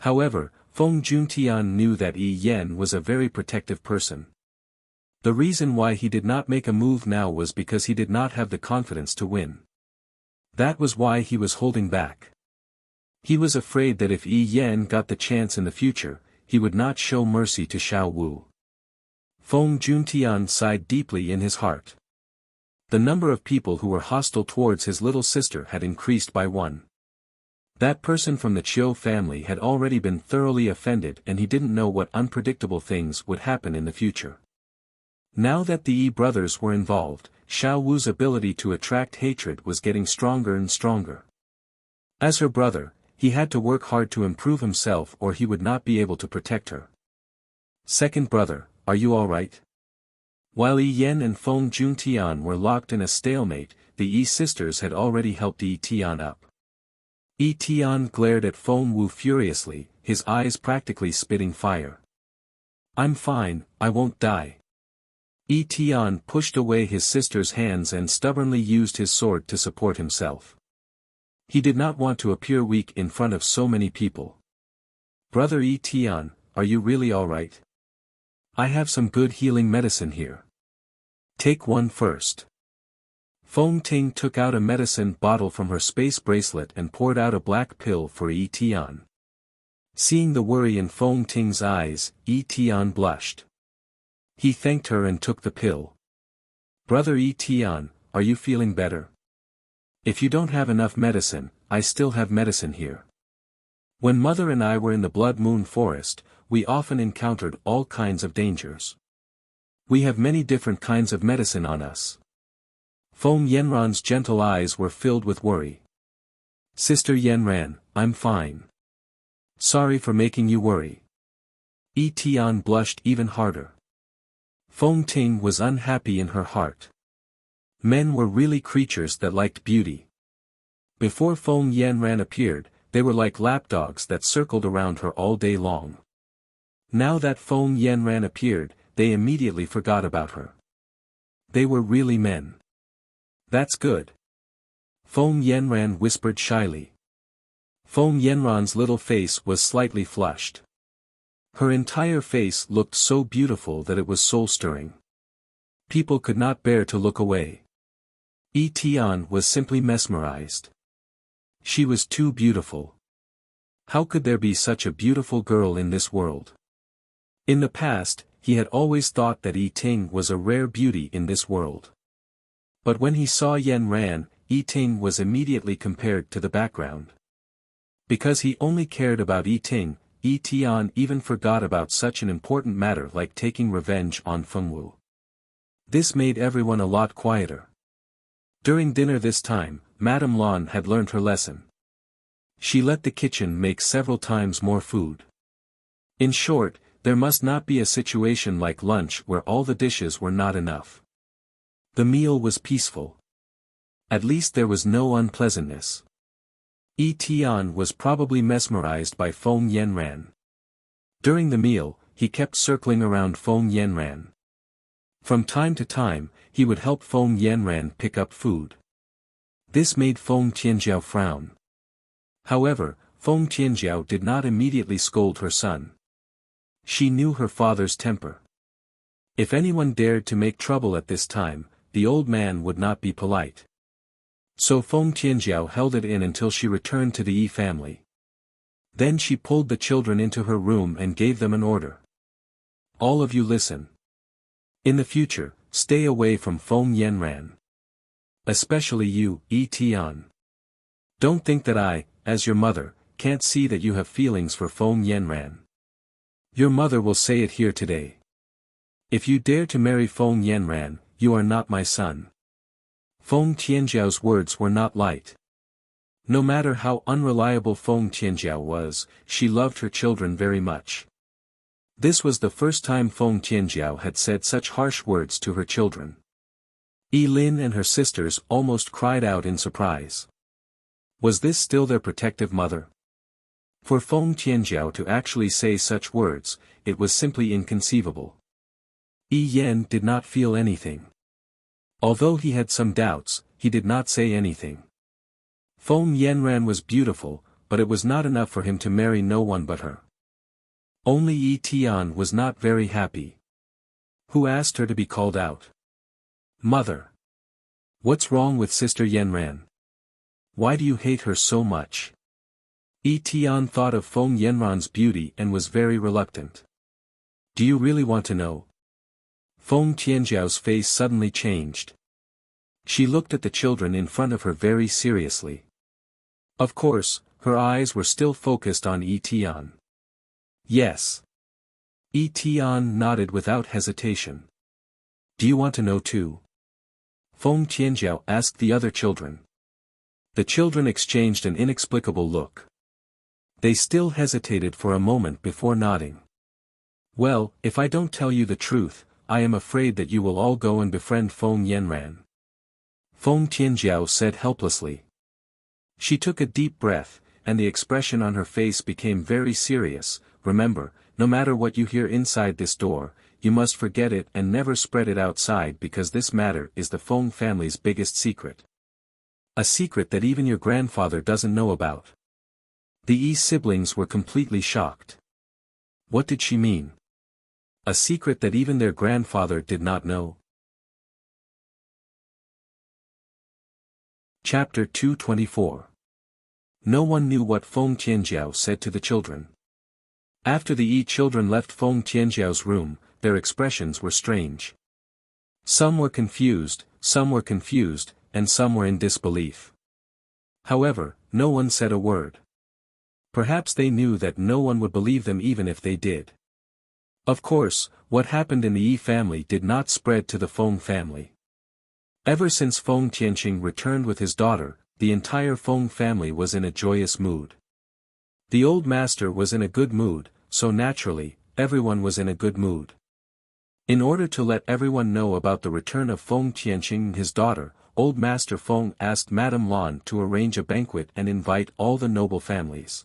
However, Feng Juntian knew that Yi Yen was a very protective person. The reason why he did not make a move now was because he did not have the confidence to win. That was why he was holding back. He was afraid that if Yi Yen got the chance in the future, he would not show mercy to Xiao Wu. Feng Juntian sighed deeply in his heart. The number of people who were hostile towards his little sister had increased by one. That person from the Chiu family had already been thoroughly offended, and he didn't know what unpredictable things would happen in the future. Now that the Yi brothers were involved, Xiao Wu's ability to attract hatred was getting stronger and stronger. As her brother, he had to work hard to improve himself or he would not be able to protect her. Second brother, are you alright? While Yi Yen and Feng Juntian were locked in a stalemate, the Yi sisters had already helped Yi Tian up. Yi Tian glared at Feng Wu furiously, his eyes practically spitting fire. I'm fine, I won't die. Yi Tian pushed away his sister's hands and stubbornly used his sword to support himself. He did not want to appear weak in front of so many people. Brother Yi Tian, are you really alright? I have some good healing medicine here. Take one first. Feng Ting took out a medicine bottle from her space bracelet and poured out a black pill for Yi Tian. Seeing the worry in Feng Ting's eyes, Yi Tian blushed. He thanked her and took the pill. Brother Yi Tian, are you feeling better? If you don't have enough medicine, I still have medicine here. When Mother and I were in the Blood Moon Forest, we often encountered all kinds of dangers. We have many different kinds of medicine on us. Feng Yanran's gentle eyes were filled with worry. Sister Yanran, I'm fine. Sorry for making you worry. Yi Tian blushed even harder. Feng Ting was unhappy in her heart. Men were really creatures that liked beauty. Before Feng Yanran appeared, they were like lapdogs that circled around her all day long. Now that Feng Yanran appeared, they immediately forgot about her. They were really men. That's good. Feng Yanran whispered shyly. Feng Yanran's little face was slightly flushed. Her entire face looked so beautiful that it was soul-stirring. People could not bear to look away. Yi Tian was simply mesmerized. She was too beautiful. How could there be such a beautiful girl in this world? In the past, he had always thought that Yi Ting was a rare beauty in this world. But when he saw Yan Ran, Yi Ting was immediately compared to the background. Because he only cared about Yi Ting, Yi Tian even forgot about such an important matter like taking revenge on Feng Wu. This made everyone a lot quieter. During dinner this time, Madame Lan had learned her lesson. She let the kitchen make several times more food. In short, there must not be a situation like lunch where all the dishes were not enough. The meal was peaceful. At least there was no unpleasantness. Yi Tian was probably mesmerized by Feng Yanran. During the meal, he kept circling around Feng Yanran. From time to time, he would help Feng Yanran pick up food. This made Feng Tianjiao frown. However, Feng Tianjiao did not immediately scold her son. She knew her father's temper. If anyone dared to make trouble at this time, the old man would not be polite. So Feng Tianjiao held it in until she returned to the Yi family. Then she pulled the children into her room and gave them an order. All of you listen. In the future, stay away from Feng Yanran. Especially you, Yi Tian. Don't think that I, as your mother, can't see that you have feelings for Feng Yanran. Your mother will say it here today. If you dare to marry Feng Yanran, you are not my son. Feng Tianjiao's words were not light. No matter how unreliable Feng Tianjiao was, she loved her children very much. This was the first time Feng Tianjiao had said such harsh words to her children. Yi Lin and her sisters almost cried out in surprise. Was this still their protective mother? For Feng Tianjiao to actually say such words, it was simply inconceivable. Yi Yen did not feel anything. Although he had some doubts, he did not say anything. Feng Yanran was beautiful, but it was not enough for him to marry no one but her. Only Yi Tian was not very happy. Who asked her to be called out? Mother. What's wrong with Sister Yanran? Why do you hate her so much? Yi Tian thought of Feng Yanran's beauty and was very reluctant. Do you really want to know? Feng Tianjiao's face suddenly changed. She looked at the children in front of her very seriously. Of course, her eyes were still focused on Yi Tian. Yes. Yi Tian nodded without hesitation. Do you want to know too? Feng Tianjiao asked the other children. The children exchanged an inexplicable look. They still hesitated for a moment before nodding. Well, if I don't tell you the truth, I am afraid that you will all go and befriend Feng Yanran. Feng Tianjiao said helplessly. She took a deep breath, and the expression on her face became very serious. Remember, no matter what you hear inside this door, you must forget it and never spread it outside because this matter is the Feng family's biggest secret. A secret that even your grandfather doesn't know about. The Yi siblings were completely shocked. What did she mean? A secret that even their grandfather did not know? Chapter 224. No one knew what Feng Tianjiao said to the children. After the Yi children left Feng Tianjiao's room, their expressions were strange. Some were confused, and some were in disbelief. However, no one said a word. Perhaps they knew that no one would believe them even if they did. Of course, what happened in the Yi family did not spread to the Feng family. Ever since Feng Tianqing returned with his daughter, the entire Feng family was in a joyous mood. The old master was in a good mood, so naturally, everyone was in a good mood. In order to let everyone know about the return of Feng Tianqing and his daughter, old master Feng asked Madame Lan to arrange a banquet and invite all the noble families.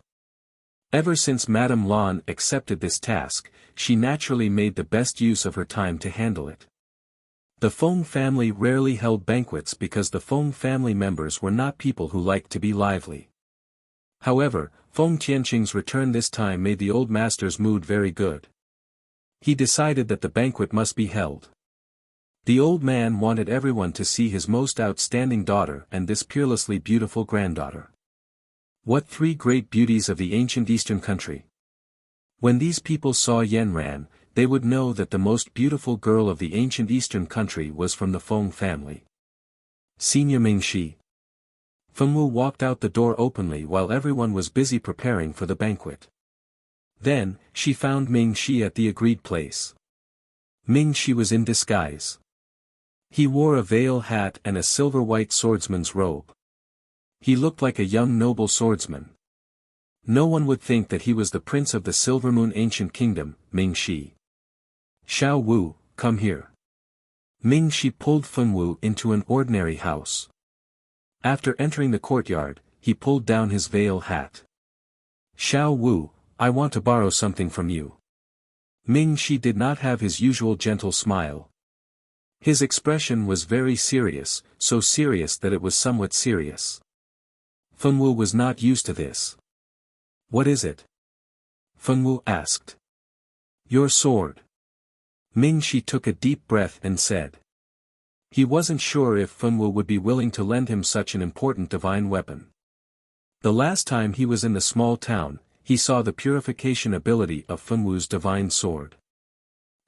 Ever since Madame Lan accepted this task, she naturally made the best use of her time to handle it. The Feng family rarely held banquets because the Feng family members were not people who liked to be lively. However, Feng Tianqing's return this time made the old master's mood very good. He decided that the banquet must be held. The old man wanted everyone to see his most outstanding daughter and this peerlessly beautiful granddaughter. What three great beauties of the ancient eastern country! When these people saw Yanran, they would know that the most beautiful girl of the ancient eastern country was from the Feng family. Senior Mingxi. Fengwu walked out the door openly while everyone was busy preparing for the banquet. Then, she found Mingxi at the agreed place. Mingxi was in disguise. He wore a veil hat and a silver-white swordsman's robe. He looked like a young noble swordsman. No one would think that he was the prince of the Silver Moon Ancient Kingdom, Mingxi. Xiao Wu, come here. Mingxi pulled Fengwu into an ordinary house. After entering the courtyard, he pulled down his veil hat. Xiao Wu, I want to borrow something from you. Mingxi did not have his usual gentle smile. His expression was very serious, so serious that it was somewhat serious. Fengwu was not used to this. What is it? Fengwu asked. Your sword. Mingxi took a deep breath and said. He wasn't sure if Fengwu would be willing to lend him such an important divine weapon. The last time he was in the small town, he saw the purification ability of Fengwu's divine sword.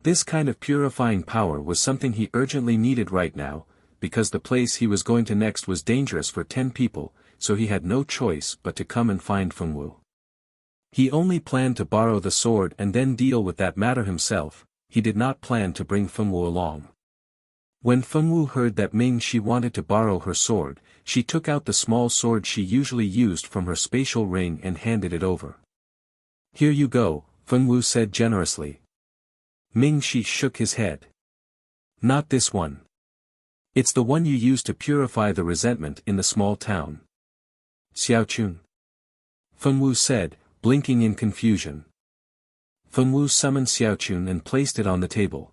This kind of purifying power was something he urgently needed right now, because the place he was going to next was dangerous for 10 people, so he had no choice but to come and find Fengwu. He only planned to borrow the sword and then deal with that matter himself. He did not plan to bring Fengwu along. When Fengwu heard that Mingxi wanted to borrow her sword, she took out the small sword she usually used from her spatial ring and handed it over. Here you go, Fengwu said generously. Mingxi shook his head. Not this one. It's the one you used to purify the resentment in the small town. Xiaochun. Fengwu said, blinking in confusion. Fengwu summoned Xiaochun and placed it on the table.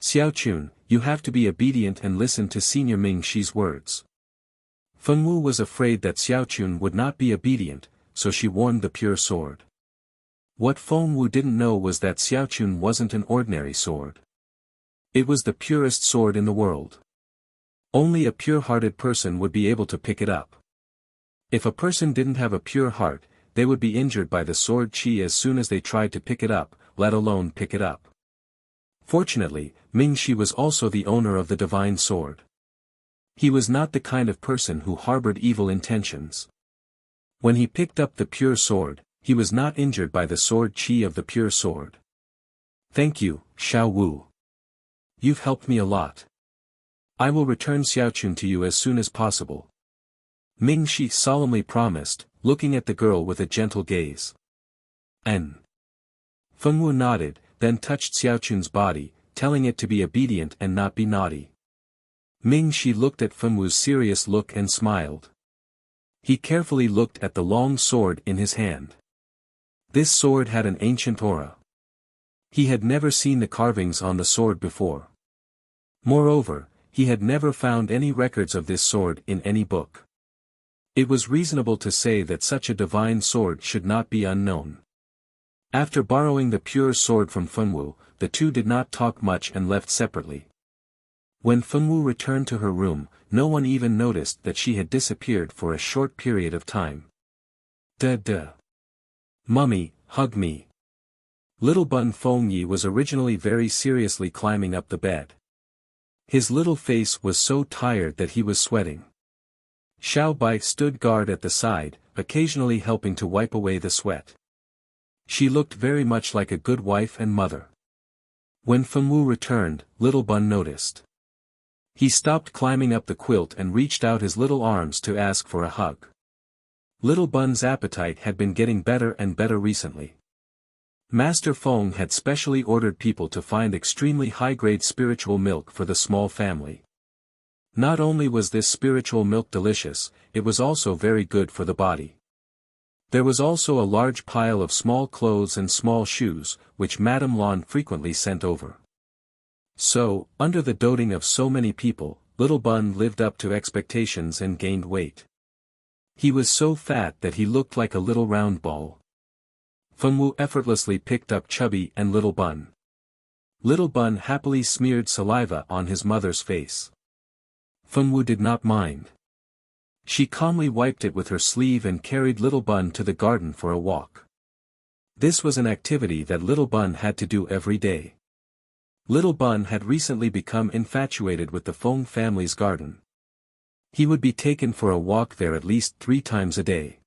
Xiaochun, you have to be obedient and listen to Senior Mingxi's words. Fengwu was afraid that Xiaochun would not be obedient, so she warned the pure sword. What Feng Wu didn't know was that Xiaochun wasn't an ordinary sword. It was the purest sword in the world. Only a pure-hearted person would be able to pick it up. If a person didn't have a pure heart, they would be injured by the sword qi as soon as they tried to pick it up, let alone pick it up. Fortunately, Ming Shi was also the owner of the divine sword. He was not the kind of person who harbored evil intentions. When he picked up the pure sword, he was not injured by the sword qi of the pure sword. Thank you, Xiao Wu. You've helped me a lot. I will return Xiaochun to you as soon as possible. Ming Shi solemnly promised, looking at the girl with a gentle gaze. N. Feng Wu nodded, then touched Xiaochun's body, telling it to be obedient and not be naughty. Ming Shi looked at Feng Wu's serious look and smiled. He carefully looked at the long sword in his hand. This sword had an ancient aura. He had never seen the carvings on the sword before. Moreover, he had never found any records of this sword in any book. It was reasonable to say that such a divine sword should not be unknown. After borrowing the pure sword from Feng Wu, the two did not talk much and left separately. When Feng Wu returned to her room, no one even noticed that she had disappeared for a short period of time. Duh. Mummy, hug me. Little Bun Feng Yi was originally very seriously climbing up the bed. His little face was so tired that he was sweating. Xiao Bai stood guard at the side, occasionally helping to wipe away the sweat. She looked very much like a good wife and mother. When Feng Wu returned, Little Bun noticed. He stopped climbing up the quilt and reached out his little arms to ask for a hug. Little Bun's appetite had been getting better and better recently. Master Feng had specially ordered people to find extremely high-grade spiritual milk for the small family. Not only was this spiritual milk delicious, it was also very good for the body. There was also a large pile of small clothes and small shoes, which Madame Lan frequently sent over. So, under the doting of so many people, Little Bun lived up to expectations and gained weight. He was so fat that he looked like a little round ball. Feng Wu effortlessly picked up Chubby and Little Bun. Little Bun happily smeared saliva on his mother's face. Feng Wu did not mind. She calmly wiped it with her sleeve and carried Little Bun to the garden for a walk. This was an activity that Little Bun had to do every day. Little Bun had recently become infatuated with the Feng family's garden. He would be taken for a walk there at least 3 times a day.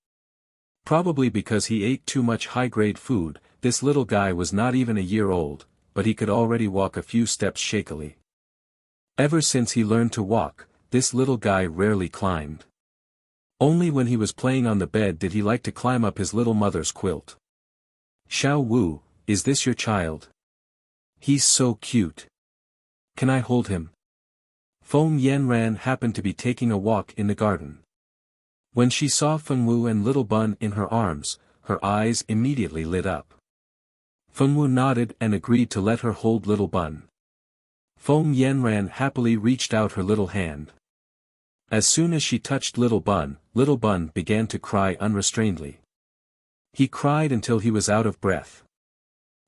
Probably because he ate too much high-grade food, this little guy was not even a year old, but he could already walk a few steps shakily. Ever since he learned to walk, this little guy rarely climbed. Only when he was playing on the bed did he like to climb up his little mother's quilt. Xiao Wu, is this your child? He's so cute. Can I hold him? Feng Yanran happened to be taking a walk in the garden. When she saw Feng Wu and Little Bun in her arms, her eyes immediately lit up. Feng Wu nodded and agreed to let her hold Little Bun. Feng Yanran happily reached out her little hand. As soon as she touched Little Bun began to cry unrestrainedly. He cried until he was out of breath.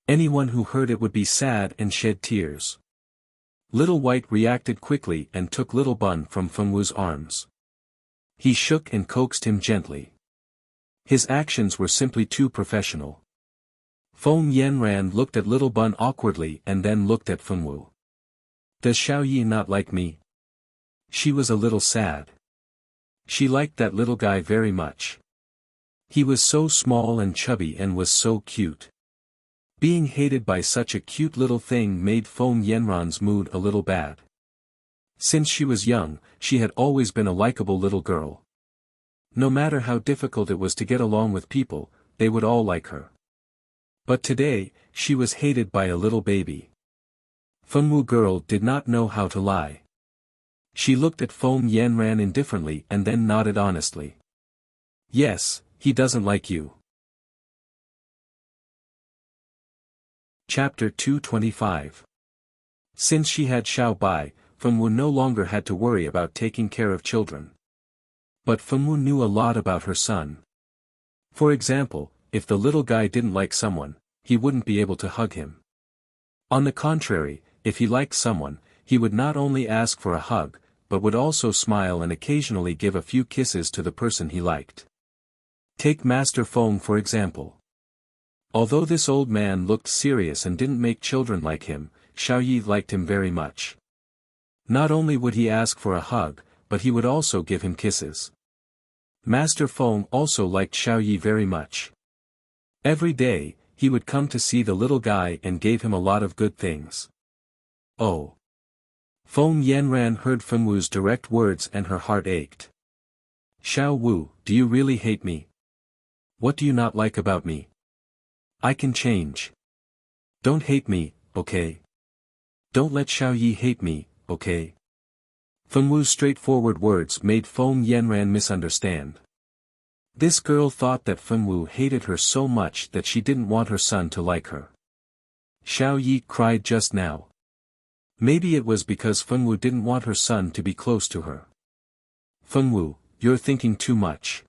Anyone who heard it would be sad and shed tears. Little White reacted quickly and took Little Bun from Feng Wu's arms. He shook and coaxed him gently. His actions were simply too professional. Feng Yanran looked at Little Bun awkwardly and then looked at Feng Wu. Does Xiao Yi not like me? She was a little sad. She liked that little guy very much. He was so small and chubby and was so cute. Being hated by such a cute little thing made Feng Yanran's mood a little bad. Since she was young, she had always been a likable little girl. No matter how difficult it was to get along with people, they would all like her. But today, she was hated by a little baby. Feng Wu girl did not know how to lie. She looked at Feng Yanran indifferently and then nodded honestly. Yes, he doesn't like you. Chapter 225. Since she had Xiao Bai, Feng Wu no longer had to worry about taking care of children. But Feng Wu knew a lot about her son. For example, if the little guy didn't like someone, he wouldn't be able to hug him. On the contrary, if he liked someone, he would not only ask for a hug, but would also smile and occasionally give a few kisses to the person he liked. Take Master Feng for example. Although this old man looked serious and didn't make children like him, Xiaoyi liked him very much. Not only would he ask for a hug, but he would also give him kisses. Master Feng also liked Xiaoyi very much. Every day, he would come to see the little guy and gave him a lot of good things. Oh! Feng Yanran heard Fenwu's direct words and her heart ached. Xiao Wu, do you really hate me? What do you not like about me? I can change. Don't hate me, okay? Don't let Xiaoyi hate me, okay? Fenwu's straightforward words made Feng Yanran misunderstand. This girl thought that Fenwu hated her so much that she didn't want her son to like her. Xiaoyi cried just now. Maybe it was because Fenwu didn't want her son to be close to her. Fenwu, you're thinking too much.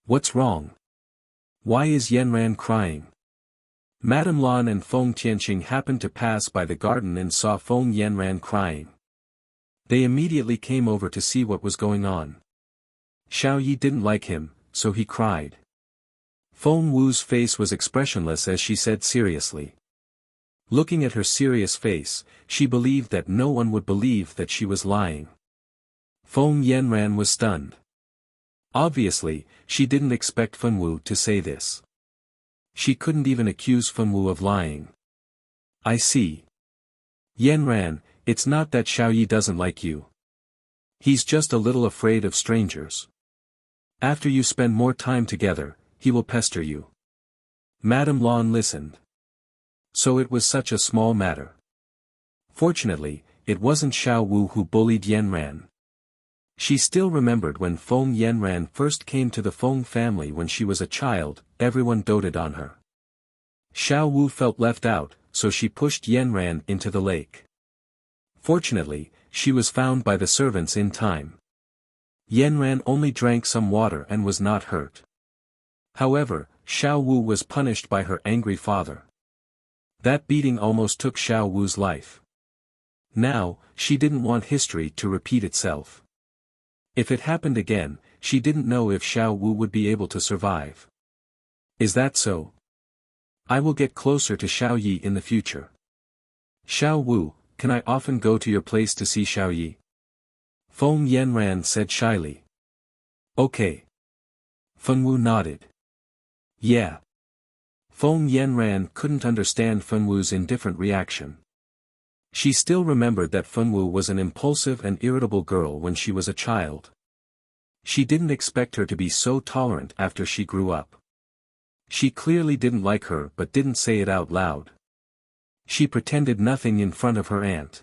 What's wrong? Why is Yanran crying? Madame Lan and Feng Tianqing happened to pass by the garden and saw Feng Yanran crying. They immediately came over to see what was going on. Xiaoyi didn't like him, so he cried. Feng Wu's face was expressionless as she said seriously. Looking at her serious face, she believed that no one would believe that she was lying. Feng Yanran was stunned. Obviously, she didn't expect Fenwu to say this. She couldn't even accuse Fenwu of lying. I see. Yanran, it's not that Xiaoyi doesn't like you. He's just a little afraid of strangers. After you spend more time together, he will pester you. Madame Lan listened. So it was such a small matter. Fortunately, it wasn't Xiao Wu who bullied Yanran. She still remembered when Feng Yanran first came to the Feng family when she was a child, everyone doted on her. Xiao Wu felt left out, so she pushed Yanran into the lake. Fortunately, she was found by the servants in time. Yanran only drank some water and was not hurt. However, Xiao Wu was punished by her angry father. That beating almost took Xiao Wu's life. Now, she didn't want history to repeat itself. If it happened again, she didn't know if Xiao Wu would be able to survive. Is that so? I will get closer to Xiaoyi in the future. Xiao Wu, can I often go to your place to see Xiaoyi? Feng Yanran said shyly. Okay. Fenwu nodded. Yeah. Feng Yanran couldn't understand Fenwu's indifferent reaction. She still remembered that Fenwu was an impulsive and irritable girl when she was a child. She didn't expect her to be so tolerant after she grew up. She clearly didn't like her but didn't say it out loud. She pretended nothing in front of her aunt.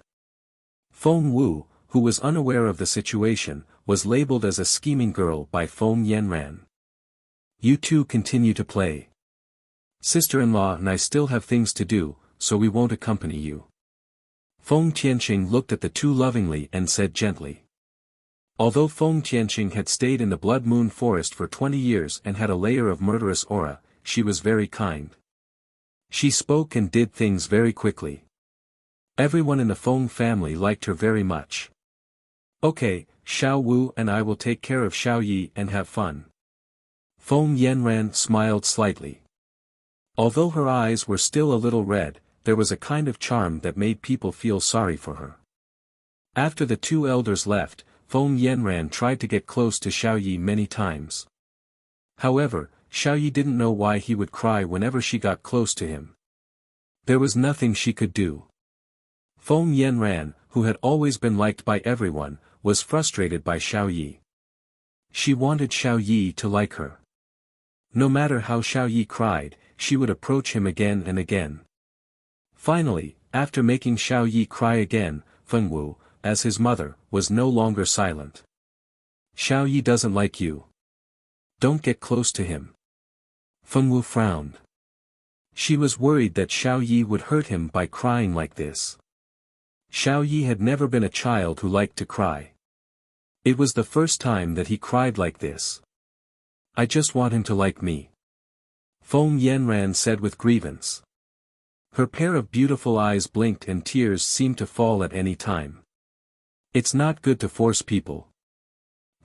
Feng Wu, who was unaware of the situation, was labeled as a scheming girl by Feng Yanran. You two continue to play. Sister-in-law and I still have things to do, so we won't accompany you. Feng Tianqing looked at the two lovingly and said gently. Although Feng Tianqing had stayed in the Blood Moon Forest for 20 years and had a layer of murderous aura, she was very kind. She spoke and did things very quickly. Everyone in the Feng family liked her very much. Okay, Xiao Wu and I will take care of Xiaoyi and have fun. Feng Yanran smiled slightly. Although her eyes were still a little red, there was a kind of charm that made people feel sorry for her. After the two elders left, Feng Yanran tried to get close to Xiaoyi many times. However, Xiaoyi didn't know why he would cry whenever she got close to him. There was nothing she could do. Feng Yanran, who had always been liked by everyone, was frustrated by Xiaoyi. She wanted Xiaoyi to like her. No matter how Xiaoyi cried, she would approach him again and again. Finally, after making Xiaoyi cry again, Fenwu, as his mother, was no longer silent. Xiaoyi doesn't like you. Don't get close to him. Fenwu frowned. She was worried that Xiaoyi would hurt him by crying like this. Xiaoyi had never been a child who liked to cry. It was the first time that he cried like this. I just want him to like me. Feng Yanran said with grievance. Her pair of beautiful eyes blinked and tears seemed to fall at any time. It's not good to force people.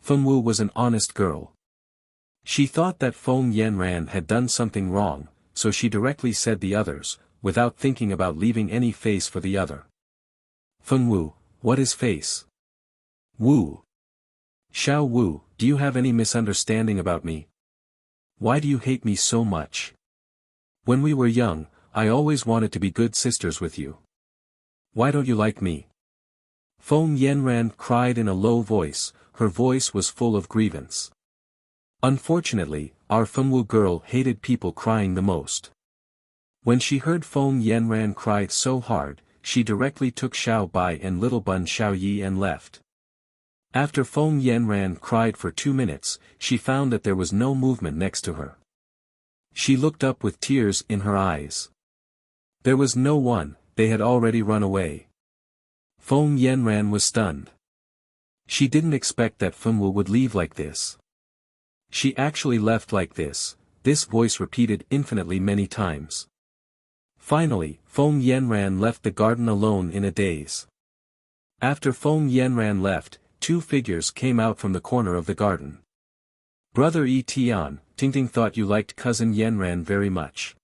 Fengwu was an honest girl. She thought that Feng Yanran had done something wrong, so she directly said the others, without thinking about leaving any face for the other. Fengwu, what is face? Wu. Xiao Wu, do you have any misunderstanding about me? Why do you hate me so much? When we were young, I always wanted to be good sisters with you. Why don't you like me? Feng Yanran cried in a low voice, her voice was full of grievance. Unfortunately, our Fengwu girl hated people crying the most. When she heard Feng Yanran cry so hard, she directly took Xiao Bai and little Bun Xiao Yi and left. After Feng Yanran cried for 2 minutes, she found that there was no movement next to her. She looked up with tears in her eyes. There was no one, they had already run away. Feng Yanran was stunned. She didn't expect that Fengwu would leave like this. She actually left like this voice repeated infinitely many times. Finally, Feng Yanran left the garden alone in a daze. After Feng Yanran left, 2 figures came out from the corner of the garden. Brother Yi Tian, Tingting thought you liked cousin Yanran very much.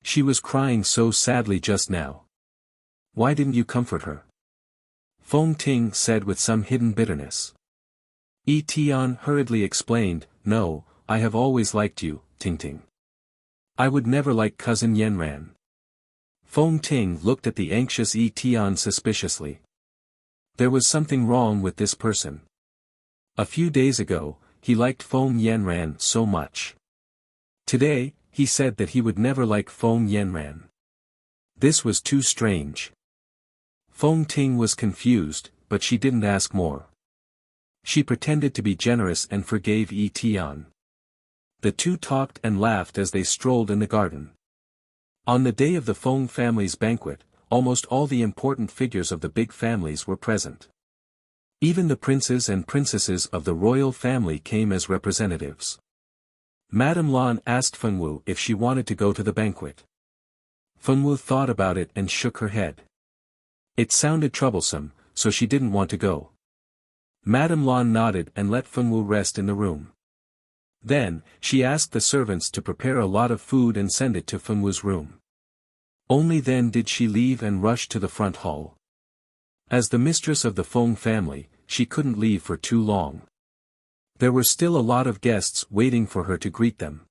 She was crying so sadly just now. Why didn't you comfort her? Feng Ting said with some hidden bitterness. Yi Tian hurriedly explained, no, I have always liked you, Tingting. I would never like cousin Yanran. Feng Ting looked at the anxious Yi Tian suspiciously. There was something wrong with this person. A few days ago, he liked Feng Yanran so much. Today, he said that he would never like Feng Yanran. This was too strange. Feng Ting was confused, but she didn't ask more. She pretended to be generous and forgave Yi Tian. The two talked and laughed as they strolled in the garden. On the day of the Feng family's banquet, almost all the important figures of the big families were present. Even the princes and princesses of the royal family came as representatives. Madame Lan asked Fengwu if she wanted to go to the banquet. Fengwu thought about it and shook her head. It sounded troublesome, so she didn't want to go. Madame Lan nodded and let Fengwu rest in the room. Then, she asked the servants to prepare a lot of food and send it to Fengwu's room. Only then did she leave and rush to the front hall. As the mistress of the Feng family, she couldn't leave for too long. There were still a lot of guests waiting for her to greet them.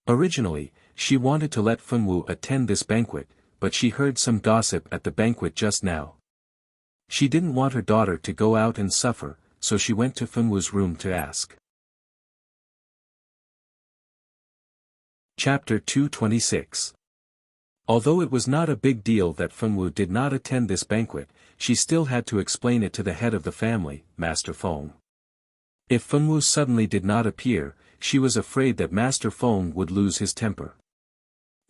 Originally, she wanted to let Fengwu attend this banquet, but she heard some gossip at the banquet just now. She didn't want her daughter to go out and suffer, so she went to Fengwu's room to ask. Chapter 226. Although it was not a big deal that Fengwu did not attend this banquet, she still had to explain it to the head of the family, Master Feng. If Fengwu suddenly did not appear, she was afraid that Master Feng would lose his temper.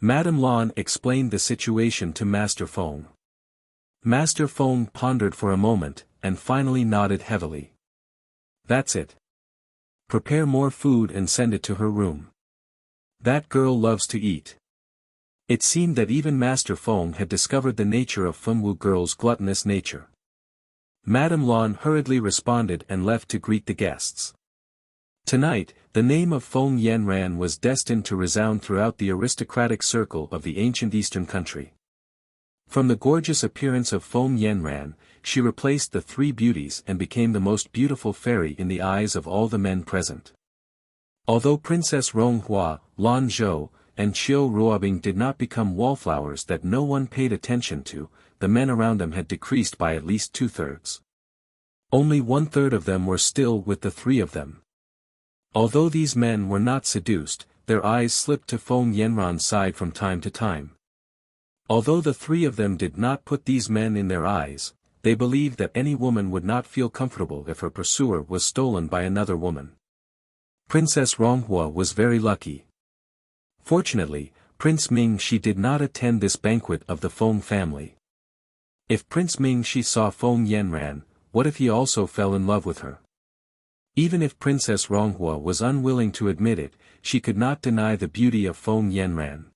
Madame Lan explained the situation to Master Feng. Master Feng pondered for a moment, and finally nodded heavily. That's it. Prepare more food and send it to her room. That girl loves to eat. It seemed that even Master Feng had discovered the nature of Fengwu girl's gluttonous nature. Madame Lan hurriedly responded and left to greet the guests. Tonight, the name of Feng Yanran was destined to resound throughout the aristocratic circle of the ancient eastern country. From the gorgeous appearance of Feng Yanran, she replaced the 3 beauties and became the most beautiful fairy in the eyes of all the men present. Although Princess Ronghua, Lan Zhou, and Qiu Ruobing did not become wallflowers that no one paid attention to, the men around them had decreased by at least 2/3. Only 1/3 of them were still with the 3 of them. Although these men were not seduced, their eyes slipped to Feng Yanran's side from time to time. Although the 3 of them did not put these men in their eyes, they believed that any woman would not feel comfortable if her pursuer was stolen by another woman. Princess Ronghua was very lucky. Fortunately, Prince Mingxi did not attend this banquet of the Feng family. If Prince Mingxi saw Feng Yanran, what if he also fell in love with her? Even if Princess Ronghua was unwilling to admit it, she could not deny the beauty of Feng Yanran.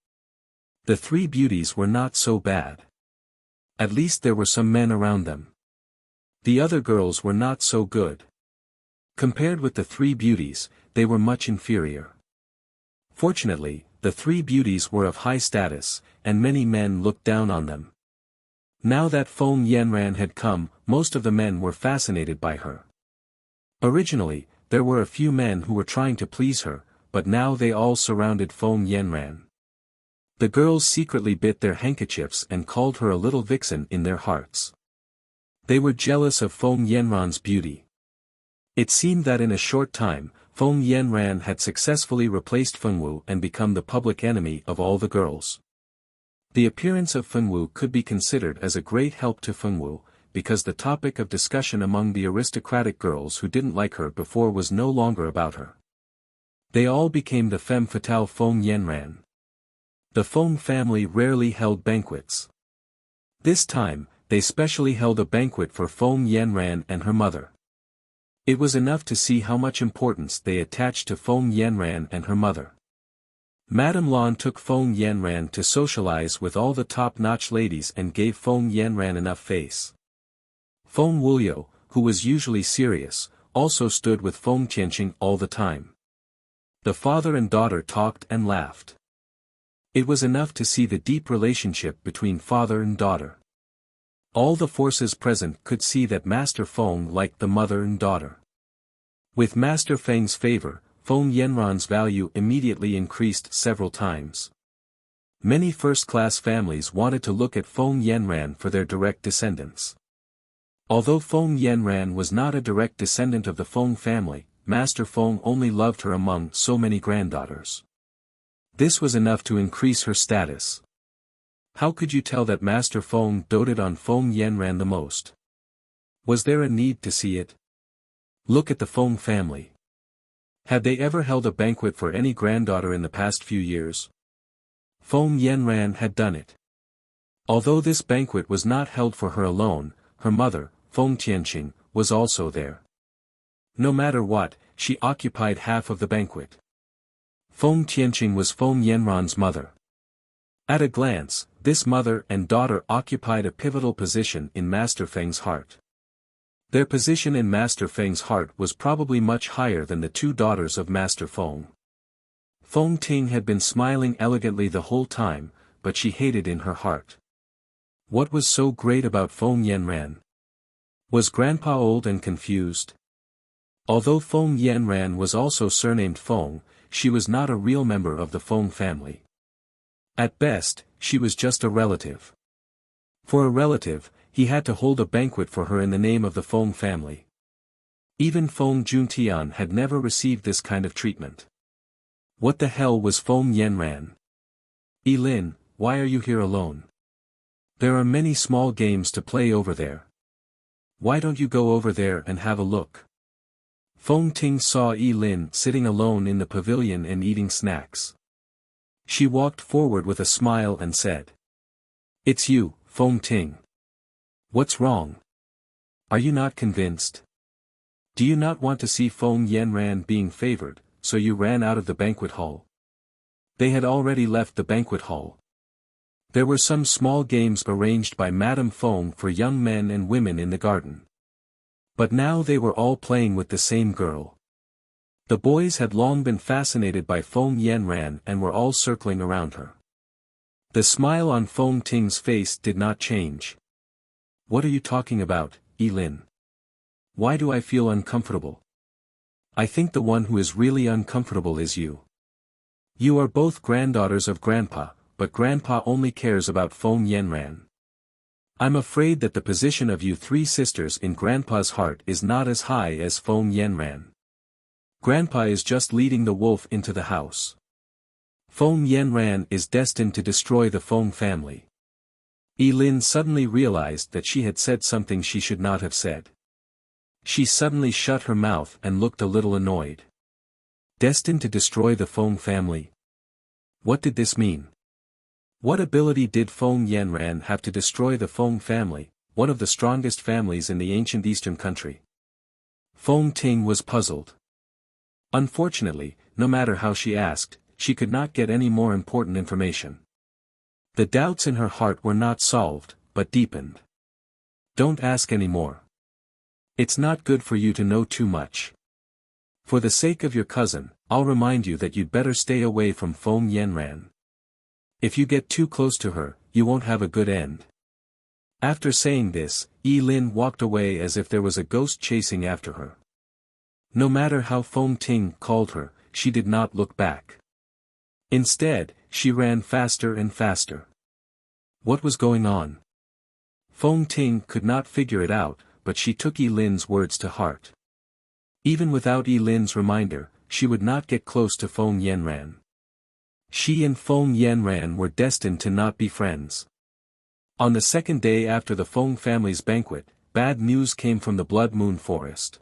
The three beauties were not so bad. At least there were some men around them. The other girls were not so good. Compared with the three beauties, they were much inferior. Fortunately, the three beauties were of high status, and many men looked down on them. Now that Feng Yanran had come, most of the men were fascinated by her. Originally, there were a few men who were trying to please her, but now they all surrounded Feng Yanran. The girls secretly bit their handkerchiefs and called her a little vixen in their hearts. They were jealous of Feng Yanran's beauty. It seemed that in a short time, Feng Yanran had successfully replaced Fengwu and become the public enemy of all the girls. The appearance of Fengwu could be considered as a great help to Fengwu, because the topic of discussion among the aristocratic girls who didn't like her before was no longer about her. They all became the femme fatale Feng Yanran. The Feng family rarely held banquets. This time, they specially held a banquet for Feng Yanran and her mother. It was enough to see how much importance they attached to Feng Yanran and her mother. Madame Lan took Feng Yanran to socialize with all the top-notch ladies and gave Feng Yanran enough face. Feng Wuliu, who was usually serious, also stood with Feng Qianqing all the time. The father and daughter talked and laughed. It was enough to see the deep relationship between father and daughter. All the forces present could see that Master Feng liked the mother and daughter. With Master Feng's favor, Feng Yanran's value immediately increased several times. Many first-class families wanted to look at Feng Yanran for their direct descendants. Although Feng Yanran was not a direct descendant of the Feng family, Master Feng only loved her among so many granddaughters. This was enough to increase her status. How could you tell that Master Feng doted on Feng Yanran the most? Was there a need to see it? Look at the Feng family. Had they ever held a banquet for any granddaughter in the past few years? Feng Yanran had done it. Although this banquet was not held for her alone, her mother, Feng Qianqing, was also there. No matter what, she occupied half of the banquet. Feng Qianqing was Feng Yanran's mother. At a glance, this mother and daughter occupied a pivotal position in Master Feng's heart. Their position in Master Feng's heart was probably much higher than the two daughters of Master Feng. Feng Ting had been smiling elegantly the whole time, but she hated in her heart. What was so great about Feng Yanran? Was Grandpa old and confused? Although Feng Yanran was also surnamed Feng, she was not a real member of the Feng family. At best, she was just a relative. For a relative, he had to hold a banquet for her in the name of the Feng family. Even Feng Juntian had never received this kind of treatment. What the hell was Feng Yanran? Lin, why are you here alone? There are many small games to play over there. Why don't you go over there and have a look? Feng Ting saw Lin sitting alone in the pavilion and eating snacks. She walked forward with a smile and said, "It's you, Feng Ting. What's wrong? Are you not convinced? Do you not want to see Feng Yanran being favored, so you ran out of the banquet hall?" They had already left the banquet hall. There were some small games arranged by Madame Feng for young men and women in the garden. But now they were all playing with the same girl. The boys had long been fascinated by Feng Yanran and were all circling around her. The smile on Feng Ting's face did not change. "What are you talking about, Lin? Why do I feel uncomfortable? I think the one who is really uncomfortable is you. You are both granddaughters of Grandpa, but Grandpa only cares about Feng Yanran. I'm afraid that the position of you three sisters in Grandpa's heart is not as high as Feng Yanran. Grandpa is just leading the wolf into the house. Feng Yanran is destined to destroy the Feng family." Lin suddenly realized that she had said something she should not have said. She suddenly shut her mouth and looked a little annoyed. Destined to destroy the Feng family? What did this mean? What ability did Feng Yanran have to destroy the Feng family, one of the strongest families in the ancient eastern country? Feng Ting was puzzled. Unfortunately, no matter how she asked, she could not get any more important information. The doubts in her heart were not solved, but deepened. Don't ask any more. It's not good for you to know too much. For the sake of your cousin, I'll remind you that you'd better stay away from Feng Yanran. If you get too close to her, you won't have a good end. After saying this, Yi Lin walked away as if there was a ghost chasing after her. No matter how Feng Ting called her, she did not look back. Instead, she ran faster and faster. What was going on? Feng Ting could not figure it out, but she took Yi Lin's words to heart. Even without Yi Lin's reminder, she would not get close to Feng Yanran. She and Feng Yanran were destined to not be friends. On the second day after the Feng family's banquet, bad news came from the Blood Moon Forest.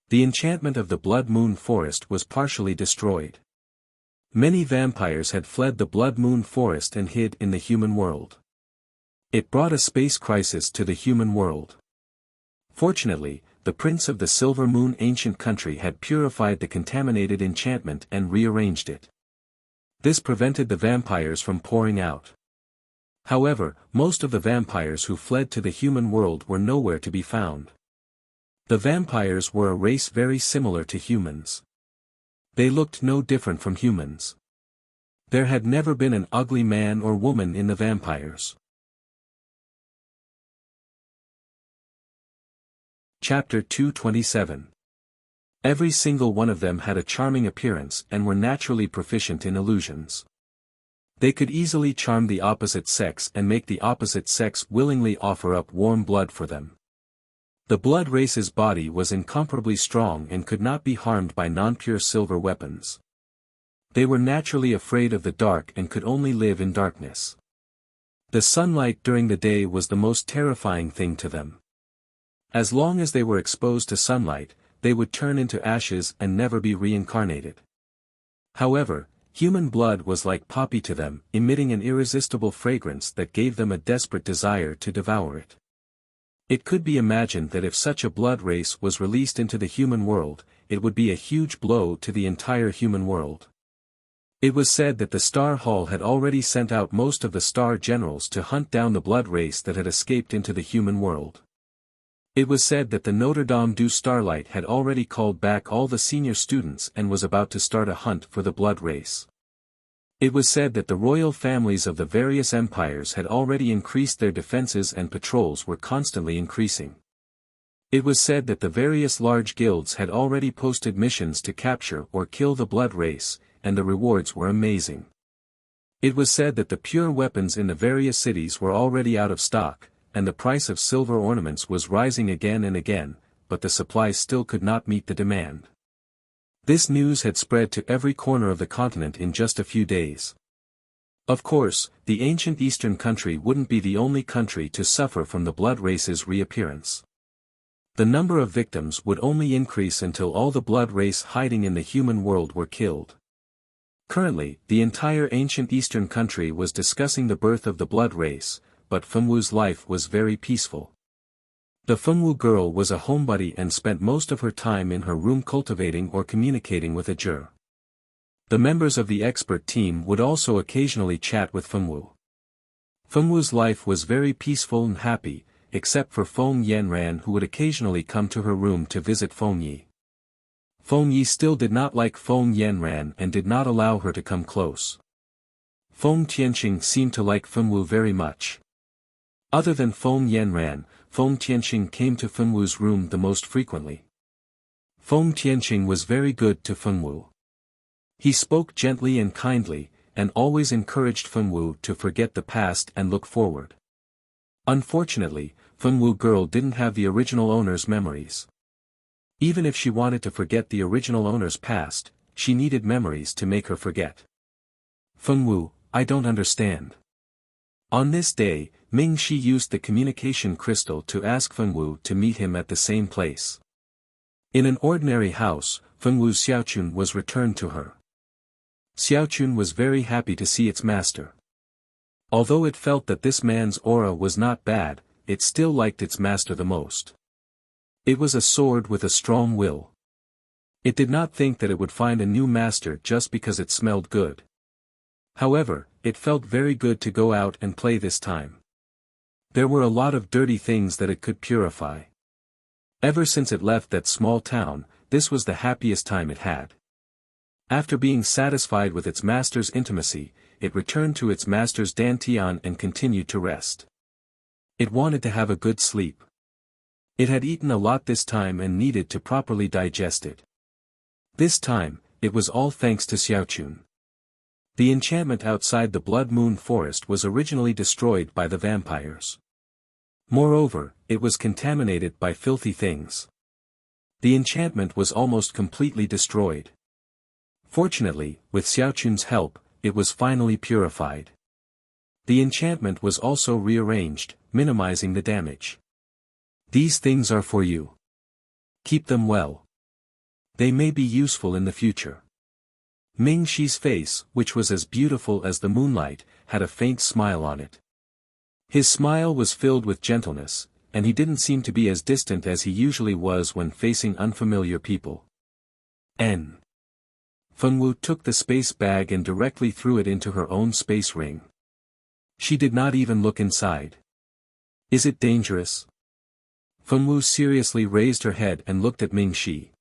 The enchantment of the Blood Moon Forest was partially destroyed. Many vampires had fled the Blood Moon Forest and hid in the human world. It brought a space crisis to the human world. Fortunately, the Prince of the Silver Moon ancient country had purified the contaminated enchantment and rearranged it. This prevented the vampires from pouring out. However, most of the vampires who fled to the human world were nowhere to be found. The vampires were a race very similar to humans. They looked no different from humans. There had never been an ugly man or woman in the vampires. Chapter 227. Every single one of them had a charming appearance and were naturally proficient in illusions. They could easily charm the opposite sex and make the opposite sex willingly offer up warm blood for them. The blood race's body was incomparably strong and could not be harmed by non-pure silver weapons. They were naturally afraid of the dark and could only live in darkness. The sunlight during the day was the most terrifying thing to them. As long as they were exposed to sunlight, they would turn into ashes and never be reincarnated. However, human blood was like poppy to them, emitting an irresistible fragrance that gave them a desperate desire to devour it. It could be imagined that if such a blood race was released into the human world, it would be a huge blow to the entire human world. It was said that the Star Hall had already sent out most of the Star Generals to hunt down the blood race that had escaped into the human world. It was said that the Notre Dame du Starlight had already called back all the senior students and was about to start a hunt for the blood race. It was said that the royal families of the various empires had already increased their defenses and patrols were constantly increasing. It was said that the various large guilds had already posted missions to capture or kill the blood race, and the rewards were amazing. It was said that the pure weapons in the various cities were already out of stock, and the price of silver ornaments was rising again and again, but the supply still could not meet the demand. This news had spread to every corner of the continent in just a few days. Of course, the ancient Eastern country wouldn't be the only country to suffer from the blood race's reappearance. The number of victims would only increase until all the blood race hiding in the human world were killed. Currently, the entire ancient Eastern country was discussing the birth of the blood race, but Fengwu's life was very peaceful. The Fengwu girl was a homebody and spent most of her time in her room cultivating or communicating with Ajur. The members of the expert team would also occasionally chat with Fengwu. Fengwu's life was very peaceful and happy, except for Feng Yanran who would occasionally come to her room to visit Feng Yi. Feng Yi still did not like Feng Yanran and did not allow her to come close. Feng Tianqing seemed to like Fengwu very much. Other than Feng Yanran, Feng Tianqing came to Fengwu's room the most frequently. Feng Tianqing was very good to Fengwu. He spoke gently and kindly, and always encouraged Fengwu to forget the past and look forward. Unfortunately, Fengwu girl didn't have the original owner's memories. Even if she wanted to forget the original owner's past, she needed memories to make her forget. Fengwu, I don't understand. On this day, Ming Shi used the communication crystal to ask Fengwu to meet him at the same place. In an ordinary house, Fengwu's Xiaochun was returned to her. Xiaochun was very happy to see its master. Although it felt that this man's aura was not bad, it still liked its master the most. It was a sword with a strong will. It did not think that it would find a new master just because it smelled good. However, it felt very good to go out and play this time. There were a lot of dirty things that it could purify. Ever since it left that small town, this was the happiest time it had. After being satisfied with its master's intimacy, it returned to its master's dantian and continued to rest. It wanted to have a good sleep. It had eaten a lot this time and needed to properly digest it. This time, it was all thanks to Xiaochun. The enchantment outside the Blood Moon Forest was originally destroyed by the vampires. Moreover, it was contaminated by filthy things. The enchantment was almost completely destroyed. Fortunately, with Xiaochun's help, it was finally purified. The enchantment was also rearranged, minimizing the damage. These things are for you. Keep them well. They may be useful in the future. Ming Shi's face, which was as beautiful as the moonlight, had a faint smile on it. His smile was filled with gentleness, and he didn't seem to be as distant as he usually was when facing unfamiliar people. N. Fengwu took the space bag and directly threw it into her own space ring. She did not even look inside. Is it dangerous? Fengwu seriously raised her head and looked at Ming Shi.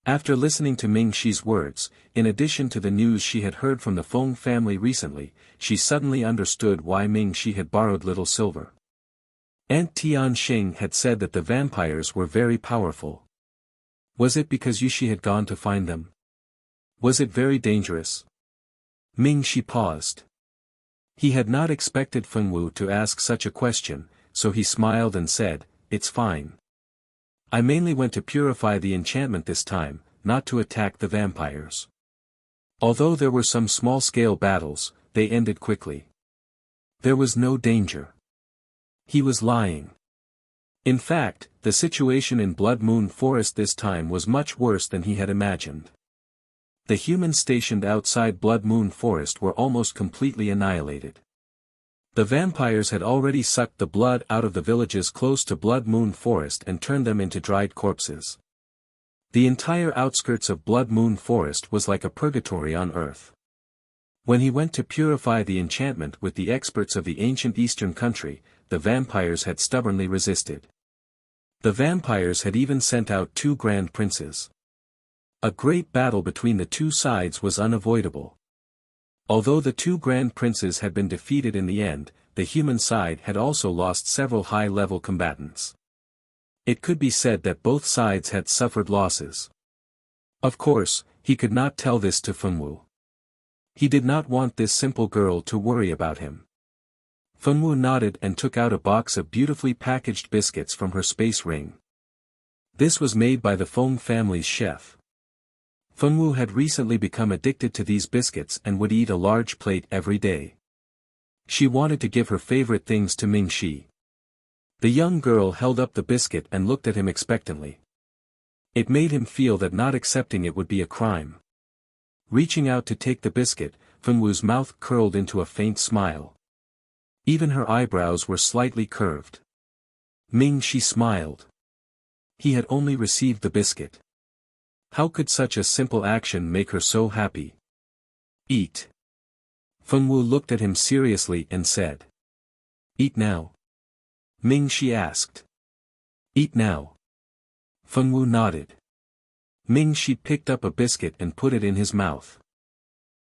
After listening to Ming Shi's words, in addition to the news she had heard from the Feng family recently, she suddenly understood why Ming Shi had borrowed little silver. Aunt Tian Xing had said that the vampires were very powerful. Was it because Yushi had gone to find them? Was it very dangerous? Ming Shi paused. He had not expected Fengwu to ask such a question, so he smiled and said, "It's fine. I mainly went to purify the enchantment this time, not to attack the vampires." Although there were some small-scale battles, they ended quickly. There was no danger. He was lying. In fact, the situation in Blood Moon Forest this time was much worse than he had imagined. The humans stationed outside Blood Moon Forest were almost completely annihilated. The vampires had already sucked the blood out of the villages close to Blood Moon Forest and turned them into dried corpses. The entire outskirts of Blood Moon Forest was like a purgatory on earth. When he went to purify the enchantment with the experts of the ancient eastern country, the vampires had stubbornly resisted. The vampires had even sent out 2 grand princes. A great battle between the two sides was unavoidable. Although the 2 grand princes had been defeated in the end, the human side had also lost several high-level combatants. It could be said that both sides had suffered losses. Of course, he could not tell this to Fengwu. He did not want this simple girl to worry about him. Fengwu nodded and took out a box of beautifully packaged biscuits from her space ring. This was made by the Feng family's chef. Fengwu had recently become addicted to these biscuits and would eat a large plate every day. She wanted to give her favorite things to Ming Shi. The young girl held up the biscuit and looked at him expectantly. It made him feel that not accepting it would be a crime. Reaching out to take the biscuit, Fengwu's mouth curled into a faint smile. Even her eyebrows were slightly curved. Ming Shi smiled. He had only received the biscuit. How could such a simple action make her so happy? Eat. Fengwu looked at him seriously and said. Eat now. Ming Shi asked. Eat now. Fengwu nodded. Ming Shi picked up a biscuit and put it in his mouth.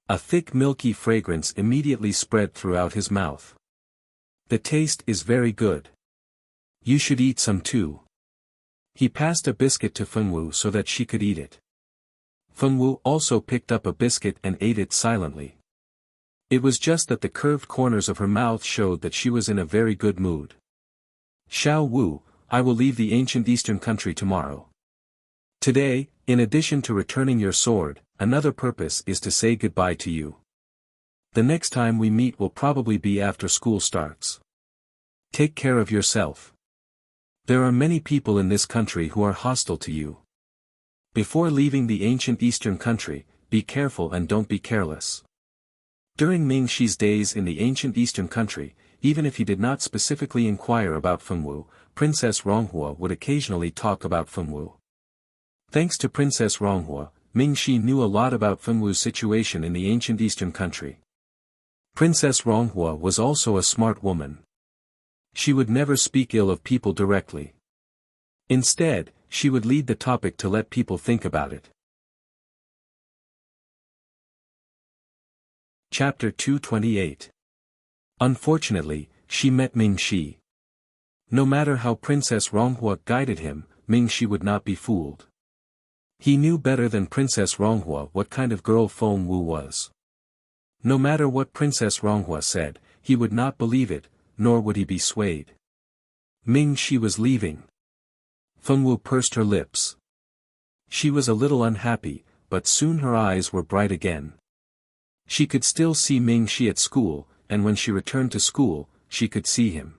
A thick milky fragrance immediately spread throughout his mouth. The taste is very good. You should eat some too. He passed a biscuit to Fengwu so that she could eat it. Fengwu also picked up a biscuit and ate it silently. It was just that the curved corners of her mouth showed that she was in a very good mood. Xiao Wu, I will leave the ancient eastern country tomorrow. Today, in addition to returning your sword, another purpose is to say goodbye to you. The next time we meet will probably be after school starts. Take care of yourself. There are many people in this country who are hostile to you. Before leaving the ancient eastern country, be careful and don't be careless. During Ming Shi's days in the ancient eastern country, even if he did not specifically inquire about Fengwu, Princess Ronghua would occasionally talk about Fengwu. Thanks to Princess Ronghua, Ming Shi knew a lot about Fengwu's situation in the ancient eastern country. Princess Ronghua was also a smart woman. She would never speak ill of people directly. Instead, she would lead the topic to let people think about it. Chapter 228. Unfortunately, she met Ming Shi. No matter how Princess Ronghua guided him, Ming Shi would not be fooled. He knew better than Princess Ronghua what kind of girl Feng Wu was. No matter what Princess Ronghua said, he would not believe it, nor would he be swayed. Ming Shi was leaving. Feng Wu pursed her lips. She was a little unhappy, but soon her eyes were bright again. She could still see Ming Shi at school, and when she returned to school, she could see him.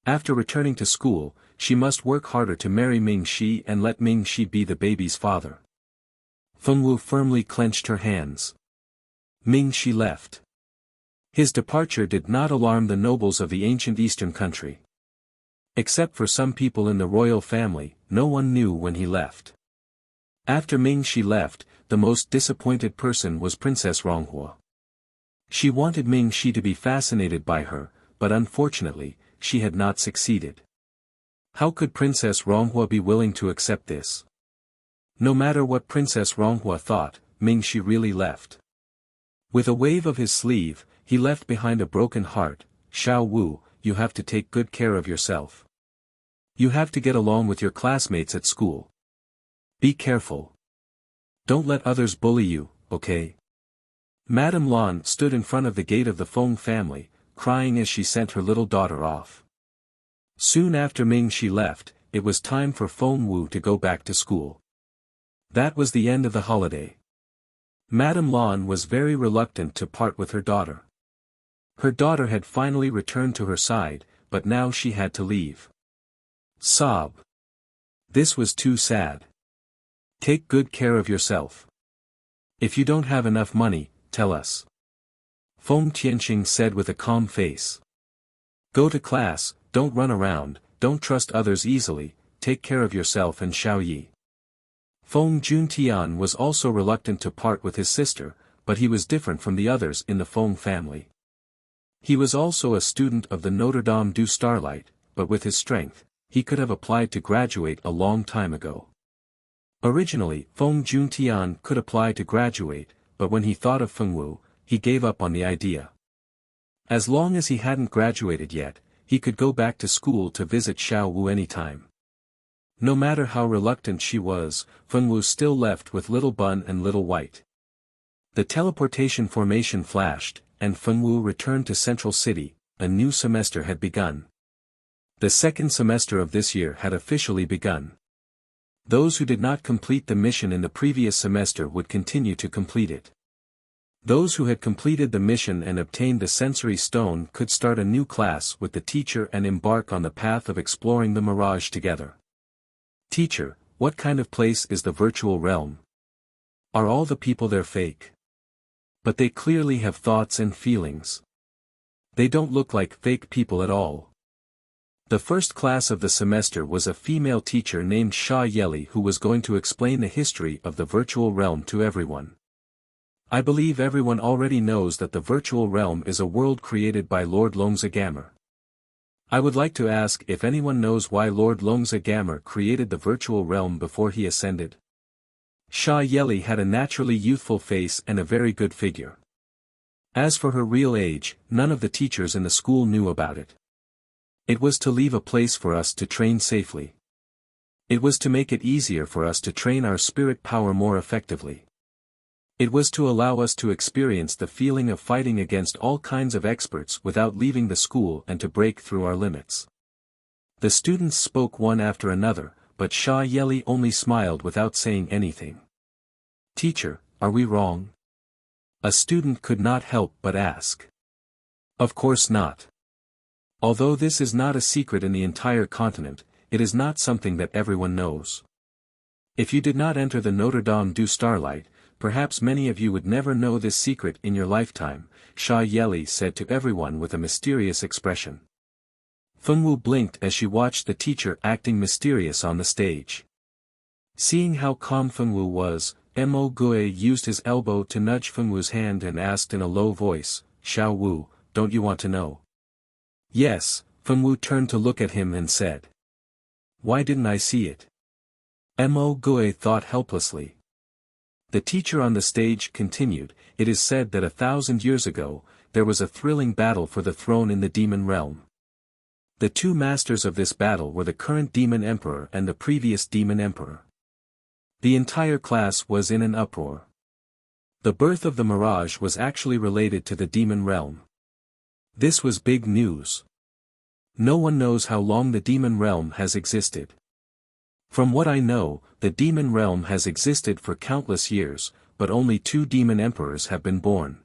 After returning to school, she must work harder to marry Ming Shi and let Ming Shi be the baby's father. Feng Wu firmly clenched her hands. Ming Shi left. His departure did not alarm the nobles of the ancient eastern country. Except for some people in the royal family, no one knew when he left. After Ming Shi left, the most disappointed person was Princess Ronghua. She wanted Ming Shi to be fascinated by her, but unfortunately, she had not succeeded. How could Princess Ronghua be willing to accept this? No matter what Princess Ronghua thought, Ming Shi really left. With a wave of his sleeve, he left behind a broken heart. Xiao Wu, you have to take good care of yourself. You have to get along with your classmates at school. Be careful. Don't let others bully you, okay? Madame Lan stood in front of the gate of the Feng family, crying as she sent her little daughter off. Soon after Ming Shi left, it was time for Feng Wu to go back to school. That was the end of the holiday. Madame Lan was very reluctant to part with her daughter. Her daughter had finally returned to her side, but now she had to leave. Sob. This was too sad. Take good care of yourself. If you don't have enough money, tell us. Feng Tianqing said with a calm face. Go to class, don't run around, don't trust others easily, take care of yourself and Xiao Yi. Feng Juntian was also reluctant to part with his sister, but he was different from the others in the Feng family. He was also a student of the Notre Dame du Starlight, but with his strength, he could have applied to graduate a long time ago. Originally, Feng Juntian could apply to graduate, but when he thought of Feng Wu, he gave up on the idea. As long as he hadn't graduated yet, he could go back to school to visit Xiao Wu anytime. No matter how reluctant she was, Feng Wu still left with Little Bun and Little White. The teleportation formation flashed, and Feng Wu returned to Central City. A new semester had begun. The second semester of this year had officially begun. Those who did not complete the mission in the previous semester would continue to complete it. Those who had completed the mission and obtained the sensory stone could start a new class with the teacher and embark on the path of exploring the mirage together. Teacher, what kind of place is the virtual realm? Are all the people there fake? But they clearly have thoughts and feelings. They don't look like fake people at all. The first class of the semester was a female teacher named Sha Yeli who was going to explain the history of the virtual realm to everyone. I believe everyone already knows that the virtual realm is a world created by Lord Longza Gamer. I would like to ask if anyone knows why Lord Longza Gamer created the virtual realm before he ascended. Sha Yeli had a naturally youthful face and a very good figure. As for her real age, none of the teachers in the school knew about it. It was to leave a place for us to train safely. It was to make it easier for us to train our spirit power more effectively. It was to allow us to experience the feeling of fighting against all kinds of experts without leaving the school and to break through our limits. The students spoke one after another, but Sha Yeli only smiled without saying anything. Teacher, are we wrong? A student could not help but ask. Of course not. Although this is not a secret in the entire continent, it is not something that everyone knows. If you did not enter the Notre Dame du Starlight, perhaps many of you would never know this secret in your lifetime, Sha Yeli said to everyone with a mysterious expression. Feng Wu blinked as she watched the teacher acting mysterious on the stage. Seeing how calm Fengwu was, Mo Gui used his elbow to nudge Fengwu's hand and asked in a low voice, "Xiao Wu, don't you want to know?" "Yes," Fengwu turned to look at him and said. "Why didn't I see it?" Mo Gui thought helplessly. The teacher on the stage continued, "It is said that 1,000 years ago, there was a thrilling battle for the throne in the demon realm. The two masters of this battle were the current demon emperor and the previous demon emperor. The entire class was in an uproar. The birth of the mirage was actually related to the demon realm. This was big news. No one knows how long the demon realm has existed. From what I know, the demon realm has existed for countless years, but only 2 demon emperors have been born.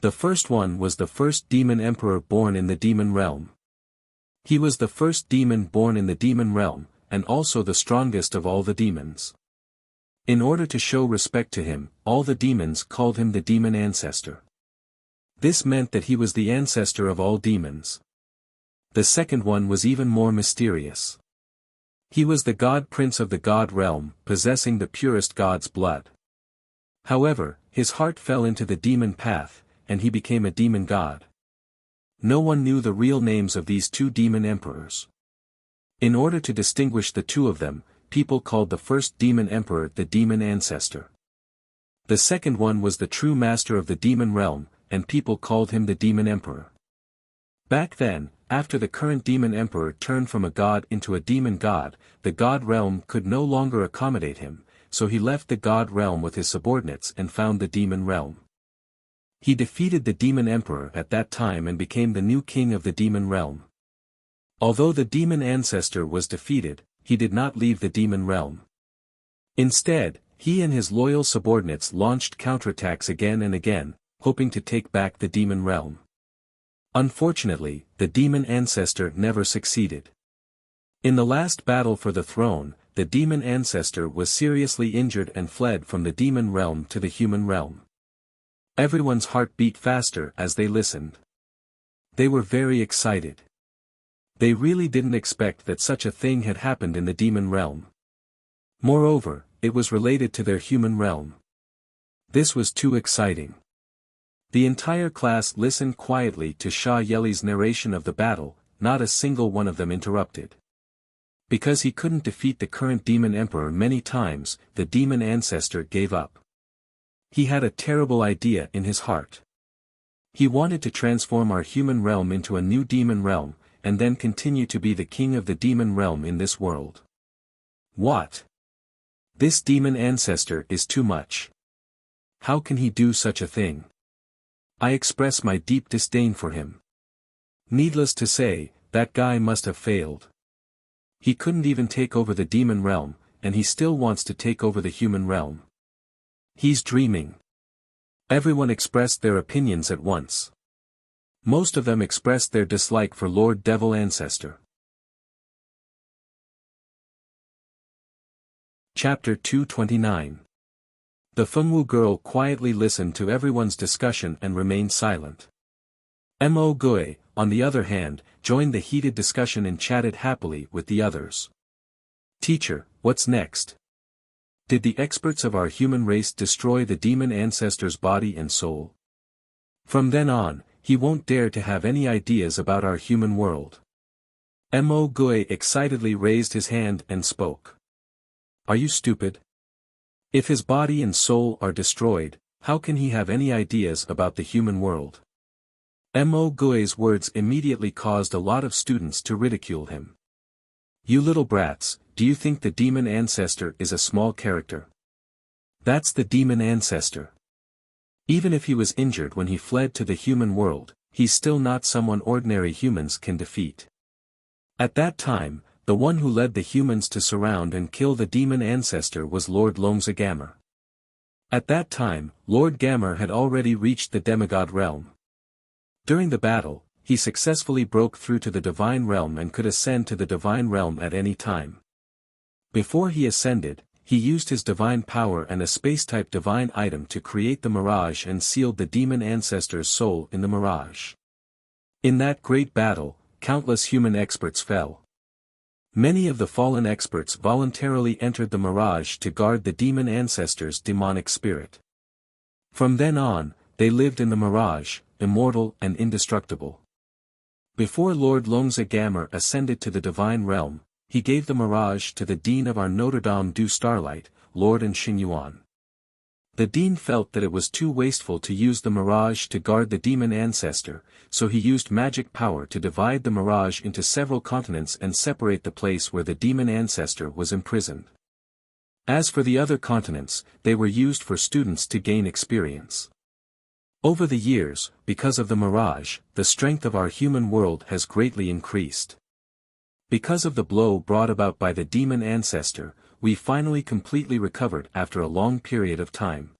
The first one was the first demon emperor born in the demon realm. He was the first demon born in the demon realm, and also the strongest of all the demons. In order to show respect to him, all the demons called him the demon ancestor. This meant that he was the ancestor of all demons. The second one was even more mysterious. He was the god prince of the god realm, possessing the purest god's blood. However, his heart fell into the demon path, and he became a demon god. No one knew the real names of these 2 demon emperors. In order to distinguish the 2 of them, people called the first demon emperor the demon ancestor. The second one was the true master of the demon realm, and people called him the demon emperor. Back then, after the current demon emperor turned from a god into a demon god, the god realm could no longer accommodate him, so he left the god realm with his subordinates and found the demon realm. He defeated the demon emperor at that time and became the new king of the demon realm. Although the demon ancestor was defeated, he did not leave the demon realm. Instead, he and his loyal subordinates launched counterattacks again and again, hoping to take back the demon realm. Unfortunately, the demon ancestor never succeeded. In the last battle for the throne, the demon ancestor was seriously injured and fled from the demon realm to the human realm. Everyone's heart beat faster as they listened. They were very excited. They really didn't expect that such a thing had happened in the demon realm. Moreover, it was related to their human realm. This was too exciting. The entire class listened quietly to Sha Yeli's narration of the battle, not a single one of them interrupted. Because he couldn't defeat the current demon emperor many times, the demon ancestor gave up. He had a terrible idea in his heart. He wanted to transform our human realm into a new demon realm, and then continue to be the king of the demon realm in this world. What? This demon ancestor is too much. How can he do such a thing? I express my deep disdain for him. Needless to say, that guy must have failed. He couldn't even take over the demon realm, and he still wants to take over the human realm. He's dreaming. Everyone expressed their opinions at once. Most of them expressed their dislike for Lord Devil Ancestor. Chapter 229. The Fengwu girl quietly listened to everyone's discussion and remained silent. Mo Gui, on the other hand, joined the heated discussion and chatted happily with the others. "Teacher, what's next? Did the experts of our human race destroy the demon ancestor's body and soul? From then on, he won't dare to have any ideas about our human world." Mo Gui excitedly raised his hand and spoke. "Are you stupid? If his body and soul are destroyed, how can he have any ideas about the human world?" Mo Gui's words immediately caused a lot of students to ridicule him. "You little brats, do you think the demon ancestor is a small character? That's the demon ancestor. Even if he was injured when he fled to the human world, he's still not someone ordinary humans can defeat. At that time, the one who led the humans to surround and kill the demon ancestor was Lord Longza Gamer. At that time, Lord Gamer had already reached the demigod realm. During the battle, he successfully broke through to the divine realm and could ascend to the divine realm at any time. Before he ascended, he used his divine power and a space-type divine item to create the mirage and sealed the demon ancestor's soul in the mirage. In that great battle, countless human experts fell. Many of the fallen experts voluntarily entered the mirage to guard the demon ancestor's demonic spirit. From then on, they lived in the mirage, immortal and indestructible. Before Lord Longza Gamer ascended to the divine realm, he gave the mirage to the Dean of our Notre Dame du Starlight, Lord Xinyuan. The Dean felt that it was too wasteful to use the mirage to guard the demon ancestor, so he used magic power to divide the mirage into several continents and separate the place where the demon ancestor was imprisoned. As for the other continents, they were used for students to gain experience. Over the years, because of the mirage, the strength of our human world has greatly increased. Because of the blow brought about by the demon ancestor, we finally completely recovered after a long period of time.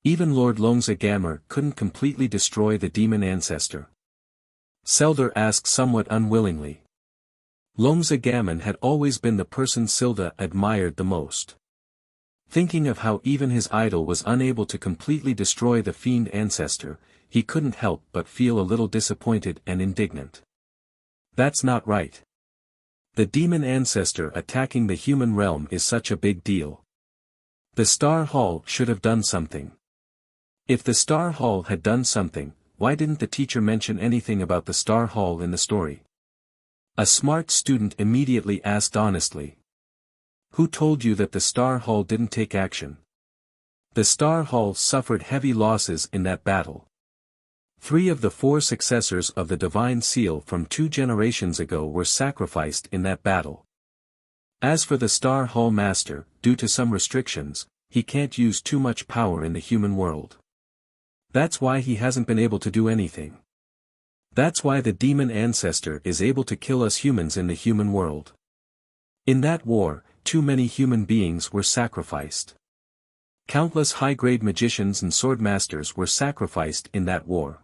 Even Lord Longza Gamer couldn't completely destroy the demon ancestor. Selder asked somewhat unwillingly. Longza Gammon had always been the person Silda admired the most. Thinking of how even his idol was unable to completely destroy the fiend ancestor, he couldn't help but feel a little disappointed and indignant. That's not right. The demon ancestor attacking the human realm is such a big deal. The Star Hall should have done something. If the Star Hall had done something, why didn't the teacher mention anything about the Star Hall in the story? A smart student immediately asked honestly. Who told you that the Star Hall didn't take action? The Star Hall suffered heavy losses in that battle. 3 of the 4 successors of the Divine Seal from 2 generations ago were sacrificed in that battle. As for the Star Hall Master, due to some restrictions, he can't use too much power in the human world. That's why he hasn't been able to do anything. That's why the demon ancestor is able to kill us humans in the human world. In that war, too many human beings were sacrificed. Countless high-grade magicians and swordmasters were sacrificed in that war.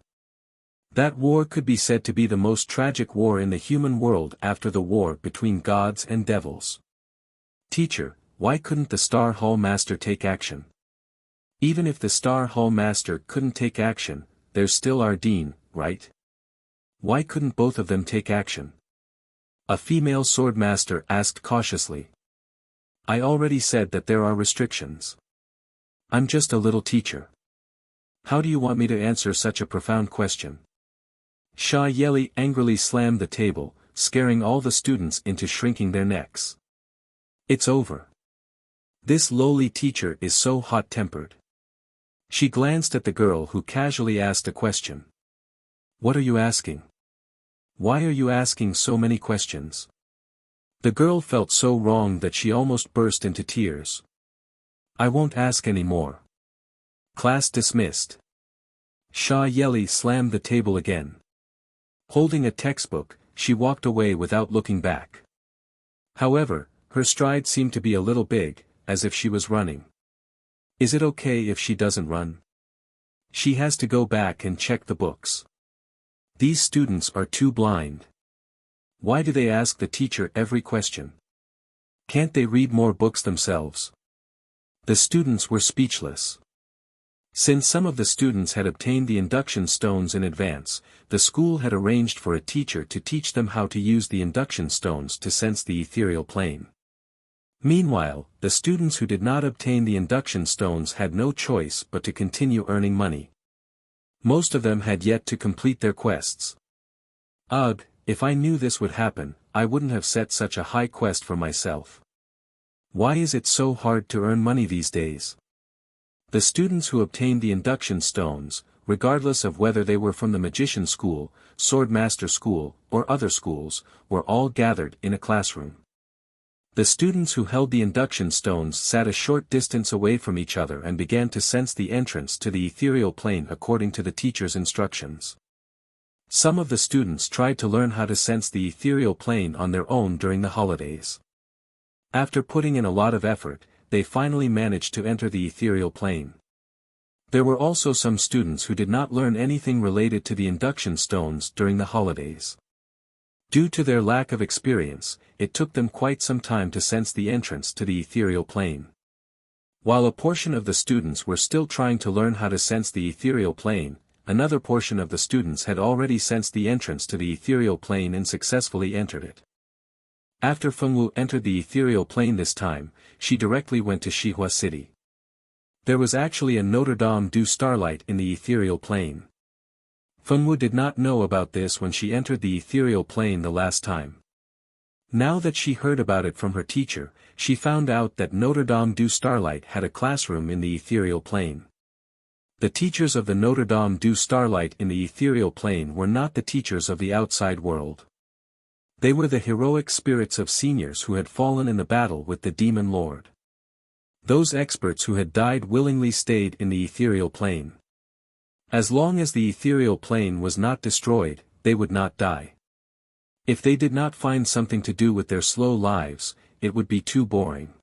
That war could be said to be the most tragic war in the human world after the war between gods and devils. Teacher, why couldn't the Star Hall Master take action? Even if the Star Hall Master couldn't take action, there's still our Dean, right? Why couldn't both of them take action? A female swordmaster asked cautiously. I already said that there are restrictions. I'm just a little teacher. How do you want me to answer such a profound question? Sha Yeli angrily slammed the table, scaring all the students into shrinking their necks. It's over. This lowly teacher is so hot-tempered. She glanced at the girl who casually asked a question. What are you asking? Why are you asking so many questions? The girl felt so wrong that she almost burst into tears. I won't ask any more. Class dismissed. Sha Yeli slammed the table again. Holding a textbook, she walked away without looking back. However, her stride seemed to be a little big, as if she was running. Is it okay if she doesn't run? She has to go back and check the books. These students are too blind. Why do they ask the teacher every question? Can't they read more books themselves? The students were speechless. Since some of the students had obtained the induction stones in advance, the school had arranged for a teacher to teach them how to use the induction stones to sense the ethereal plane. Meanwhile, the students who did not obtain the induction stones had no choice but to continue earning money. Most of them had yet to complete their quests. Ugh, if I knew this would happen, I wouldn't have set such a high quest for myself. Why is it so hard to earn money these days? The students who obtained the induction stones, regardless of whether they were from the magician school, swordmaster school, or other schools, were all gathered in a classroom. The students who held the induction stones sat a short distance away from each other and began to sense the entrance to the ethereal plane according to the teacher's instructions. Some of the students tried to learn how to sense the ethereal plane on their own during the holidays. After putting in a lot of effort, they finally managed to enter the ethereal plane. There were also some students who did not learn anything related to the induction stones during the holidays. Due to their lack of experience, it took them quite some time to sense the entrance to the ethereal plane. While a portion of the students were still trying to learn how to sense the ethereal plane, another portion of the students had already sensed the entrance to the ethereal plane and successfully entered it. After Fengwu entered the ethereal plane this time, she directly went to Xihua City. There was actually a Notre Dame du Starlight in the ethereal plane. Fengwu did not know about this when she entered the ethereal plane the last time. Now that she heard about it from her teacher, she found out that Notre Dame du Starlight had a classroom in the ethereal plane. The teachers of the Notre Dame du Starlight in the ethereal plane were not the teachers of the outside world. They were the heroic spirits of seniors who had fallen in the battle with the demon lord. Those experts who had died willingly stayed in the ethereal plane. As long as the ethereal plane was not destroyed, they would not die. If they did not find something to do with their slow lives, it would be too boring.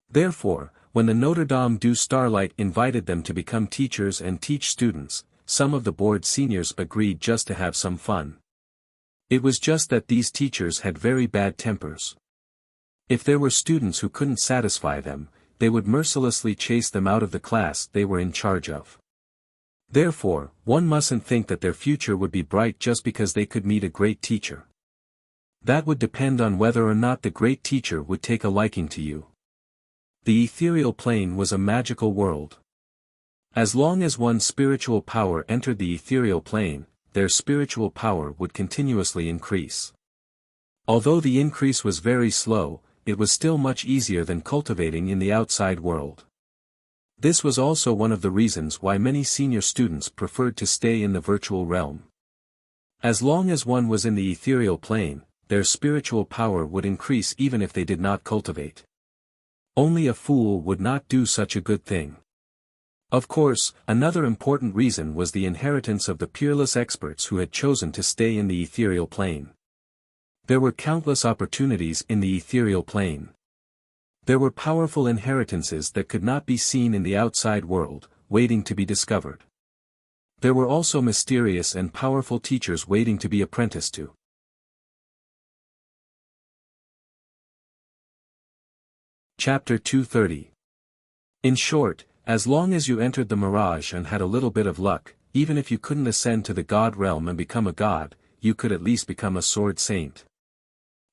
Therefore, when the Notre Dame du Starlight invited them to become teachers and teach students, some of the bored seniors agreed just to have some fun. It was just that these teachers had very bad tempers. If there were students who couldn't satisfy them, they would mercilessly chase them out of the class they were in charge of. Therefore, one mustn't think that their future would be bright just because they could meet a great teacher. That would depend on whether or not the great teacher would take a liking to you. The ethereal plane was a magical world. As long as one's spiritual power entered the ethereal plane, their spiritual power would continuously increase. Although the increase was very slow, it was still much easier than cultivating in the outside world. This was also one of the reasons why many senior students preferred to stay in the virtual realm. As long as one was in the ethereal plane, their spiritual power would increase even if they did not cultivate. Only a fool would not do such a good thing. Of course, another important reason was the inheritance of the peerless experts who had chosen to stay in the ethereal plane. There were countless opportunities in the ethereal plane. There were powerful inheritances that could not be seen in the outside world, waiting to be discovered. There were also mysterious and powerful teachers waiting to be apprenticed to. Chapter 230. In short, as long as you entered the mirage and had a little bit of luck, even if you couldn't ascend to the god realm and become a god, you could at least become a sword saint.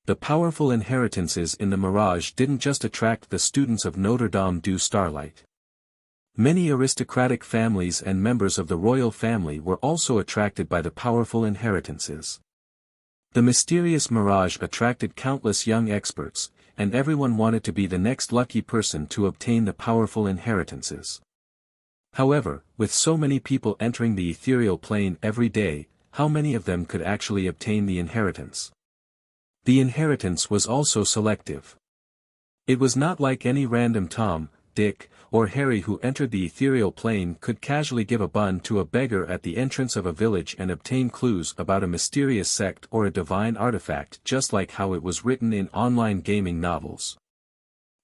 The powerful inheritances in the mirage didn't just attract the students of Notre Dame du Starlight. Many aristocratic families and members of the royal family were also attracted by the powerful inheritances. The mysterious mirage attracted countless young experts, and everyone wanted to be the next lucky person to obtain the powerful inheritances. However, with so many people entering the ethereal plane every day, how many of them could actually obtain the inheritance? The inheritance was also selective. It was not like any random Tom, Dick, or Harry who entered the ethereal plane could casually give a bun to a beggar at the entrance of a village and obtain clues about a mysterious sect or a divine artifact just like how it was written in online gaming novels.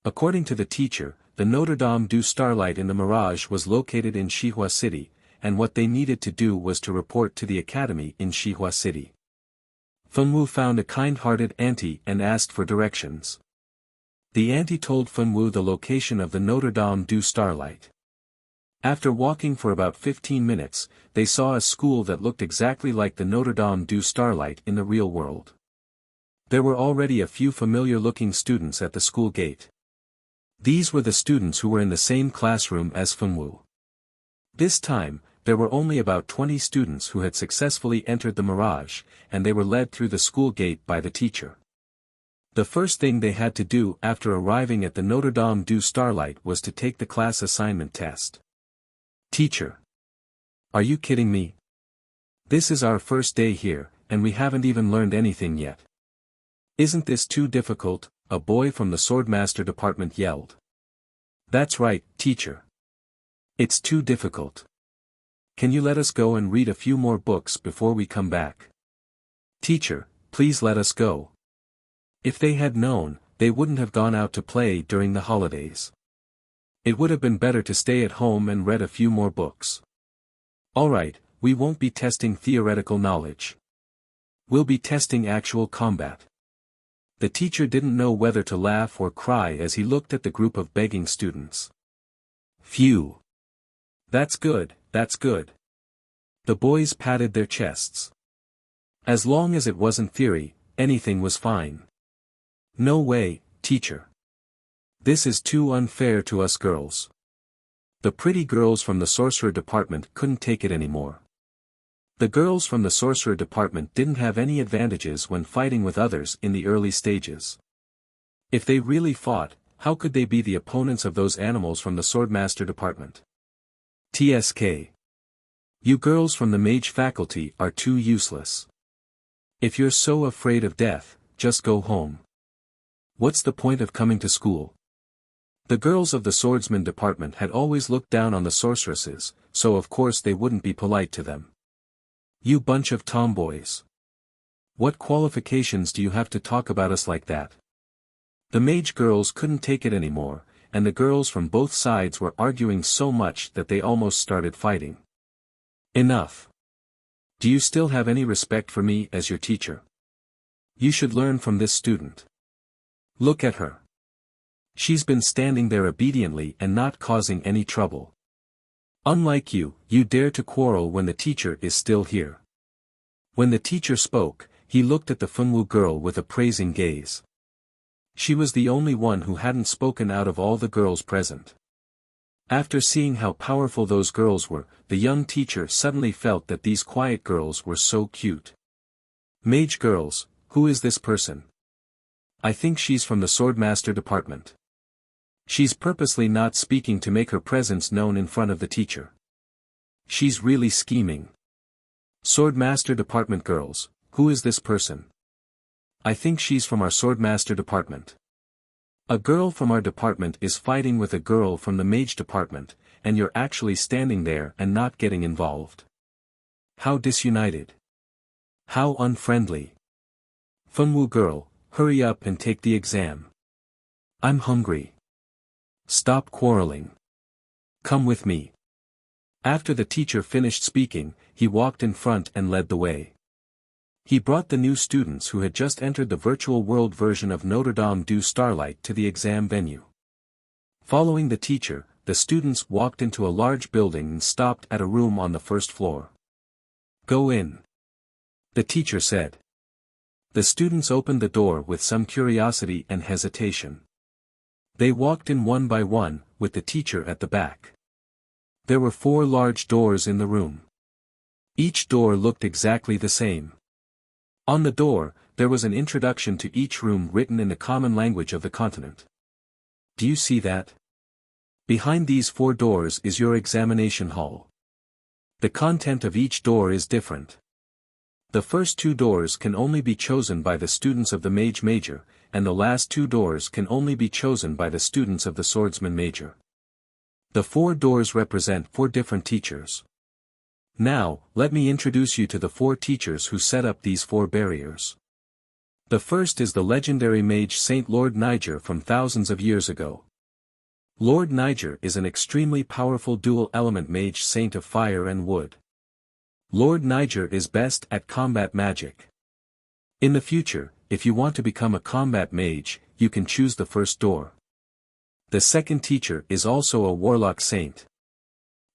According to the teacher, the Notre Dame du Starlight in the Mirage was located in Xihua City, and what they needed to do was to report to the academy in Xihua City. Fengwu found a kind-hearted auntie and asked for directions. The auntie told Fengwu the location of the Notre Dame du Starlight. After walking for about 15 minutes, they saw a school that looked exactly like the Notre Dame du Starlight in the real world. There were already a few familiar-looking students at the school gate. These were the students who were in the same classroom as Fengwu. This time, there were only about 20 students who had successfully entered the Mirage, and they were led through the school gate by the teacher. The first thing they had to do after arriving at the Notre Dame du Starlight was to take the class assignment test. Teacher. Are you kidding me? This is our first day here, and we haven't even learned anything yet. Isn't this too difficult? A boy from the Swordmaster department yelled. That's right, teacher. It's too difficult. Can you let us go and read a few more books before we come back? Teacher, please let us go. If they had known, they wouldn't have gone out to play during the holidays. It would have been better to stay at home and read a few more books. Alright, we won't be testing theoretical knowledge. We'll be testing actual combat. The teacher didn't know whether to laugh or cry as he looked at the group of begging students. Phew. That's good, that's good. The boys patted their chests. As long as it wasn't theory, anything was fine. No way, teacher. This is too unfair to us girls. The pretty girls from the sorcerer department couldn't take it anymore. The girls from the sorcerer department didn't have any advantages when fighting with others in the early stages. If they really fought, how could they be the opponents of those animals from the swordmaster department? TSK. You girls from the mage faculty are too useless. If you're so afraid of death, just go home. What's the point of coming to school? The girls of the swordsman department had always looked down on the sorceresses, so of course they wouldn't be polite to them. You bunch of tomboys. What qualifications do you have to talk about us like that? The mage girls couldn't take it anymore, and the girls from both sides were arguing so much that they almost started fighting. Enough. Do you still have any respect for me as your teacher? You should learn from this student. Look at her. She's been standing there obediently and not causing any trouble. Unlike you, you dare to quarrel when the teacher is still here. When the teacher spoke, he looked at the Funwu girl with a praising gaze. She was the only one who hadn't spoken out of all the girls present. After seeing how powerful those girls were, the young teacher suddenly felt that these quiet girls were so cute. Mage girls, who is this person? I think she's from the swordmaster department. She's purposely not speaking to make her presence known in front of the teacher. She's really scheming. Swordmaster department girls, who is this person? I think she's from our swordmaster department. A girl from our department is fighting with a girl from the mage department, and you're actually standing there and not getting involved. How disunited. How unfriendly. Funwu girl, hurry up and take the exam. I'm hungry. Stop quarreling. Come with me. After the teacher finished speaking, he walked in front and led the way. He brought the new students who had just entered the virtual world version of Notre Dame du Starlight to the exam venue. Following the teacher, the students walked into a large building and stopped at a room on the first floor. Go in. The teacher said. The students opened the door with some curiosity and hesitation. They walked in one by one, with the teacher at the back. There were 4 large doors in the room. Each door looked exactly the same. On the door, there was an introduction to each room written in the common language of the continent. Do you see that? Behind these 4 doors is your examination hall. The content of each door is different. The first 2 doors can only be chosen by the students of the mage major, and the last 2 doors can only be chosen by the students of the swordsman major. The 4 doors represent 4 different teachers. Now, let me introduce you to the 4 teachers who set up these 4 barriers. The first is the legendary mage Saint Lord Niger from thousands of years ago. Lord Niger is an extremely powerful dual-element mage saint of fire and wood. Lord Niger is best at combat magic. In the future, if you want to become a combat mage, you can choose the first door. The second teacher is also a warlock saint.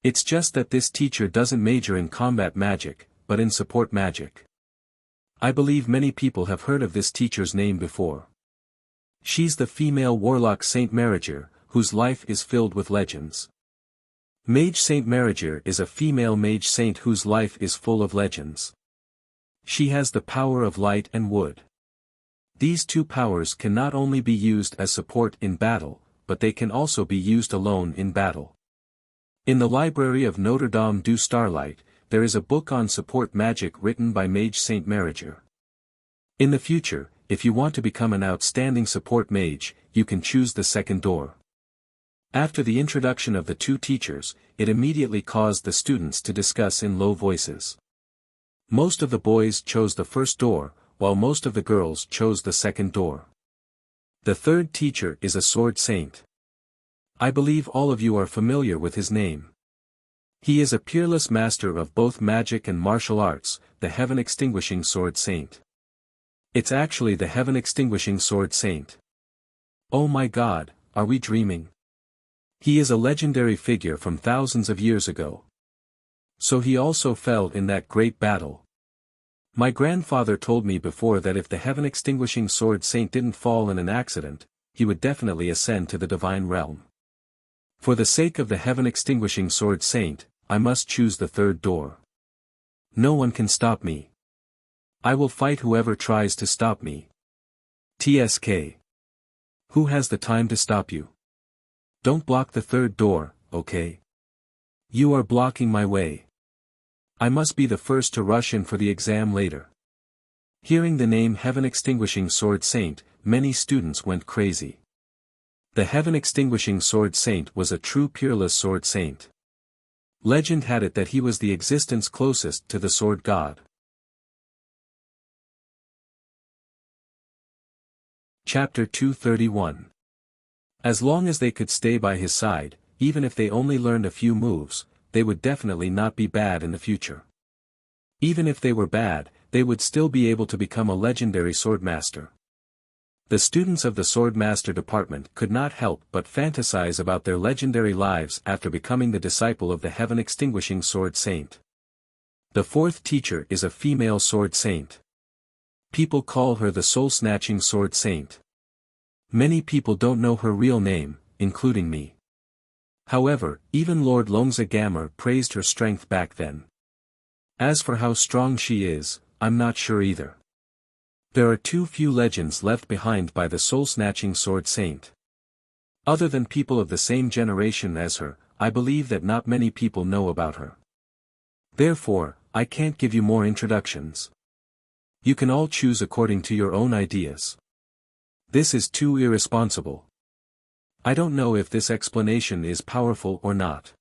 It's just that this teacher doesn't major in combat magic, but in support magic. I believe many people have heard of this teacher's name before. She's the female warlock Saint Mariger, whose life is filled with legends. Mage Saint Mariger is a female mage saint whose life is full of legends. She has the power of light and wood. These 2 powers can not only be used as support in battle, but they can also be used alone in battle. In the library of Notre Dame du Starlight, there is a book on support magic written by Mage Saint Mariger. In the future, if you want to become an outstanding support mage, you can choose the second door. After the introduction of the 2 teachers, it immediately caused the students to discuss in low voices. Most of the boys chose the first door, while most of the girls chose the second door. The third teacher is a sword saint. I believe all of you are familiar with his name. He is a peerless master of both magic and martial arts, the Heaven Extinguishing Sword Saint. It's actually the Heaven Extinguishing Sword Saint. Oh my God, are we dreaming? He is a legendary figure from thousands of years ago. So he also fell in that great battle. My grandfather told me before that if the heaven-extinguishing sword saint didn't fall in an accident, he would definitely ascend to the divine realm. For the sake of the heaven-extinguishing sword saint, I must choose the third door. No one can stop me. I will fight whoever tries to stop me. TSK. Who has the time to stop you? Don't block the third door, okay? You are blocking my way. I must be the first to rush in for the exam later. Hearing the name Heaven-Extinguishing Sword Saint, many students went crazy. The Heaven-Extinguishing Sword Saint was a true peerless sword saint. Legend had it that he was the existence closest to the sword god. Chapter 231. As long as they could stay by his side, even if they only learned a few moves, they would definitely not be bad in the future. Even if they were bad, they would still be able to become a legendary swordmaster. The students of the swordmaster department could not help but fantasize about their legendary lives after becoming the disciple of the heaven-extinguishing sword saint. The fourth teacher is a female sword saint. People call her the soul-snatching sword saint. Many people don't know her real name, including me. However, even Lord Longza Gammer praised her strength back then. As for how strong she is, I'm not sure either. There are too few legends left behind by the soul-snatching sword saint. Other than people of the same generation as her, I believe that not many people know about her. Therefore, I can't give you more introductions. You can all choose according to your own ideas. This is too irresponsible. I don't know if this explanation is powerful or not.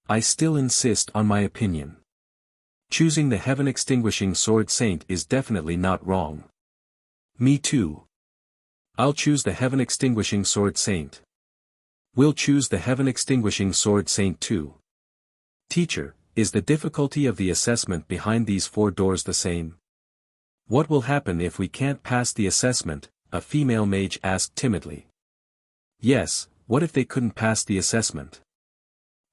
I still insist on my opinion. Choosing the heaven-extinguishing sword saint is definitely not wrong. Me too. I'll choose the heaven-extinguishing sword saint. We'll choose the heaven-extinguishing sword saint too. Teacher, is the difficulty of the assessment behind these 4 doors the same? What will happen if we can't pass the assessment? A female mage asked timidly. Yes, what if they couldn't pass the assessment?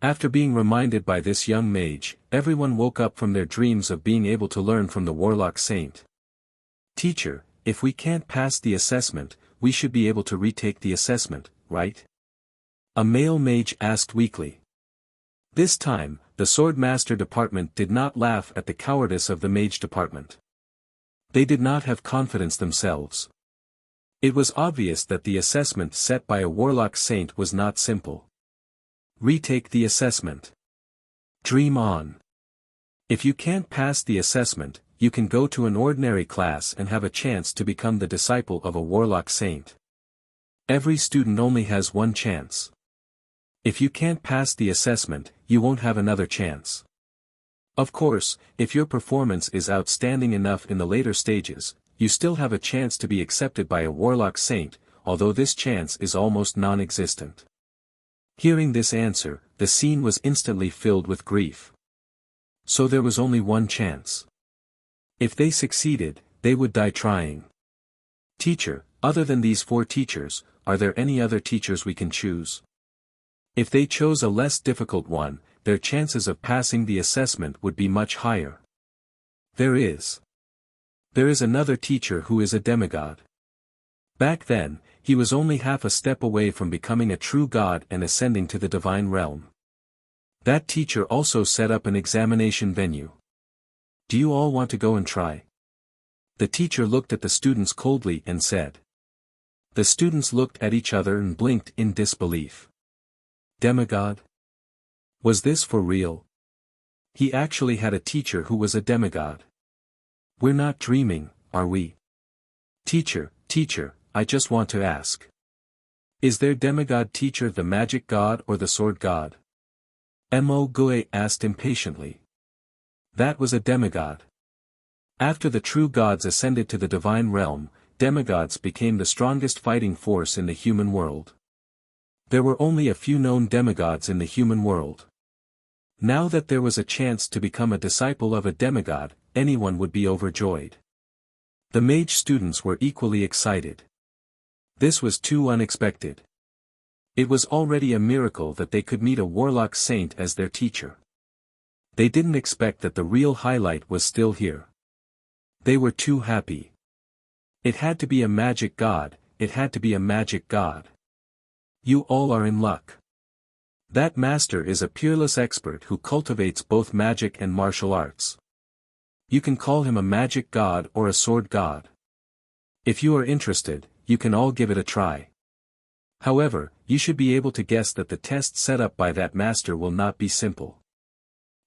After being reminded by this young mage, everyone woke up from their dreams of being able to learn from the warlock saint. Teacher, if we can't pass the assessment, we should be able to retake the assessment, right? A male mage asked weakly. This time, the swordmaster department did not laugh at the cowardice of the mage department. They did not have confidence themselves. It was obvious that the assessment set by a warlock saint was not simple. Retake the assessment. Dream on. If you can't pass the assessment, you can go to an ordinary class and have a chance to become the disciple of a warlock saint. Every student only has one chance. If you can't pass the assessment, you won't have another chance. Of course, if your performance is outstanding enough in the later stages, you still have a chance to be accepted by a warlock saint, although this chance is almost non-existent. Hearing this answer, the scene was instantly filled with grief. So there was only one chance. If they succeeded, they would die trying. Teacher, other than these 4 teachers, are there any other teachers we can choose? If they chose a less difficult one, their chances of passing the assessment would be much higher. There is another teacher who is a demigod. Back then, he was only half a step away from becoming a true god and ascending to the divine realm. That teacher also set up an examination venue. Do you all want to go and try? The teacher looked at the students coldly and said. The students looked at each other and blinked in disbelief. Demigod? Was this for real? He actually had a teacher who was a demigod. We're not dreaming, are we? Teacher, I just want to ask. Is their demigod teacher the magic god or the sword god? Mo Gue asked impatiently. That was a demigod. After the true gods ascended to the divine realm, demigods became the strongest fighting force in the human world. There were only a few known demigods in the human world. Now that there was a chance to become a disciple of a demigod, anyone would be overjoyed. The mage students were equally excited. This was too unexpected. It was already a miracle that they could meet a warlock saint as their teacher. They didn't expect that the real highlight was still here. They were too happy. It had to be a magic god, it had to be a magic god. You all are in luck. That master is a peerless expert who cultivates both magic and martial arts. You can call him a magic god or a sword god. If you are interested, you can all give it a try. However, you should be able to guess that the test set up by that master will not be simple.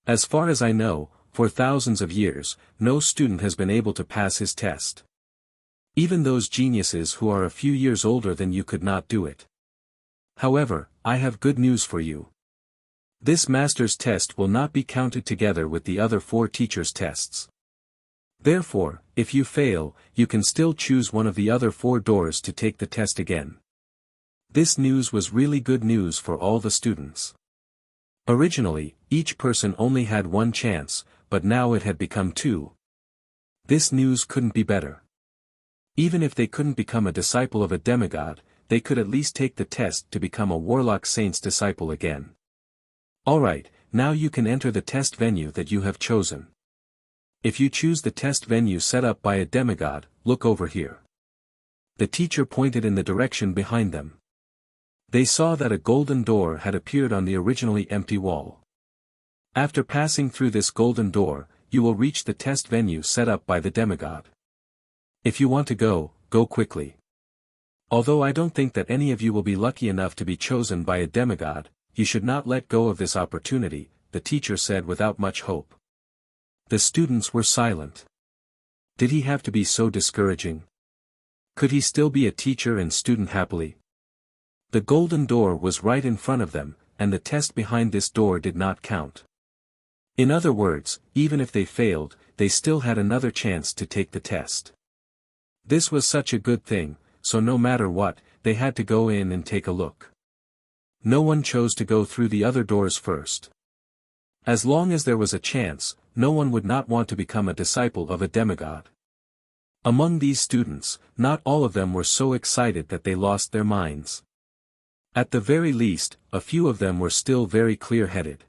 As far as I know, for thousands of years, no student has been able to pass his test. Even those geniuses who are a few years older than you could not do it. However, I have good news for you. This master's test will not be counted together with the other 4 teachers' tests. Therefore, if you fail, you can still choose one of the other 4 doors to take the test again. This news was really good news for all the students. Originally, each person only had 1 chance, but now it had become 2. This news couldn't be better. Even if they couldn't become a disciple of a demigod, they could at least take the test to become a warlock saint's disciple again. Alright, now you can enter the test venue that you have chosen. If you choose the test venue set up by a demigod, look over here. The teacher pointed in the direction behind them. They saw that a golden door had appeared on the originally empty wall. After passing through this golden door, you will reach the test venue set up by the demigod. If you want to go, go quickly. Although I don't think that any of you will be lucky enough to be chosen by a demigod, you should not let go of this opportunity, the teacher said without much hope. The students were silent. Did he have to be so discouraging? Could he still be a teacher and student happily? The golden door was right in front of them, and the test behind this door did not count. In other words, even if they failed, they still had another chance to take the test. This was such a good thing, so no matter what, they had to go in and take a look. No one chose to go through the other doors first. As long as there was a chance, no one would not want to become a disciple of a demigod. Among these students, not all of them were so excited that they lost their minds. At the very least, a few of them were still very clear-headed.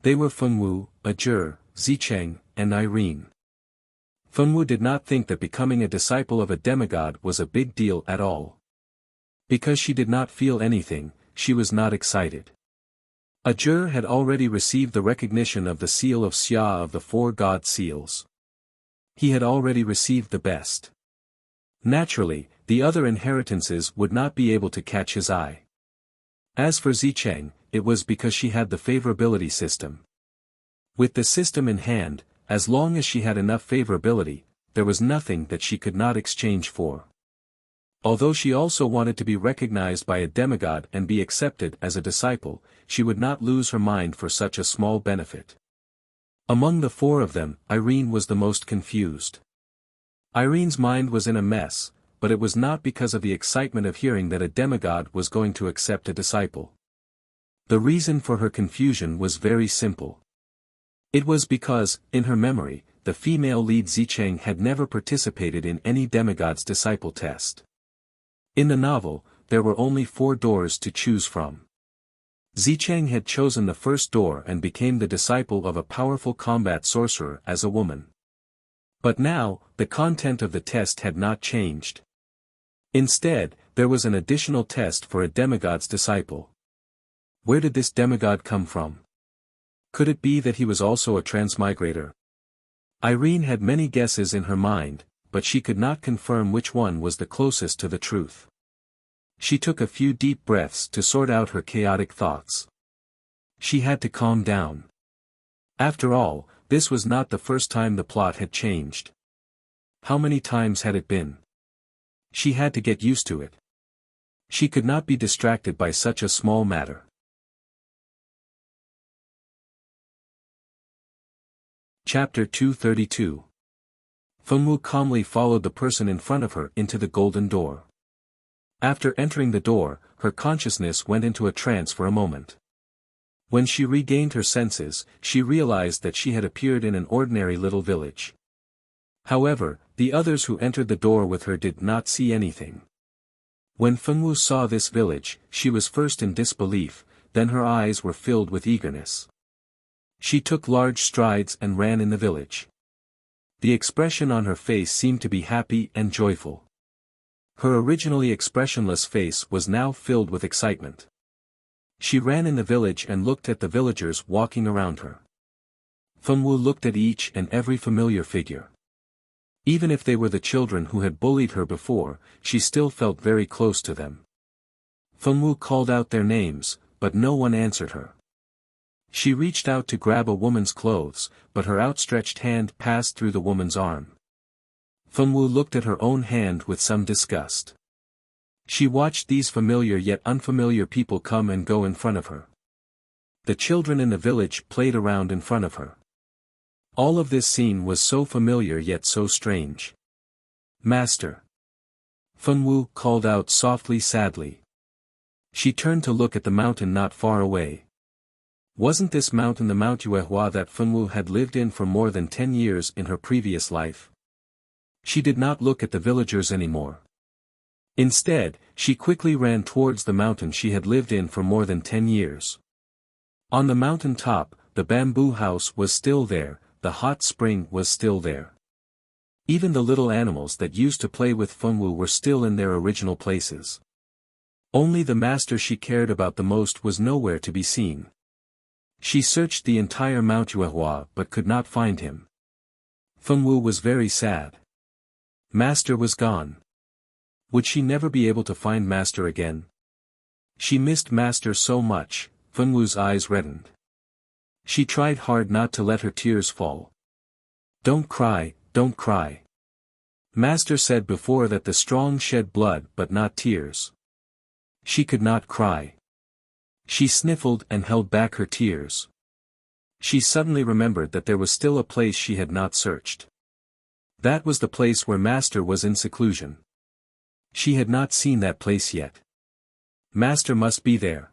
They were Fengwu, Ajur, Zicheng, and Irene. Fengwu did not think that becoming a disciple of a demigod was a big deal at all. Because she did not feel anything, she was not excited. Ajur had already received the recognition of the seal of Xia of the 4 god seals. He had already received the best. Naturally, the other inheritances would not be able to catch his eye. As for Zicheng, it was because she had the favorability system. With the system in hand, as long as she had enough favorability, there was nothing that she could not exchange for. Although she also wanted to be recognized by a demigod and be accepted as a disciple, she would not lose her mind for such a small benefit. Among the 4 of them, Irene was the most confused. Irene's mind was in a mess, but it was not because of the excitement of hearing that a demigod was going to accept a disciple. The reason for her confusion was very simple. It was because, in her memory, the female lead Zicheng had never participated in any demigod's disciple test. In the novel, there were only 4 doors to choose from. Zicheng had chosen the first door and became the disciple of a powerful combat sorcerer as a woman. But now, the content of the test had not changed. Instead, there was an additional test for a demigod's disciple. Where did this demigod come from? Could it be that he was also a transmigrator? Irene had many guesses in her mind, but she could not confirm which one was the closest to the truth. She took a few deep breaths to sort out her chaotic thoughts. She had to calm down. After all, this was not the first time the plot had changed. How many times had it been? She had to get used to it. She could not be distracted by such a small matter. Chapter 232. Fengwu calmly followed the person in front of her into the golden door. After entering the door, her consciousness went into a trance for a moment. When she regained her senses, she realized that she had appeared in an ordinary little village. However, the others who entered the door with her did not see anything. When Fengwu saw this village, she was first in disbelief, then her eyes were filled with eagerness. She took large strides and ran in the village. The expression on her face seemed to be happy and joyful. Her originally expressionless face was now filled with excitement. She ran in the village and looked at the villagers walking around her. Fengwu looked at each and every familiar figure. Even if they were the children who had bullied her before, she still felt very close to them. Fengwu called out their names, but no one answered her. She reached out to grab a woman's clothes, but her outstretched hand passed through the woman's arm. Fengwu looked at her own hand with some disgust. She watched these familiar yet unfamiliar people come and go in front of her. The children in the village played around in front of her. All of this scene was so familiar yet so strange. Master! Fengwu called out softly sadly. She turned to look at the mountain not far away. Wasn't this mountain the Mount Yuehua that Fengwu had lived in for more than 10 years in her previous life? She did not look at the villagers anymore. Instead, she quickly ran towards the mountain she had lived in for more than 10 years. On the mountain top, the bamboo house was still there, the hot spring was still there. Even the little animals that used to play with Fengwu were still in their original places. Only the master she cared about the most was nowhere to be seen. She searched the entire Mount Yuehua but could not find him. Fengwu was very sad. Master was gone. Would she never be able to find Master again? She missed Master so much. Fengwu's eyes reddened. She tried hard not to let her tears fall. Don't cry, don't cry. Master said before that the strong shed blood but not tears. She could not cry. She sniffled and held back her tears. She suddenly remembered that there was still a place she had not searched. That was the place where Master was in seclusion. She had not seen that place yet. Master must be there.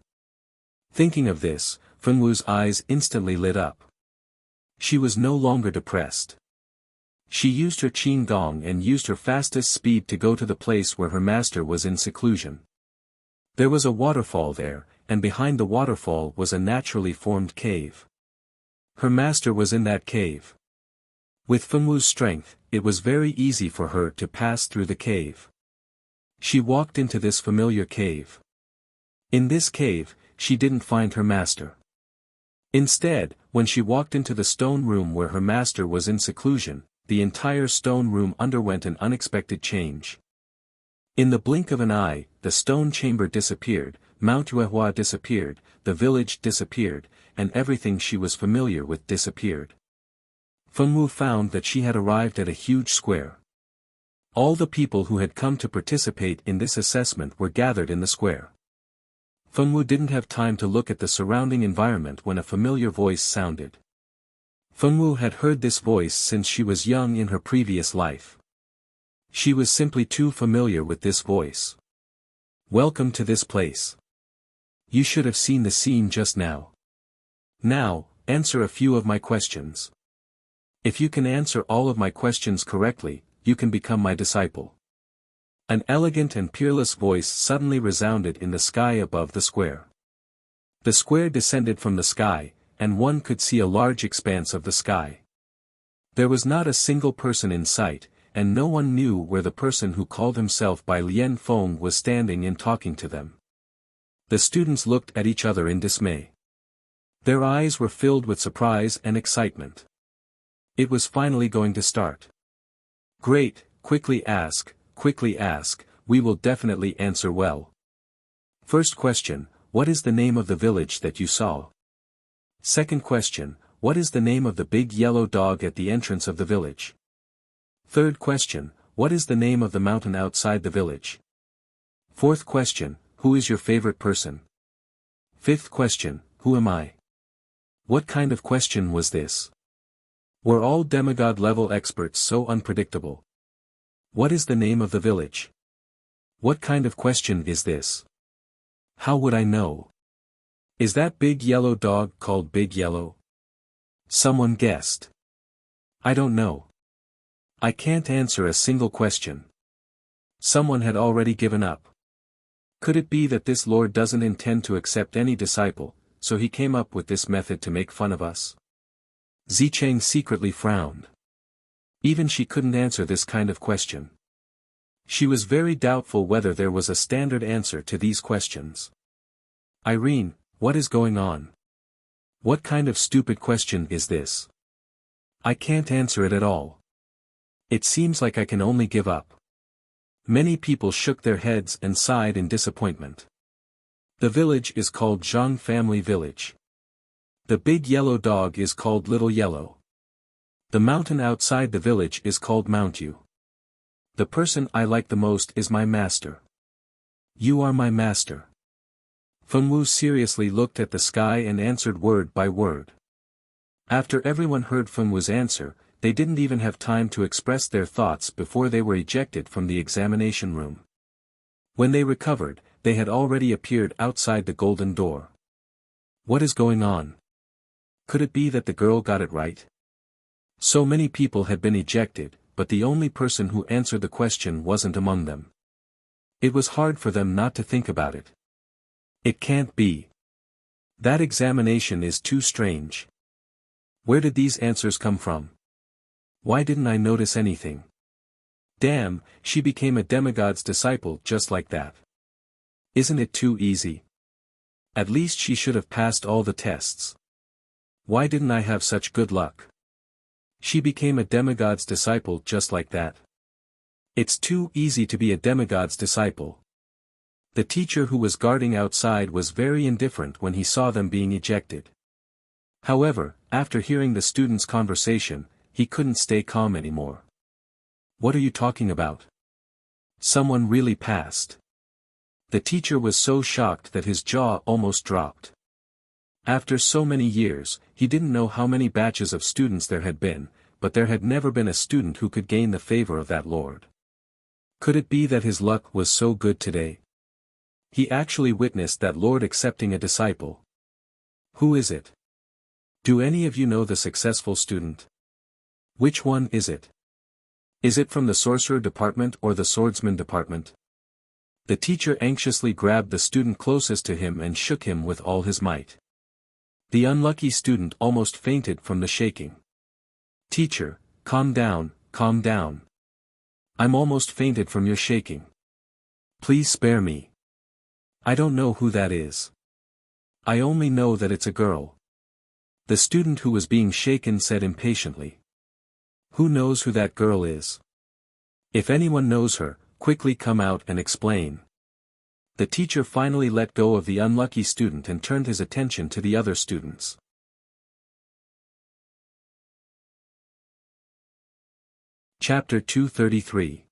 Thinking of this, Fengwu's eyes instantly lit up. She was no longer depressed. She used her qin gong and used her fastest speed to go to the place where her master was in seclusion. There was a waterfall there, and behind the waterfall was a naturally formed cave. Her master was in that cave. With Fengwu's strength, it was very easy for her to pass through the cave. She walked into this familiar cave. In this cave, she didn't find her master. Instead, when she walked into the stone room where her master was in seclusion, the entire stone room underwent an unexpected change. In the blink of an eye, the stone chamber disappeared, Mount Yuehua disappeared, the village disappeared, and everything she was familiar with disappeared. Fengwu found that she had arrived at a huge square. All the people who had come to participate in this assessment were gathered in the square. Fengwu didn't have time to look at the surrounding environment when a familiar voice sounded. Fengwu had heard this voice since she was young in her previous life. She was simply too familiar with this voice. Welcome to this place. You should have seen the scene just now. Now, answer a few of my questions. If you can answer all of my questions correctly, you can become my disciple. An elegant and peerless voice suddenly resounded in the sky above the square. The square descended from the sky, and one could see a large expanse of the sky. There was not a single person in sight, and no one knew where the person who called himself by Lian Feng was standing and talking to them. The students looked at each other in dismay. Their eyes were filled with surprise and excitement. It was finally going to start. Great, quickly ask, we will definitely answer well. First question, what is the name of the village that you saw? Second question, what is the name of the big yellow dog at the entrance of the village? Third question, what is the name of the mountain outside the village? Fourth question, who is your favorite person? Fifth question, who am I? What kind of question was this? Were all demigod-level experts so unpredictable? What is the name of the village? What kind of question is this? How would I know? Is that big yellow dog called Big Yellow? Someone guessed. I don't know. I can't answer a single question. Someone had already given up. Could it be that this Lord doesn't intend to accept any disciple, so he came up with this method to make fun of us? Zicheng secretly frowned. Even she couldn't answer this kind of question. She was very doubtful whether there was a standard answer to these questions. Irene, what is going on? What kind of stupid question is this? I can't answer it at all. It seems like I can only give up. Many people shook their heads and sighed in disappointment. The village is called Zhang Family Village. The big yellow dog is called Little Yellow. The mountain outside the village is called Mount Yu. The person I like the most is my master. You are my master. Fengwu seriously looked at the sky and answered word by word. After everyone heard Fengwu's answer, they didn't even have time to express their thoughts before they were ejected from the examination room. When they recovered, they had already appeared outside the golden door. What is going on? Could it be that the girl got it right? So many people had been ejected, but the only person who answered the question wasn't among them. It was hard for them not to think about it. It can't be. That examination is too strange. Where did these answers come from? Why didn't I notice anything? Damn, she became a demigod's disciple just like that. Isn't it too easy? At least she should have passed all the tests. Why didn't I have such good luck? She became a demigod's disciple just like that. It's too easy to be a demigod's disciple. The teacher who was guarding outside was very indifferent when he saw them being ejected. However, after hearing the students' conversation, he couldn't stay calm anymore. What are you talking about? Someone really passed. The teacher was so shocked that his jaw almost dropped. After so many years, he didn't know how many batches of students there had been, but there had never been a student who could gain the favor of that lord. Could it be that his luck was so good today? He actually witnessed that lord accepting a disciple. Who is it? Do any of you know the successful student? Which one is it? Is it from the sorcerer department or the swordsman department? The teacher anxiously grabbed the student closest to him and shook him with all his might. The unlucky student almost fainted from the shaking. Teacher, calm down, calm down. I'm almost fainted from your shaking. Please spare me. I don't know who that is. I only know that it's a girl. The student who was being shaken said impatiently. Who knows who that girl is? If anyone knows her, quickly come out and explain. The teacher finally let go of the unlucky student and turned his attention to the other students. Chapter 233.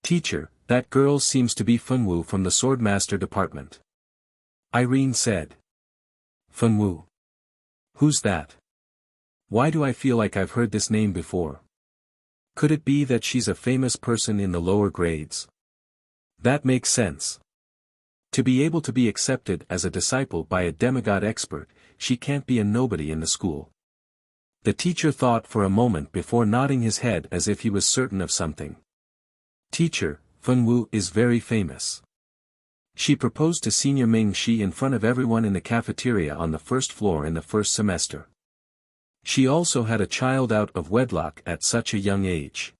Teacher, that girl seems to be Fengwu from the Swordmaster Department. Irene said. Fengwu. Who's that? Why do I feel like I've heard this name before? Could it be that she's a famous person in the lower grades? That makes sense. To be able to be accepted as a disciple by a demigod expert, she can't be a nobody in the school. The teacher thought for a moment before nodding his head as if he was certain of something. Teacher, Fengwu is very famous. She proposed to Senior Ming Shi in front of everyone in the cafeteria on the first floor in the first semester. She also had a child out of wedlock at such a young age.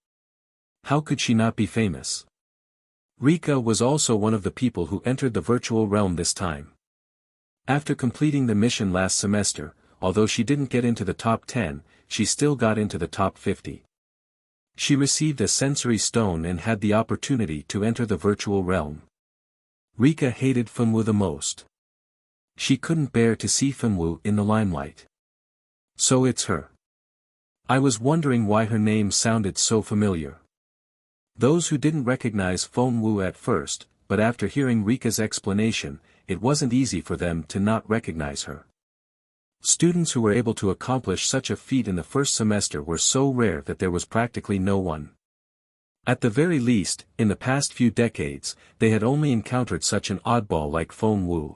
How could she not be famous? Rika was also one of the people who entered the virtual realm this time. After completing the mission last semester, although she didn't get into the top 10, she still got into the top 50. She received a sensory stone and had the opportunity to enter the virtual realm. Rika hated Fengwu the most. She couldn't bear to see Fengwu in the limelight. So it's her. I was wondering why her name sounded so familiar. Those who didn't recognize Fengwu at first, but after hearing Rika's explanation, it wasn't easy for them to not recognize her. Students who were able to accomplish such a feat in the first semester were so rare that there was practically no one. At the very least, in the past few decades, they had only encountered such an oddball like Fengwu.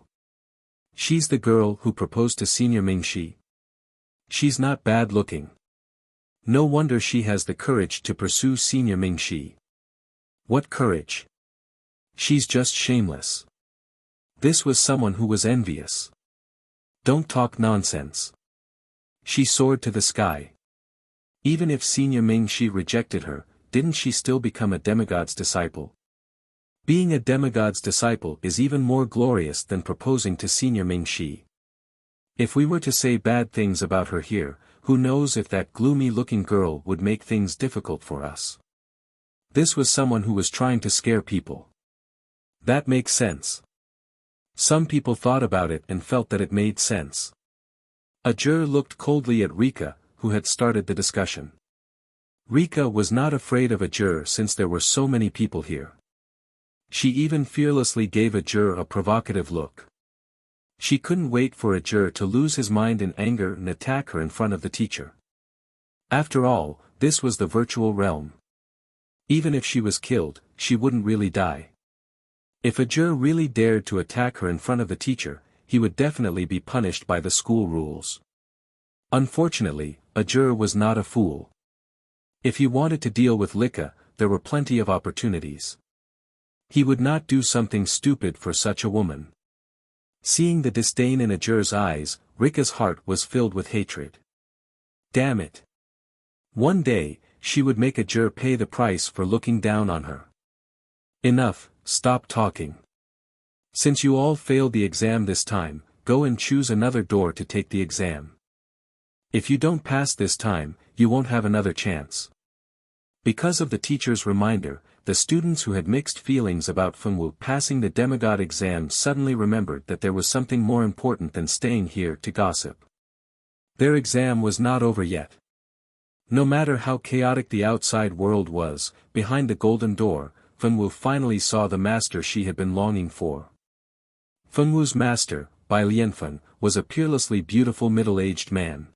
She's the girl who proposed to Senior Ming Shi. She's not bad looking. No wonder she has the courage to pursue Senior Ming Shi. What courage? She's just shameless. This was someone who was envious. Don't talk nonsense. She soared to the sky. Even if Senior Ming-Shi rejected her, didn't she still become a demigod's disciple? Being a demigod's disciple is even more glorious than proposing to Senior Ming-Shi. If we were to say bad things about her here, who knows if that gloomy-looking girl would make things difficult for us. This was someone who was trying to scare people. That makes sense. Some people thought about it and felt that it made sense. Ajur looked coldly at Rika, who had started the discussion. Rika was not afraid of Ajur since there were so many people here. She even fearlessly gave Ajur a provocative look. She couldn't wait for Ajur to lose his mind in anger and attack her in front of the teacher. After all, this was the virtual realm. Even if she was killed, she wouldn't really die. If Ajur really dared to attack her in front of the teacher, he would definitely be punished by the school rules. Unfortunately, Ajur was not a fool. If he wanted to deal with Lika, there were plenty of opportunities. He would not do something stupid for such a woman. Seeing the disdain in Ajur's eyes, Rika's heart was filled with hatred. Damn it. One day, she would make Ajur pay the price for looking down on her. Enough, stop talking. Since you all failed the exam this time, go and choose another door to take the exam. If you don't pass this time, you won't have another chance. Because of the teacher's reminder, the students who had mixed feelings about Fengwu passing the demigod exam suddenly remembered that there was something more important than staying here to gossip. Their exam was not over yet. No matter how chaotic the outside world was, behind the golden door, Fengwu finally saw the master she had been longing for. Fengwu's master, Bai Lianfeng, was a peerlessly beautiful middle-aged man.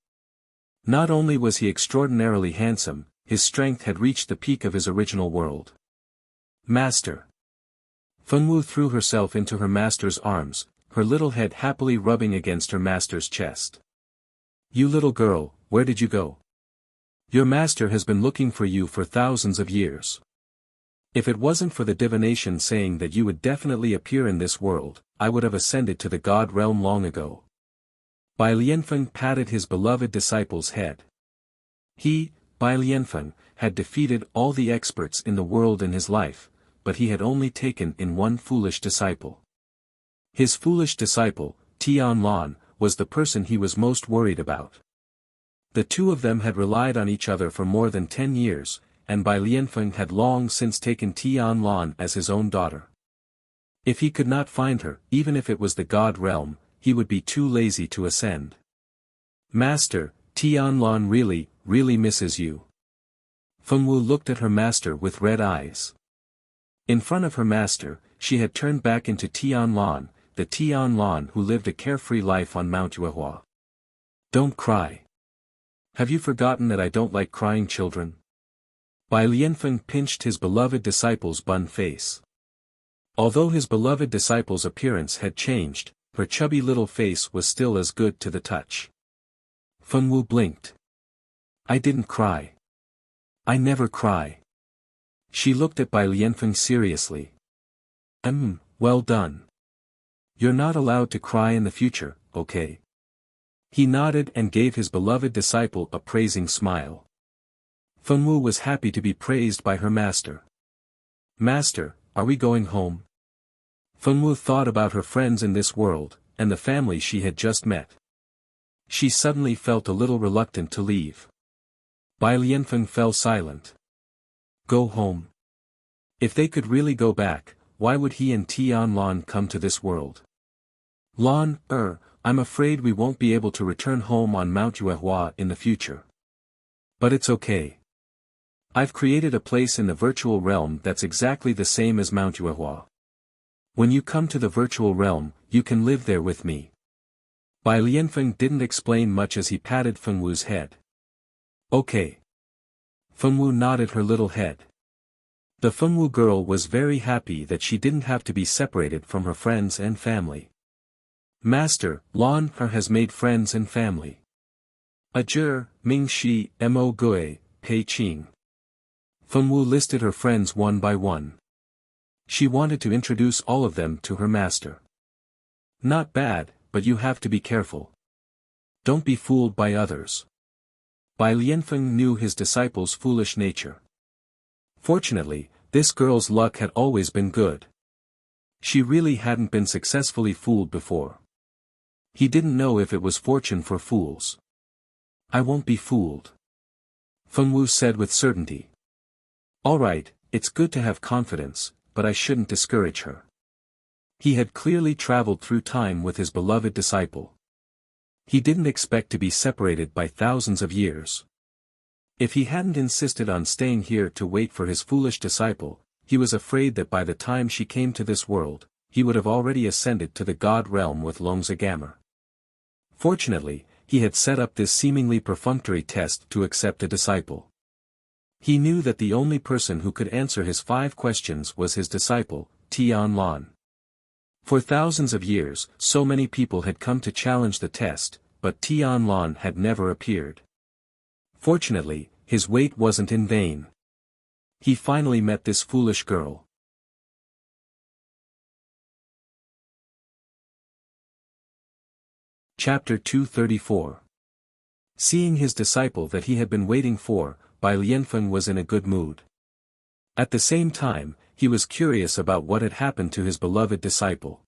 Not only was he extraordinarily handsome, his strength had reached the peak of his original world. Master. Fengwu threw herself into her master's arms, her little head happily rubbing against her master's chest. You little girl, where did you go? Your master has been looking for you for thousands of years. If it wasn't for the divination saying that you would definitely appear in this world, I would have ascended to the god realm long ago. Bai Lianfeng patted his beloved disciple's head. He, Bai Lianfeng, had defeated all the experts in the world in his life, but he had only taken in one foolish disciple. His foolish disciple, Tianlan, was the person he was most worried about. The two of them had relied on each other for more than 10 years, and Bai Lianfeng had long since taken Tianlan as his own daughter. If he could not find her, even if it was the god realm, he would be too lazy to ascend. Master, Tianlan really misses you. Fengwu looked at her master with red eyes. In front of her master, she had turned back into Tianlan, the Tianlan who lived a carefree life on Mount Yuehua. Don't cry. Have you forgotten that I don't like crying children? Bai Lianfeng pinched his beloved disciple's bun face. Although his beloved disciple's appearance had changed, her chubby little face was still as good to the touch. Fengwu blinked. I didn't cry. I never cry. She looked at Bai Lianfeng seriously. Well done. You're not allowed to cry in the future, okay? He nodded and gave his beloved disciple a praising smile. Fengwu was happy to be praised by her master. Master, are we going home? Fengwu thought about her friends in this world, and the family she had just met. She suddenly felt a little reluctant to leave. Bai Lianfeng fell silent. Go home. If they could really go back, why would he and Tianlan come to this world? Lan, I'm afraid we won't be able to return home on Mount Yuehua in the future. But it's okay. I've created a place in the virtual realm that's exactly the same as Mount Yuehua. When you come to the virtual realm, you can live there with me. Bai Lianfeng didn't explain much as he patted Fengwu's head. Okay. Fengwu nodded her little head. The Fengwu girl was very happy that she didn't have to be separated from her friends and family. Master, Lan has made friends and family. Ajur, Ming-Shi, Mo Gui, Pei Qing. Fengwu listed her friends one by one. She wanted to introduce all of them to her master. Not bad, but you have to be careful. Don't be fooled by others. Bai Lianfeng knew his disciple's foolish nature. Fortunately, this girl's luck had always been good. She really hadn't been successfully fooled before. He didn't know if it was fortune for fools. I won't be fooled, Feng Wu said with certainty. All right, it's good to have confidence, but I shouldn't discourage her. He had clearly traveled through time with his beloved disciple. He didn't expect to be separated by thousands of years. If he hadn't insisted on staying here to wait for his foolish disciple, he was afraid that by the time she came to this world, he would have already ascended to the god realm with Longzhi. Fortunately, he had set up this seemingly perfunctory test to accept a disciple. He knew that the only person who could answer his 5 questions was his disciple, Tian Lan. For thousands of years, so many people had come to challenge the test, but Tian Lan had never appeared. Fortunately, his wait wasn't in vain. He finally met this foolish girl. Chapter 234. Seeing his disciple that he had been waiting for, Bai Lianfeng was in a good mood. At the same time, he was curious about what had happened to his beloved disciple.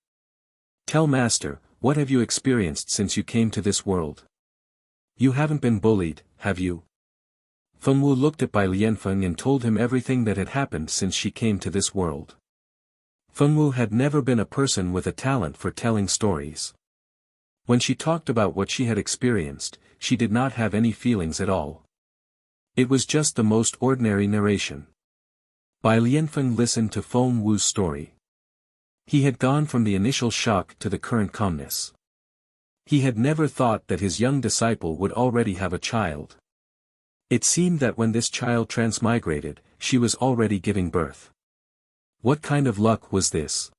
Tell Master, what have you experienced since you came to this world? You haven't been bullied, have you? Feng Wu looked at Bai Lianfeng and told him everything that had happened since she came to this world. Feng Wu had never been a person with a talent for telling stories. When she talked about what she had experienced, she did not have any feelings at all. It was just the most ordinary narration. Bai Lianfeng listened to Feng Wu's story. He had gone from the initial shock to the current calmness. He had never thought that his young disciple would already have a child. It seemed that when this child transmigrated, she was already giving birth. What kind of luck was this?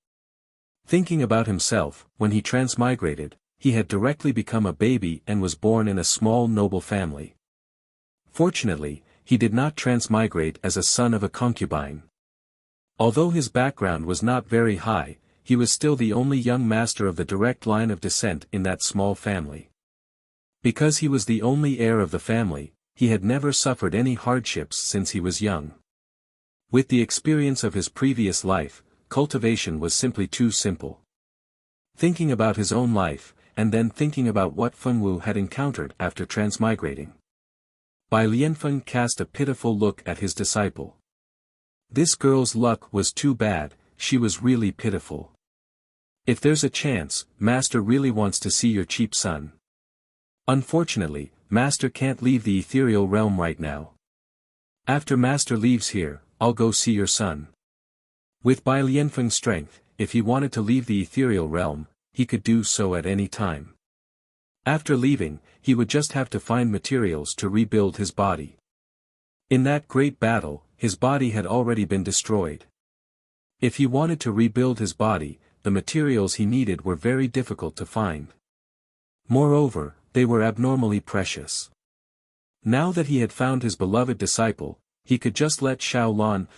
Thinking about himself, when he transmigrated, he had directly become a baby and was born in a small noble family. Fortunately, he did not transmigrate as a son of a concubine. Although his background was not very high, he was still the only young master of the direct line of descent in that small family. Because he was the only heir of the family, he had never suffered any hardships since he was young. With the experience of his previous life, cultivation was simply too simple. Thinking about his own life, and then thinking about what Feng Wu had encountered after transmigrating, Bai Lianfeng cast a pitiful look at his disciple. This girl's luck was too bad, she was really pitiful. If there's a chance, Master really wants to see your cheap son. Unfortunately, Master can't leave the ethereal realm right now. After Master leaves here, I'll go see your son. With Bai Lianfeng's strength, if he wanted to leave the ethereal realm, he could do so at any time. After leaving, he would just have to find materials to rebuild his body. In that great battle, his body had already been destroyed. If he wanted to rebuild his body, the materials he needed were very difficult to find. Moreover, they were abnormally precious. Now that he had found his beloved disciple, he could just let Xiao Lan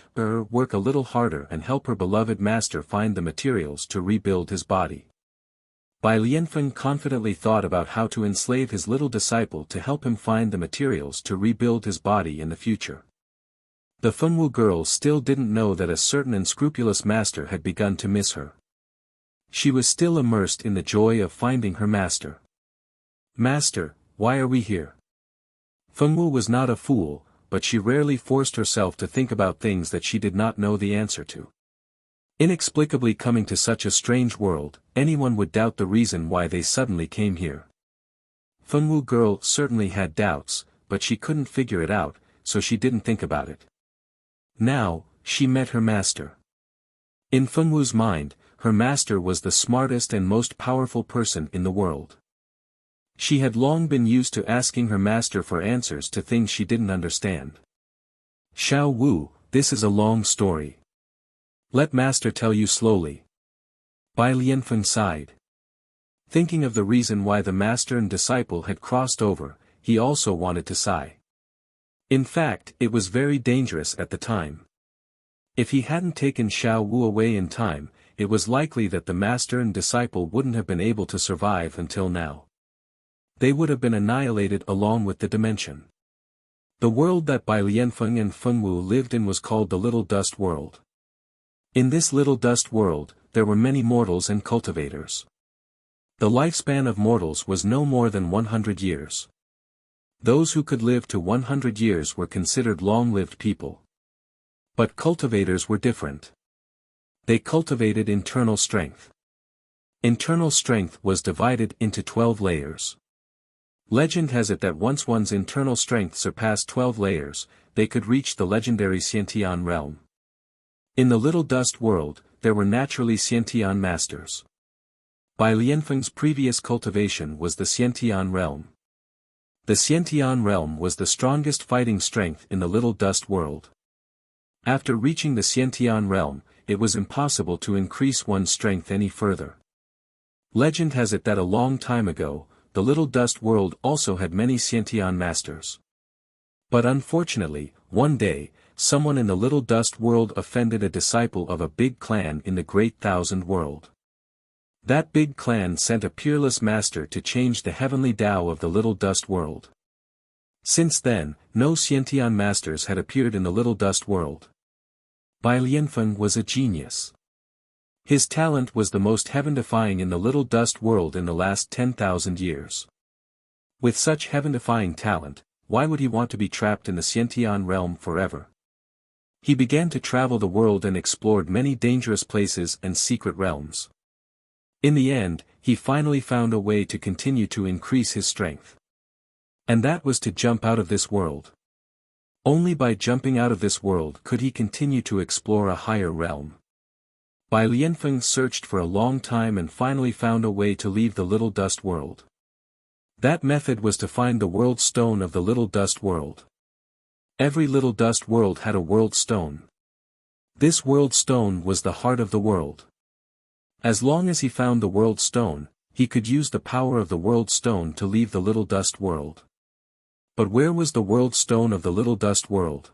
work a little harder and help her beloved master find the materials to rebuild his body. Bai Lianfeng confidently thought about how to enslave his little disciple to help him find the materials to rebuild his body in the future. The Feng Wu girl still didn't know that a certain unscrupulous master had begun to miss her. She was still immersed in the joy of finding her master. Master, why are we here? Feng Wu was not a fool, but she rarely forced herself to think about things that she did not know the answer to. Inexplicably coming to such a strange world, anyone would doubt the reason why they suddenly came here. Feng Wu girl certainly had doubts, but she couldn't figure it out, so she didn't think about it. Now, she met her master. In Feng Wu's mind, her master was the smartest and most powerful person in the world. She had long been used to asking her master for answers to things she didn't understand. Xiao Wu, this is a long story. Let master tell you slowly. Bai Lianfeng sighed. Thinking of the reason why the master and disciple had crossed over, he also wanted to sigh. In fact, it was very dangerous at the time. If he hadn't taken Xiao Wu away in time, it was likely that the master and disciple wouldn't have been able to survive until now. They would have been annihilated along with the dimension. The world that Bai Lianfeng and Feng Wu lived in was called the Little Dust World. In this Little Dust World, there were many mortals and cultivators. The lifespan of mortals was no more than 100 years. Those who could live to 100 years were considered long-lived people. But cultivators were different. They cultivated internal strength. Internal strength was divided into 12 layers. Legend has it that once one's internal strength surpassed 12 layers, they could reach the legendary Xiantian realm. In the Little Dust World, there were naturally Xiantian masters. Bai Lianfeng's previous cultivation was the Xiantian realm. The Xiantian realm was the strongest fighting strength in the Little Dust World. After reaching the Xiantian realm, it was impossible to increase one's strength any further. Legend has it that a long time ago, the Little Dust World also had many Xiantian masters. But unfortunately, one day, someone in the Little Dust World offended a disciple of a big clan in the Great Thousand World. That big clan sent a peerless master to change the heavenly Tao of the Little Dust World. Since then, no Xiantian masters had appeared in the Little Dust World. Bai Lianfeng was a genius. His talent was the most heaven-defying in the Little Dust World in the last 10,000 years. With such heaven-defying talent, why would he want to be trapped in the Xiantian realm forever? He began to travel the world and explored many dangerous places and secret realms. In the end, he finally found a way to continue to increase his strength. And that was to jump out of this world. Only by jumping out of this world could he continue to explore a higher realm. Bai Lianfeng searched for a long time and finally found a way to leave the Little Dust World. That method was to find the World Stone of the Little Dust World. Every Little Dust World had a World Stone. This World Stone was the heart of the world. As long as he found the World Stone, he could use the power of the World Stone to leave the Little Dust World. But where was the World Stone of the Little Dust World?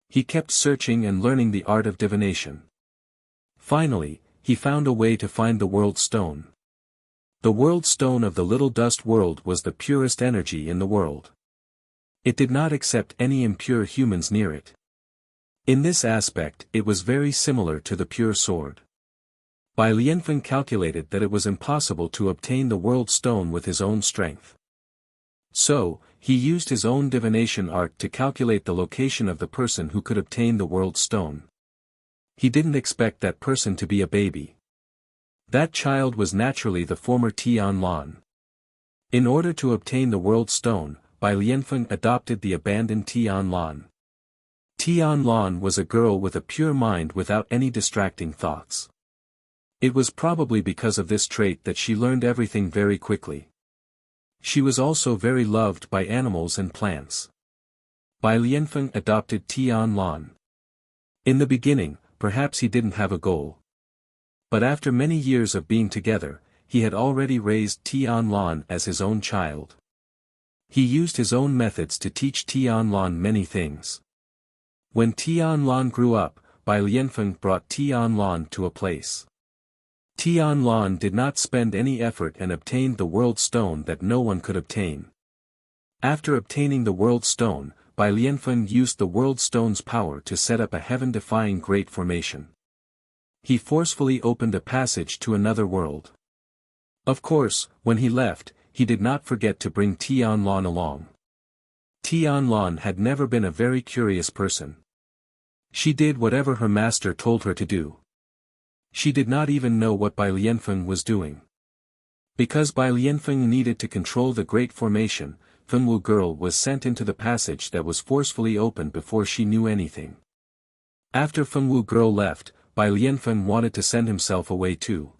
He kept searching and learning the art of divination. Finally, he found a way to find the World Stone. The World Stone of the Little Dust World was the purest energy in the world. It did not accept any impure humans near it. In this aspect it was very similar to the pure sword. Bai Lianfeng calculated that it was impossible to obtain the World Stone with his own strength. So, he used his own divination art to calculate the location of the person who could obtain the World Stone. He didn't expect that person to be a baby. That child was naturally the former Tian Lan. In order to obtain the World Stone, Bai Lianfeng adopted the abandoned Tian Lan. Tian Lan was a girl with a pure mind without any distracting thoughts. It was probably because of this trait that she learned everything very quickly. She was also very loved by animals and plants. Bai Lianfeng adopted Tian Lan. In the beginning, perhaps he didn't have a goal. But after many years of being together, he had already raised Tian Lan as his own child. He used his own methods to teach Tian Lan many things. When Tian Lan grew up, Bai Lianfeng brought Tian Lan to a place. Tian Lan did not spend any effort and obtained the World Stone that no one could obtain. After obtaining the World Stone, Bai Lianfeng used the World Stone's power to set up a heaven-defying great formation. He forcefully opened a passage to another world. Of course, when he left, he did not forget to bring Tian Lan along. Tian Lan had never been a very curious person. She did whatever her master told her to do. She did not even know what Bai Lianfeng was doing. Because Bai Lianfeng needed to control the great formation, Feng Wu girl was sent into the passage that was forcefully opened before she knew anything. After Feng Wu girl left, Bai Lianfeng wanted to send himself away too.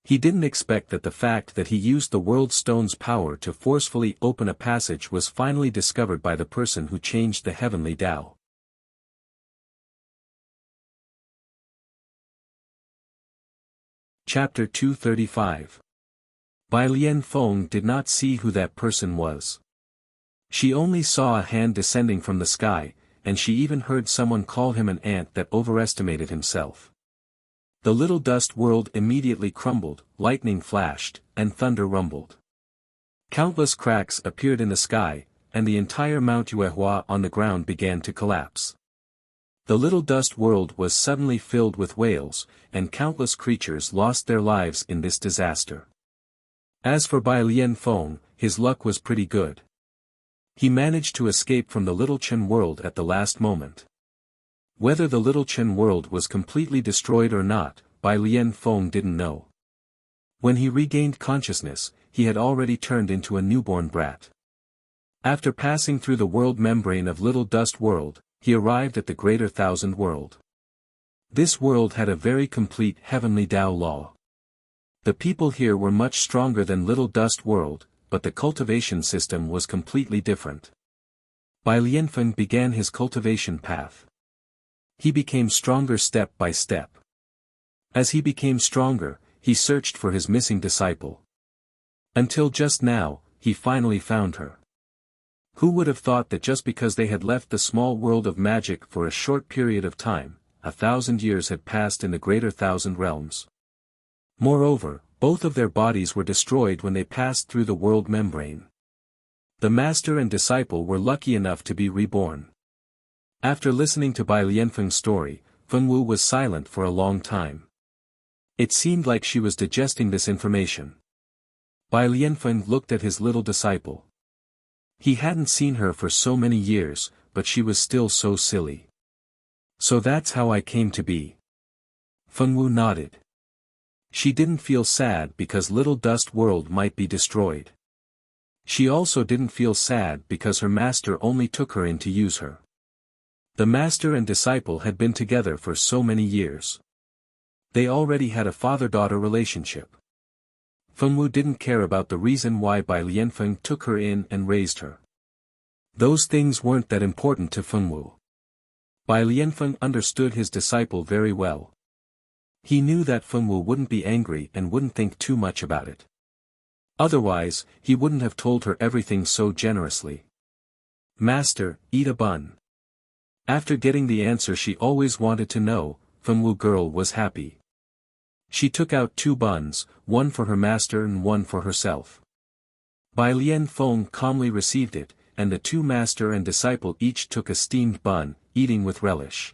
He didn't expect that the fact that he used the World Stone's power to forcefully open a passage was finally discovered by the person who changed the heavenly Tao. Chapter 235. Bai Lianfeng did not see who that person was. She only saw a hand descending from the sky, and she even heard someone call him an ant that overestimated himself. The Little Dust World immediately crumbled, lightning flashed, and thunder rumbled. Countless cracks appeared in the sky, and the entire Mount Yuehua on the ground began to collapse. The little dust world was suddenly filled with whales, and countless creatures lost their lives in this disaster. As for Bai Lianfeng, his luck was pretty good. He managed to escape from the Little Chen world at the last moment. Whether the Little Chen world was completely destroyed or not, Bai Lianfeng didn't know. When he regained consciousness, he had already turned into a newborn brat. After passing through the world membrane of Little Dust World, he arrived at the Greater Thousand World. This world had a very complete heavenly Tao law. The people here were much stronger than Little Dust World, but the cultivation system was completely different. Bai Lianfeng began his cultivation path. He became stronger step by step. As he became stronger, he searched for his missing disciple. Until just now, he finally found her. Who would have thought that just because they had left the small world of magic for a short period of time, 1,000 years had passed in the Greater Thousand Realms. Moreover, both of their bodies were destroyed when they passed through the world membrane. The master and disciple were lucky enough to be reborn. After listening to Bai Lianfeng's story, Fengwu was silent for a long time. It seemed like she was digesting this information. Bai Lianfeng looked at his little disciple. He hadn't seen her for so many years, but she was still so silly. So that's how I came to be. Fengwu nodded. She didn't feel sad because Little Dust World might be destroyed. She also didn't feel sad because her master only took her in to use her. The master and disciple had been together for so many years. They already had a father-daughter relationship. Fengwu didn't care about the reason why Bai Lianfeng took her in and raised her. Those things weren't that important to Fengwu. Bai Lianfeng understood his disciple very well. He knew that Fengwu wouldn't be angry and wouldn't think too much about it. Otherwise, he wouldn't have told her everything so generously. Master, eat a bun. After getting the answer she always wanted to know, Fengwu girl was happy. She took out 2 buns, one for her master and one for herself. Bai Lianfeng calmly received it, and the 2 master and disciple each took a steamed bun, eating with relish.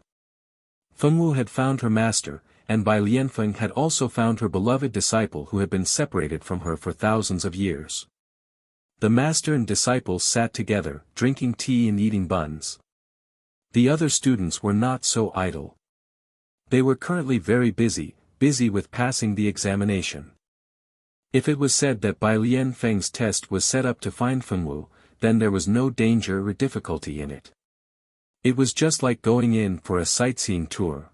Fengwu had found her master, and Bai Lianfeng had also found her beloved disciple who had been separated from her for thousands of years. The master and disciple sat together, drinking tea and eating buns. The other students were not so idle. They were currently very busy with passing the examination. If it was said that Bai Lianfeng's test was set up to find Fengwu, then there was no danger or difficulty in it. It was just like going in for a sightseeing tour.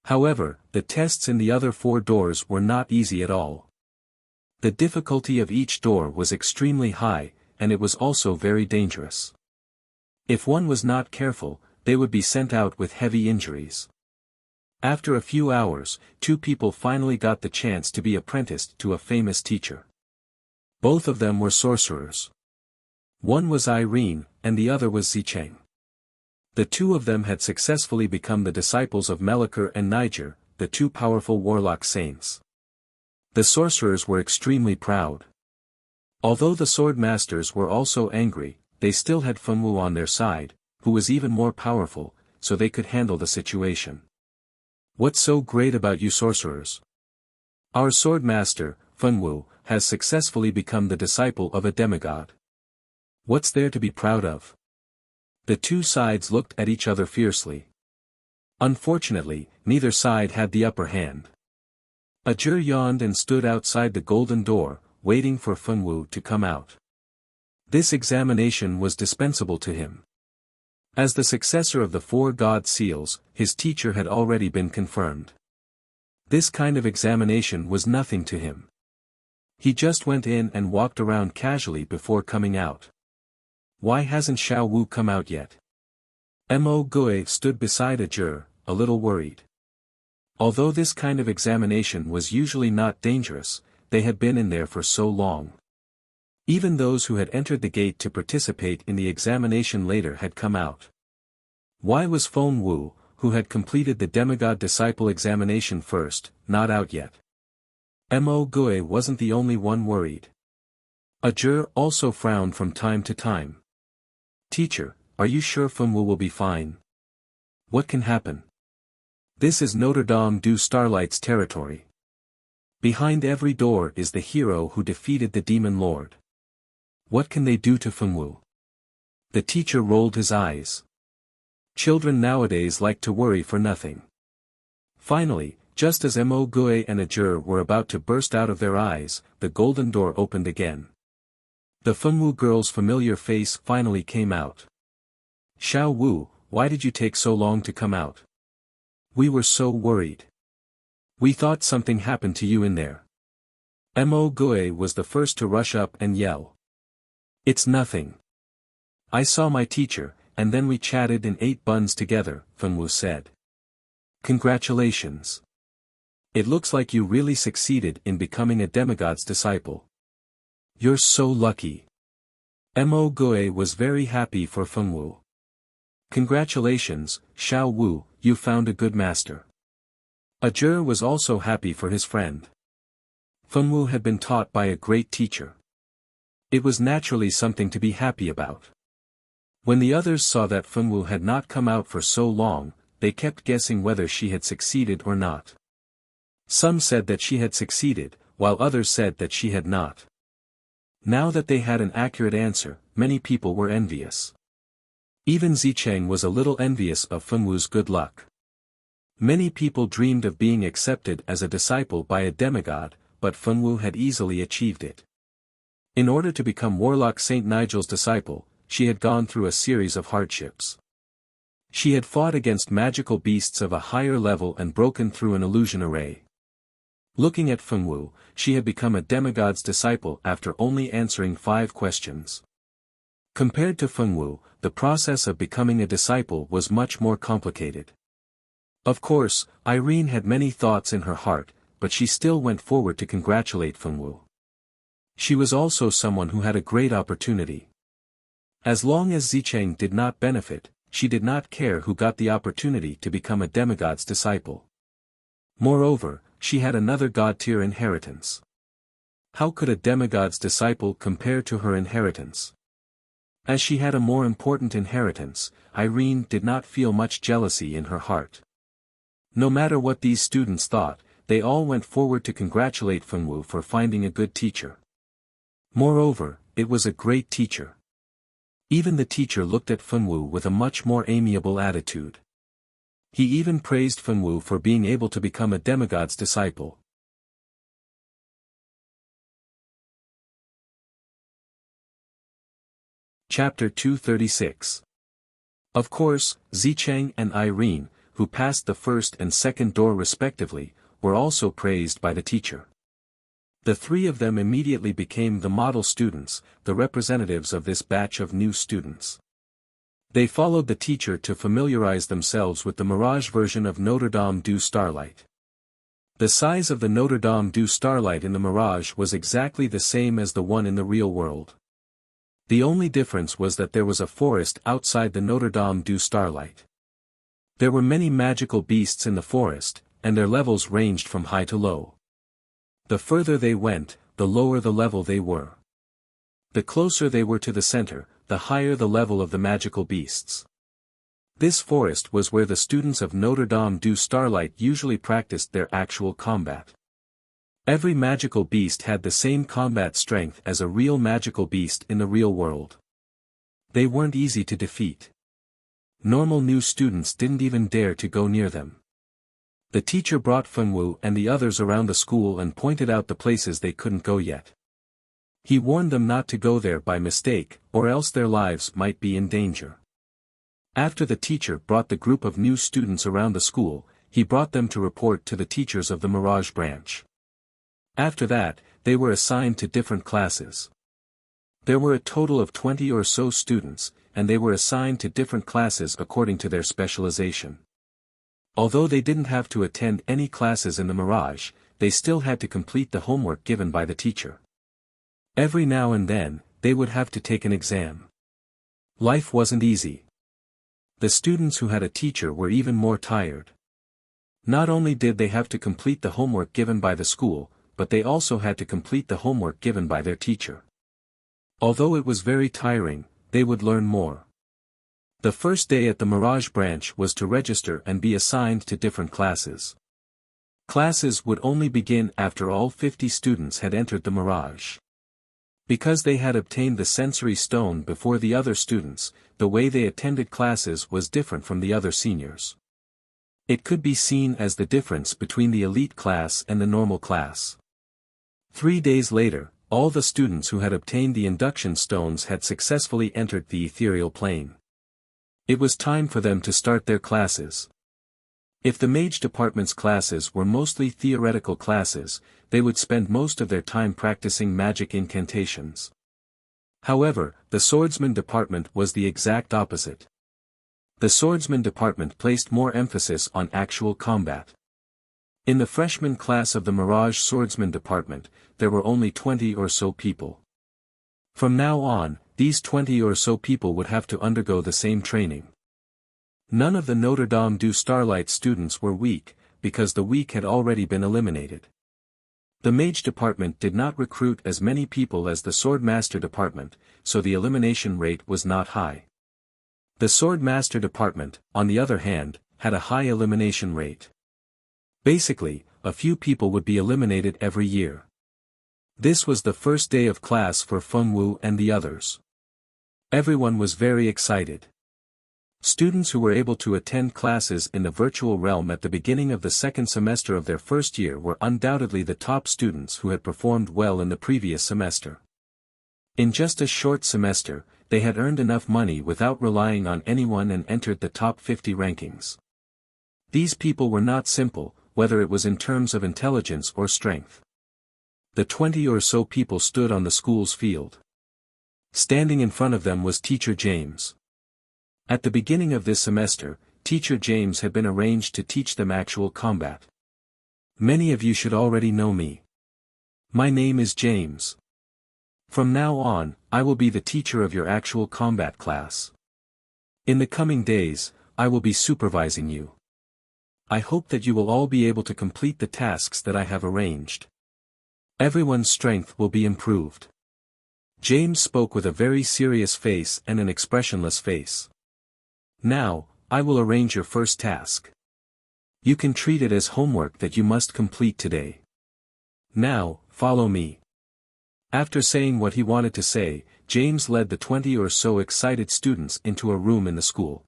However, the tests in the other 4 doors were not easy at all. The difficulty of each door was extremely high, and it was also very dangerous. If one was not careful, they would be sent out with heavy injuries. After a few hours, 2 people finally got the chance to be apprenticed to a famous teacher. Both of them were sorcerers. One was Irene, and the other was Zicheng. The 2 of them had successfully become the disciples of Melchior and Niger, the 2 powerful warlock saints. The sorcerers were extremely proud. Although the sword masters were also angry, they still had Fengwu on their side, who was even more powerful, so they could handle the situation. What's so great about you sorcerers? Our sword master, Fengwu, has successfully become the disciple of a demigod. What's there to be proud of? The 2 sides looked at each other fiercely. Unfortunately, neither side had the upper hand. Ajur yawned and stood outside the golden door, waiting for Fengwu to come out. This examination was dispensable to him. As the successor of the 4 god seals, his teacher had already been confirmed. This kind of examination was nothing to him. He just went in and walked around casually before coming out. Why hasn't Xiao Wu come out yet? Mo Gui stood beside Ajur, a little worried. Although this kind of examination was usually not dangerous, they had been in there for so long. Even those who had entered the gate to participate in the examination later had come out. Why was Fengwu, who had completed the demigod disciple examination first, not out yet? Mo Gui wasn't the only one worried. Ajur also frowned from time to time. Teacher, are you sure Fengwu will be fine? What can happen? This is Notre Dame du Starlight's territory. Behind every door is the hero who defeated the demon lord. What can they do to Fengwu? The teacher rolled his eyes. Children nowadays like to worry for nothing. Finally, just as Mo Gue and Ajur were about to burst out of their eyes, the golden door opened again. The Fengwu girl's familiar face finally came out. Xiao Wu, why did you take so long to come out? We were so worried. We thought something happened to you in there. Mo Gue was the first to rush up and yell. It's nothing. I saw my teacher, and then we chatted and ate buns together, Fengwu said. Congratulations. It looks like you really succeeded in becoming a demigod's disciple. You're so lucky. Mo Gue was very happy for Fengwu. Congratulations, Xiao Wu, you found a good master. Ajur was also happy for his friend. Fengwu had been taught by a great teacher. It was naturally something to be happy about. When the others saw that Fengwu had not come out for so long, they kept guessing whether she had succeeded or not. Some said that she had succeeded, while others said that she had not. Now that they had an accurate answer, many people were envious. Even Zicheng was a little envious of Fengwu's good luck. Many people dreamed of being accepted as a disciple by a demigod, but Fengwu had easily achieved it. In order to become Warlock St. Nigel's disciple, she had gone through a series of hardships. She had fought against magical beasts of a higher level and broken through an illusion array. Looking at Fengwu, she had become a demigod's disciple after only answering 5 questions. Compared to Fengwu, the process of becoming a disciple was much more complicated. Of course, Irene had many thoughts in her heart, but she still went forward to congratulate Fengwu. She was also someone who had a great opportunity. As long as Zicheng did not benefit, she did not care who got the opportunity to become a demigod's disciple. Moreover, she had another god-tier inheritance. How could a demigod's disciple compare to her inheritance? As she had a more important inheritance, Irene did not feel much jealousy in her heart. No matter what these students thought, they all went forward to congratulate Fengwu for finding a good teacher. Moreover, it was a great teacher. Even the teacher looked at Fengwu with a much more amiable attitude. He even praised Fengwu for being able to become a demigod's disciple. Chapter 236. Of course, Zicheng and Irene, who passed the first and second door respectively, were also praised by the teacher. The 3 of them immediately became the model students, the representatives of this batch of new students. They followed the teacher to familiarize themselves with the Mirage version of Notre Dame du Starlight. The size of the Notre Dame du Starlight in the Mirage was exactly the same as the one in the real world. The only difference was that there was a forest outside the Notre Dame du Starlight. There were many magical beasts in the forest, and their levels ranged from high to low. The further they went, the lower the level they were. The closer they were to the center, the higher the level of the magical beasts. This forest was where the students of Notre Dame du Starlight usually practiced their actual combat. Every magical beast had the same combat strength as a real magical beast in the real world. They weren't easy to defeat. Normal new students didn't even dare to go near them. The teacher brought Fengwu and the others around the school and pointed out the places they couldn't go yet. He warned them not to go there by mistake, or else their lives might be in danger. After the teacher brought the group of new students around the school, he brought them to report to the teachers of the Mirage branch. After that, they were assigned to different classes. There were a total of 20 or so students, and they were assigned to different classes according to their specialization. Although they didn't have to attend any classes in the Mirage, they still had to complete the homework given by the teacher. Every now and then, they would have to take an exam. Life wasn't easy. The students who had a teacher were even more tired. Not only did they have to complete the homework given by the school, but they also had to complete the homework given by their teacher. Although it was very tiring, they would learn more. The first day at the Mirage branch was to register and be assigned to different classes. Classes would only begin after all 50 students had entered the Mirage. Because they had obtained the sensory stone before the other students, the way they attended classes was different from the other seniors. It could be seen as the difference between the elite class and the normal class. 3 days later, all the students who had obtained the induction stones had successfully entered the ethereal plane. It was time for them to start their classes. If the mage department's classes were mostly theoretical classes, they would spend most of their time practicing magic incantations. However, the swordsman department was the exact opposite. The swordsman department placed more emphasis on actual combat. In the freshman class of the Mirage swordsman department, there were only 20 or so people. From now on, these 20 or so people would have to undergo the same training. None of the Notre Dame du Starlight students were weak, because the weak had already been eliminated. The mage department did not recruit as many people as the swordmaster department, so the elimination rate was not high. The swordmaster department, on the other hand, had a high elimination rate. Basically, a few people would be eliminated every year. This was the first day of class for Feng Wu and the others. Everyone was very excited. Students who were able to attend classes in the virtual realm at the beginning of the second semester of their first year were undoubtedly the top students who had performed well in the previous semester. In just a short semester, they had earned enough money without relying on anyone and entered the top 50 rankings. These people were not simple, whether it was in terms of intelligence or strength. The 20 or so people stood on the school's field. Standing in front of them was Teacher James. At the beginning of this semester, Teacher James had been arranged to teach them actual combat. Many of you should already know me. My name is James. From now on, I will be the teacher of your actual combat class. In the coming days, I will be supervising you. I hope that you will all be able to complete the tasks that I have arranged. Everyone's strength will be improved. James spoke with a very serious face and an expressionless face. Now, I will arrange your first task. You can treat it as homework that you must complete today. Now, follow me. After saying what he wanted to say, James led the 20 or so excited students into a room in the school.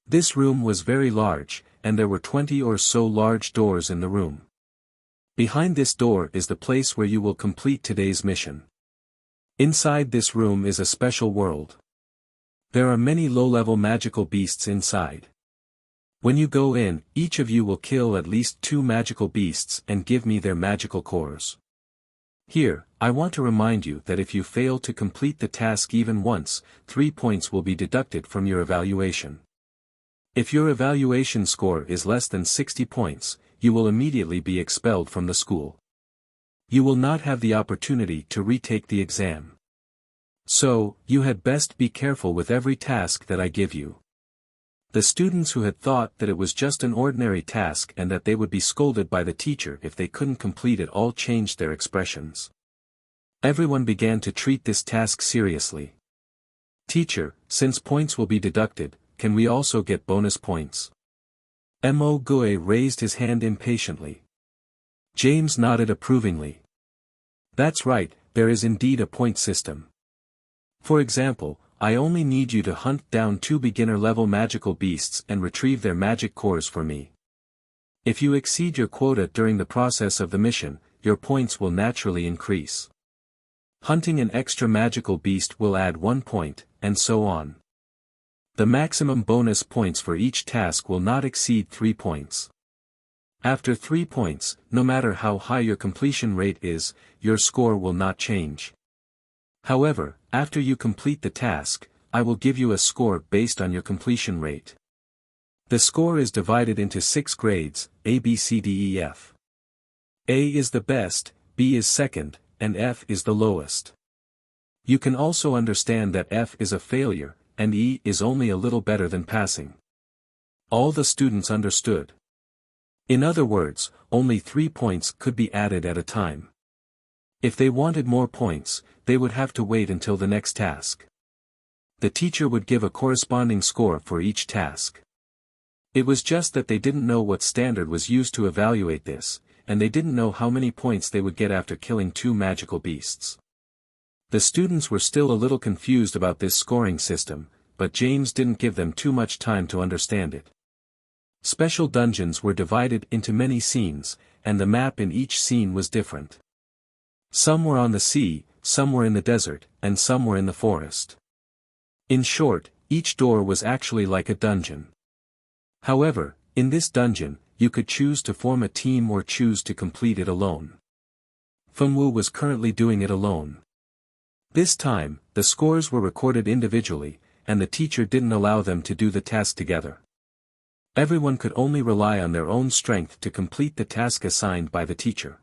This room was very large, and there were 20 or so large doors in the room. Behind this door is the place where you will complete today's mission. Inside this room is a special world. There are many low-level magical beasts inside. When you go in, each of you will kill at least 2 magical beasts and give me their magical cores. Here, I want to remind you that if you fail to complete the task even once, 3 points will be deducted from your evaluation. If your evaluation score is less than 60 points, you will immediately be expelled from the school. You will not have the opportunity to retake the exam. So, you had best be careful with every task that I give you. The students who had thought that it was just an ordinary task and that they would be scolded by the teacher if they couldn't complete it all changed their expressions. Everyone began to treat this task seriously. Teacher, since points will be deducted, can we also get bonus points? Mo Gue raised his hand impatiently. James nodded approvingly. That's right, there is indeed a point system. For example, I only need you to hunt down 2 beginner-level magical beasts and retrieve their magic cores for me. If you exceed your quota during the process of the mission, your points will naturally increase. Hunting an extra magical beast will add 1 point, and so on. The maximum bonus points for each task will not exceed 3 points. After 3 points, no matter how high your completion rate is, your score will not change. However, after you complete the task, I will give you a score based on your completion rate. The score is divided into 6 grades, A, B, C, D, E, F. A is the best, B is second, and F is the lowest. You can also understand that F is a failure, and E is only a little better than passing. All the students understood. In other words, only 3 points could be added at a time. If they wanted more points, they would have to wait until the next task. The teacher would give a corresponding score for each task. It was just that they didn't know what standard was used to evaluate this, and they didn't know how many points they would get after killing 2 magical beasts. The students were still a little confused about this scoring system, but James didn't give them too much time to understand it. Special dungeons were divided into many scenes, and the map in each scene was different. Some were on the sea, some were in the desert, and some were in the forest. In short, each door was actually like a dungeon. However, in this dungeon, you could choose to form a team or choose to complete it alone. Fengwu was currently doing it alone. This time, the scores were recorded individually, and the teacher didn't allow them to do the task together. Everyone could only rely on their own strength to complete the task assigned by the teacher.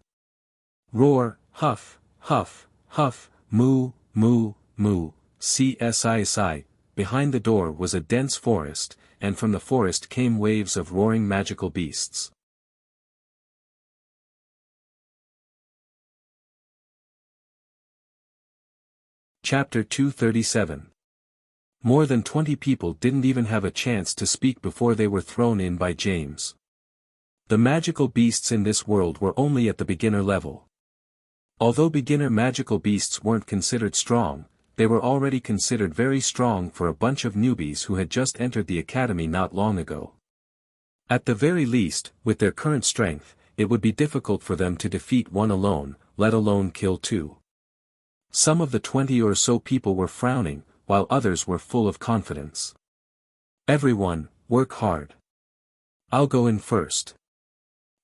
Roar, huff, huff, huff, moo, moo, moo, si. Behind the door was a dense forest, and from the forest came waves of roaring magical beasts. Chapter 237. More than 20 people didn't even have a chance to speak before they were thrown in by James. The magical beasts in this world were only at the beginner level. Although beginner magical beasts weren't considered strong, they were already considered very strong for a bunch of newbies who had just entered the academy not long ago. At the very least, with their current strength, it would be difficult for them to defeat one alone, let alone kill 2. Some of the 20 or so people were frowning, while others were full of confidence. Everyone, work hard. I'll go in first.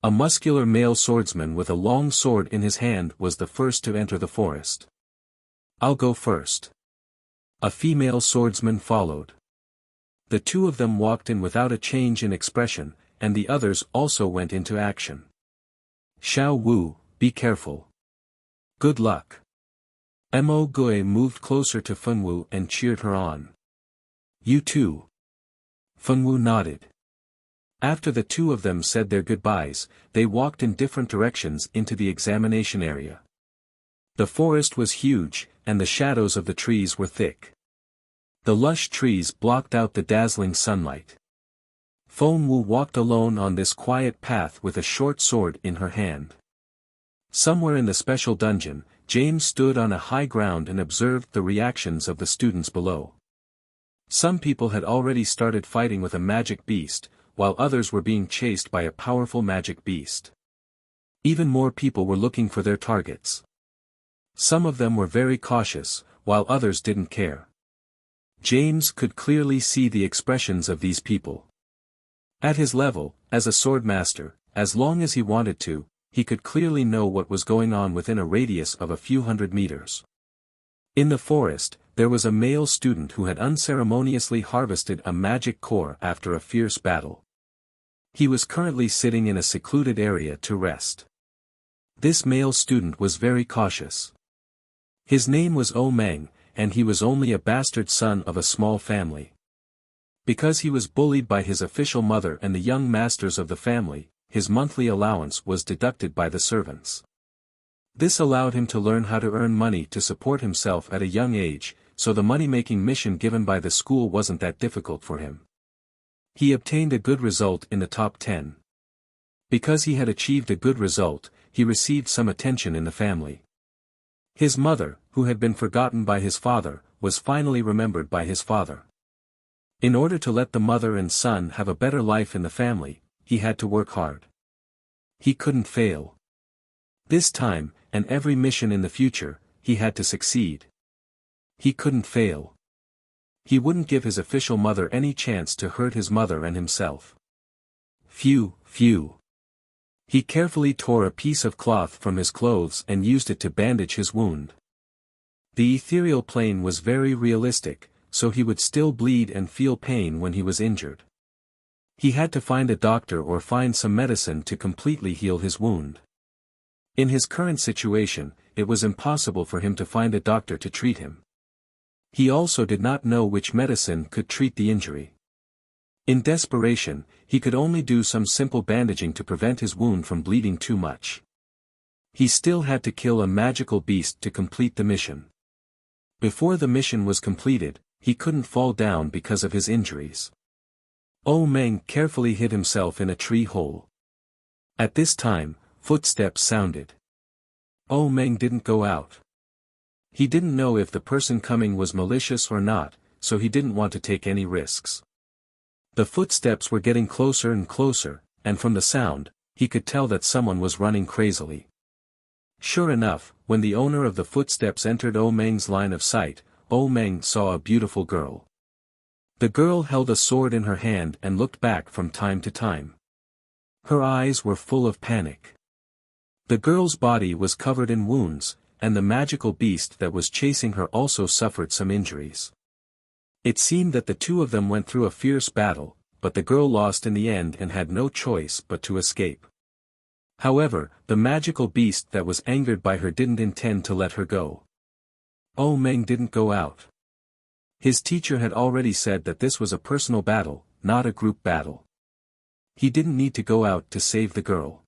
A muscular male swordsman with a long sword in his hand was the first to enter the forest. I'll go first. A female swordsman followed. The 2 of them walked in without a change in expression, and the others also went into action. Xiao Wu, be careful. Good luck. Mo Gui moved closer to Fengwu and cheered her on. You too. Fengwu nodded. After the 2 of them said their goodbyes, they walked in different directions into the examination area. The forest was huge, and the shadows of the trees were thick. The lush trees blocked out the dazzling sunlight. Fengwu walked alone on this quiet path with a short sword in her hand. Somewhere in the special dungeon, James stood on a high ground and observed the reactions of the students below. Some people had already started fighting with a magic beast, while others were being chased by a powerful magic beast. Even more people were looking for their targets. Some of them were very cautious, while others didn't care. James could clearly see the expressions of these people. At his level, as a swordmaster, as long as he wanted to, he could clearly know what was going on within a radius of a few hundred meters. In the forest, there was a male student who had unceremoniously harvested a magic core after a fierce battle. He was currently sitting in a secluded area to rest. This male student was very cautious. His name was O Meng, and he was only a bastard son of a small family. Because he was bullied by his official mother and the young masters of the family, his monthly allowance was deducted by the servants. This allowed him to learn how to earn money to support himself at a young age, so the money-making mission given by the school wasn't that difficult for him. He obtained a good result in the top 10. Because he had achieved a good result, he received some attention in the family. His mother, who had been forgotten by his father, was finally remembered by his father. In order to let the mother and son have a better life in the family, he had to work hard. He couldn't fail. This time, and every mission in the future, he had to succeed. He couldn't fail. He wouldn't give his official mother any chance to hurt his mother and himself. Phew. He carefully tore a piece of cloth from his clothes and used it to bandage his wound. The ethereal plane was very realistic, so he would still bleed and feel pain when he was injured. He had to find a doctor or find some medicine to completely heal his wound. In his current situation, it was impossible for him to find a doctor to treat him. He also did not know which medicine could treat the injury. In desperation, he could only do some simple bandaging to prevent his wound from bleeding too much. He still had to kill a magical beast to complete the mission. Before the mission was completed, he couldn't fall down because of his injuries. Oh Meng carefully hid himself in a tree hole. At this time, footsteps sounded. Oh Meng didn't go out. He didn't know if the person coming was malicious or not, so he didn't want to take any risks. The footsteps were getting closer and closer, and from the sound, he could tell that someone was running crazily. Sure enough, when the owner of the footsteps entered Oh Meng's line of sight, Oh Meng saw a beautiful girl. The girl held a sword in her hand and looked back from time to time. Her eyes were full of panic. The girl's body was covered in wounds, and the magical beast that was chasing her also suffered some injuries. It seemed that the two of them went through a fierce battle, but the girl lost in the end and had no choice but to escape. However, the magical beast that was angered by her didn't intend to let her go. Oh Meng didn't go out. His teacher had already said that this was a personal battle, not a group battle. He didn't need to go out to save the girl.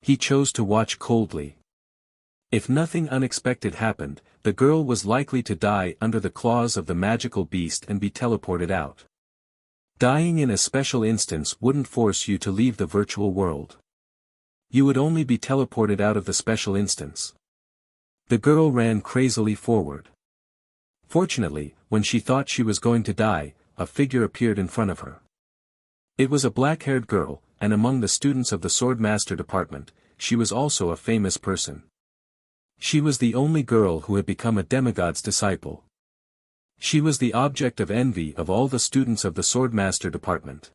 He chose to watch coldly. If nothing unexpected happened, the girl was likely to die under the claws of the magical beast and be teleported out. Dying in a special instance wouldn't force you to leave the virtual world. You would only be teleported out of the special instance. The girl ran crazily forward. Fortunately, when she thought she was going to die, a figure appeared in front of her. It was a black-haired girl, and among the students of the Swordmaster department, she was also a famous person. She was the only girl who had become a demigod's disciple. She was the object of envy of all the students of the Swordmaster department.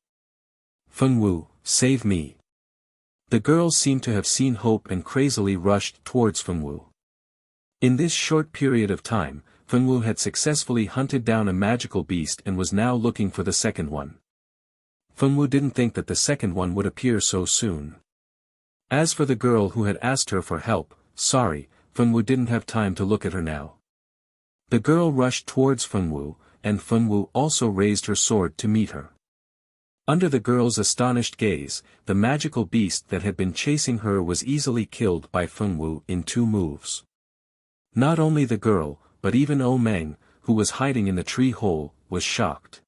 Fengwu, save me. The girl seemed to have seen hope and crazily rushed towards Fengwu. In this short period of time, Fengwu had successfully hunted down a magical beast and was now looking for the second one. Fengwu didn't think that the second one would appear so soon. As for the girl who had asked her for help, sorry, Fengwu didn't have time to look at her now. The girl rushed towards Fengwu, and Fengwu also raised her sword to meet her. Under the girl's astonished gaze, the magical beast that had been chasing her was easily killed by Fengwu in 2 moves. Not only the girl, but even Oh Meng, who was hiding in the tree hole, was shocked.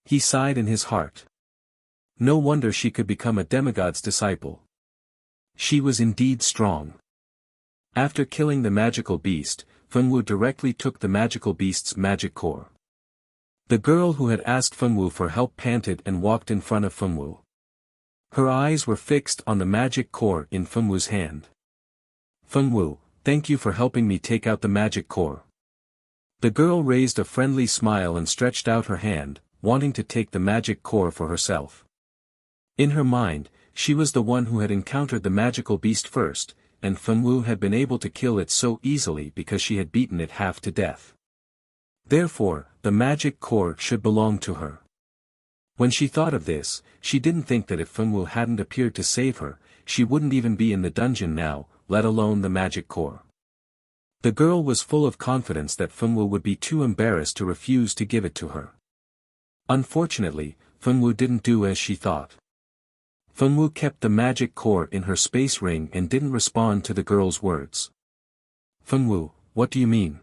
He sighed in his heart. No wonder she could become a demigod's disciple. She was indeed strong. After killing the magical beast, Fengwu directly took the magical beast's magic core. The girl who had asked Fengwu for help panted and walked in front of Fengwu. Her eyes were fixed on the magic core in Fengwu's hand. Fengwu, thank you for helping me take out the magic core. The girl raised a friendly smile and stretched out her hand, wanting to take the magic core for herself. In her mind, she was the one who had encountered the magical beast first, and Fengwu had been able to kill it so easily because she had beaten it half to death. Therefore, the magic core should belong to her. When she thought of this, she didn't think that if Fengwu hadn't appeared to save her, she wouldn't even be in the dungeon now, let alone the magic core. The girl was full of confidence that Fengwu would be too embarrassed to refuse to give it to her. Unfortunately, Fengwu didn't do as she thought. Fengwu kept the magic core in her space ring and didn't respond to the girl's words. Fengwu, what do you mean?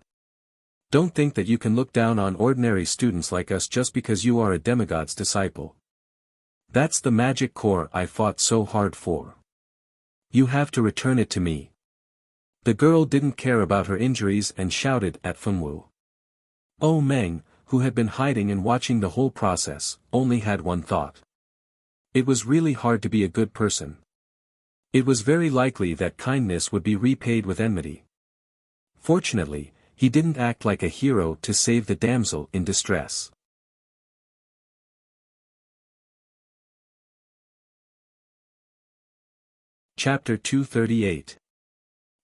Don't think that you can look down on ordinary students like us just because you are a demigod's disciple. That's the magic core I fought so hard for. You have to return it to me. The girl didn't care about her injuries and shouted at Fengwu. Oh Meng, who had been hiding and watching the whole process, only had one thought. It was really hard to be a good person. It was very likely that kindness would be repaid with enmity. Fortunately, he didn't act like a hero to save the damsel in distress. Chapter 238.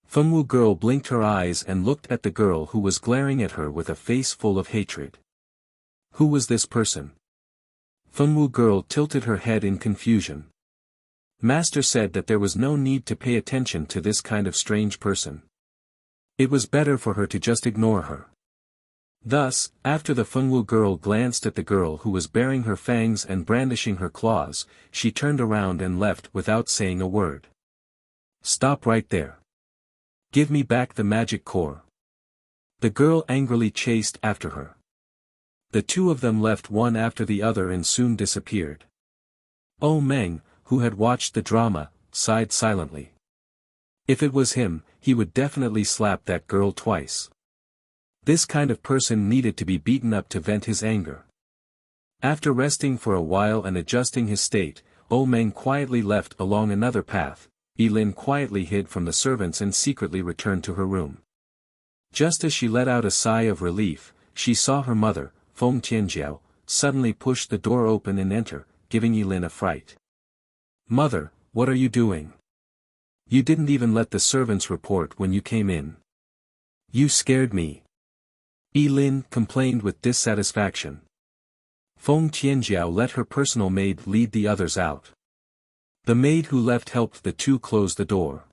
Fengwu girl blinked her eyes and looked at the girl who was glaring at her with a face full of hatred. Who was this person? Fengwu girl tilted her head in confusion. Master said that there was no need to pay attention to this kind of strange person. It was better for her to just ignore her. Thus, after the Fengwu girl glanced at the girl who was baring her fangs and brandishing her claws, she turned around and left without saying a word. Stop right there. Give me back the magic core. The girl angrily chased after her. The two of them left one after the other and soon disappeared. Oh Meng, who had watched the drama, sighed silently. If it was him, he would definitely slap that girl twice. This kind of person needed to be beaten up to vent his anger. After resting for a while and adjusting his state, Oh Meng quietly left along another path. Lin quietly hid from the servants and secretly returned to her room. Just as she let out a sigh of relief, she saw her mother, Feng Tianjiao, suddenly push the door open and enter, giving Lin a fright. "Mother, what are you doing? You didn't even let the servants report when you came in. You scared me." Lin complained with dissatisfaction. Feng Tianjiao let her personal maid lead the others out. The maid who left helped the two close the door.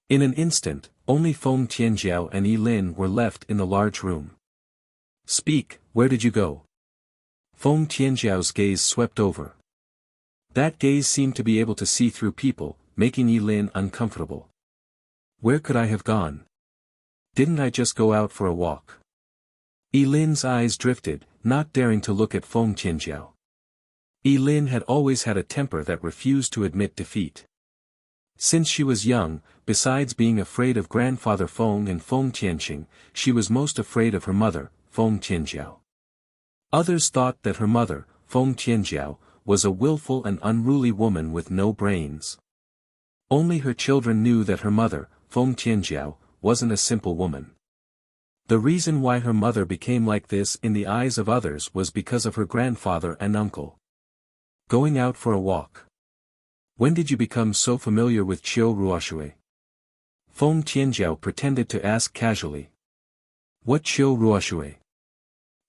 In an instant, only Feng Tianjiao and Lin were left in the large room. "Speak, where did you go?" Feng Tianjiao's gaze swept over. That gaze seemed to be able to see through people, making Lin uncomfortable. "Where could I have gone? Didn't I just go out for a walk?" Lin's eyes drifted, not daring to look at Feng Tianjiao. Lin had always had a temper that refused to admit defeat. Since she was young, besides being afraid of grandfather Feng and Feng Tianqing, she was most afraid of her mother, Feng Tianjiao. Others thought that her mother, Feng Tianjiao, was a willful and unruly woman with no brains. Only her children knew that her mother, Feng Tianjiao, wasn't a simple woman. The reason why her mother became like this in the eyes of others was because of her grandfather and uncle. Going out for a walk. When did you become so familiar with Qiu Ruoshui? Feng Tianjiao pretended to ask casually. What Qiu Ruoshui?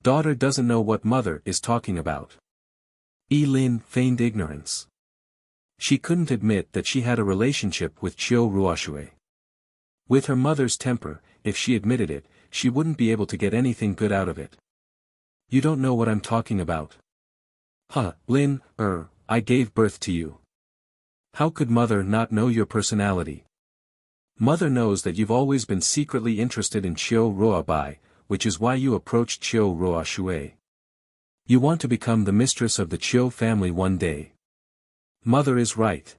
Daughter doesn't know what mother is talking about. Lin feigned ignorance. She couldn't admit that she had a relationship with Qiu Ruoshui. With her mother's temper, if she admitted it, she wouldn't be able to get anything good out of it. You don't know what I'm talking about. Huh, Lin, I gave birth to you. How could mother not know your personality? Mother knows that you've always been secretly interested in Qiu Ruobai, which is why you approached Qiu Ruoshui. You want to become the mistress of the Qiu family one day. Mother is right.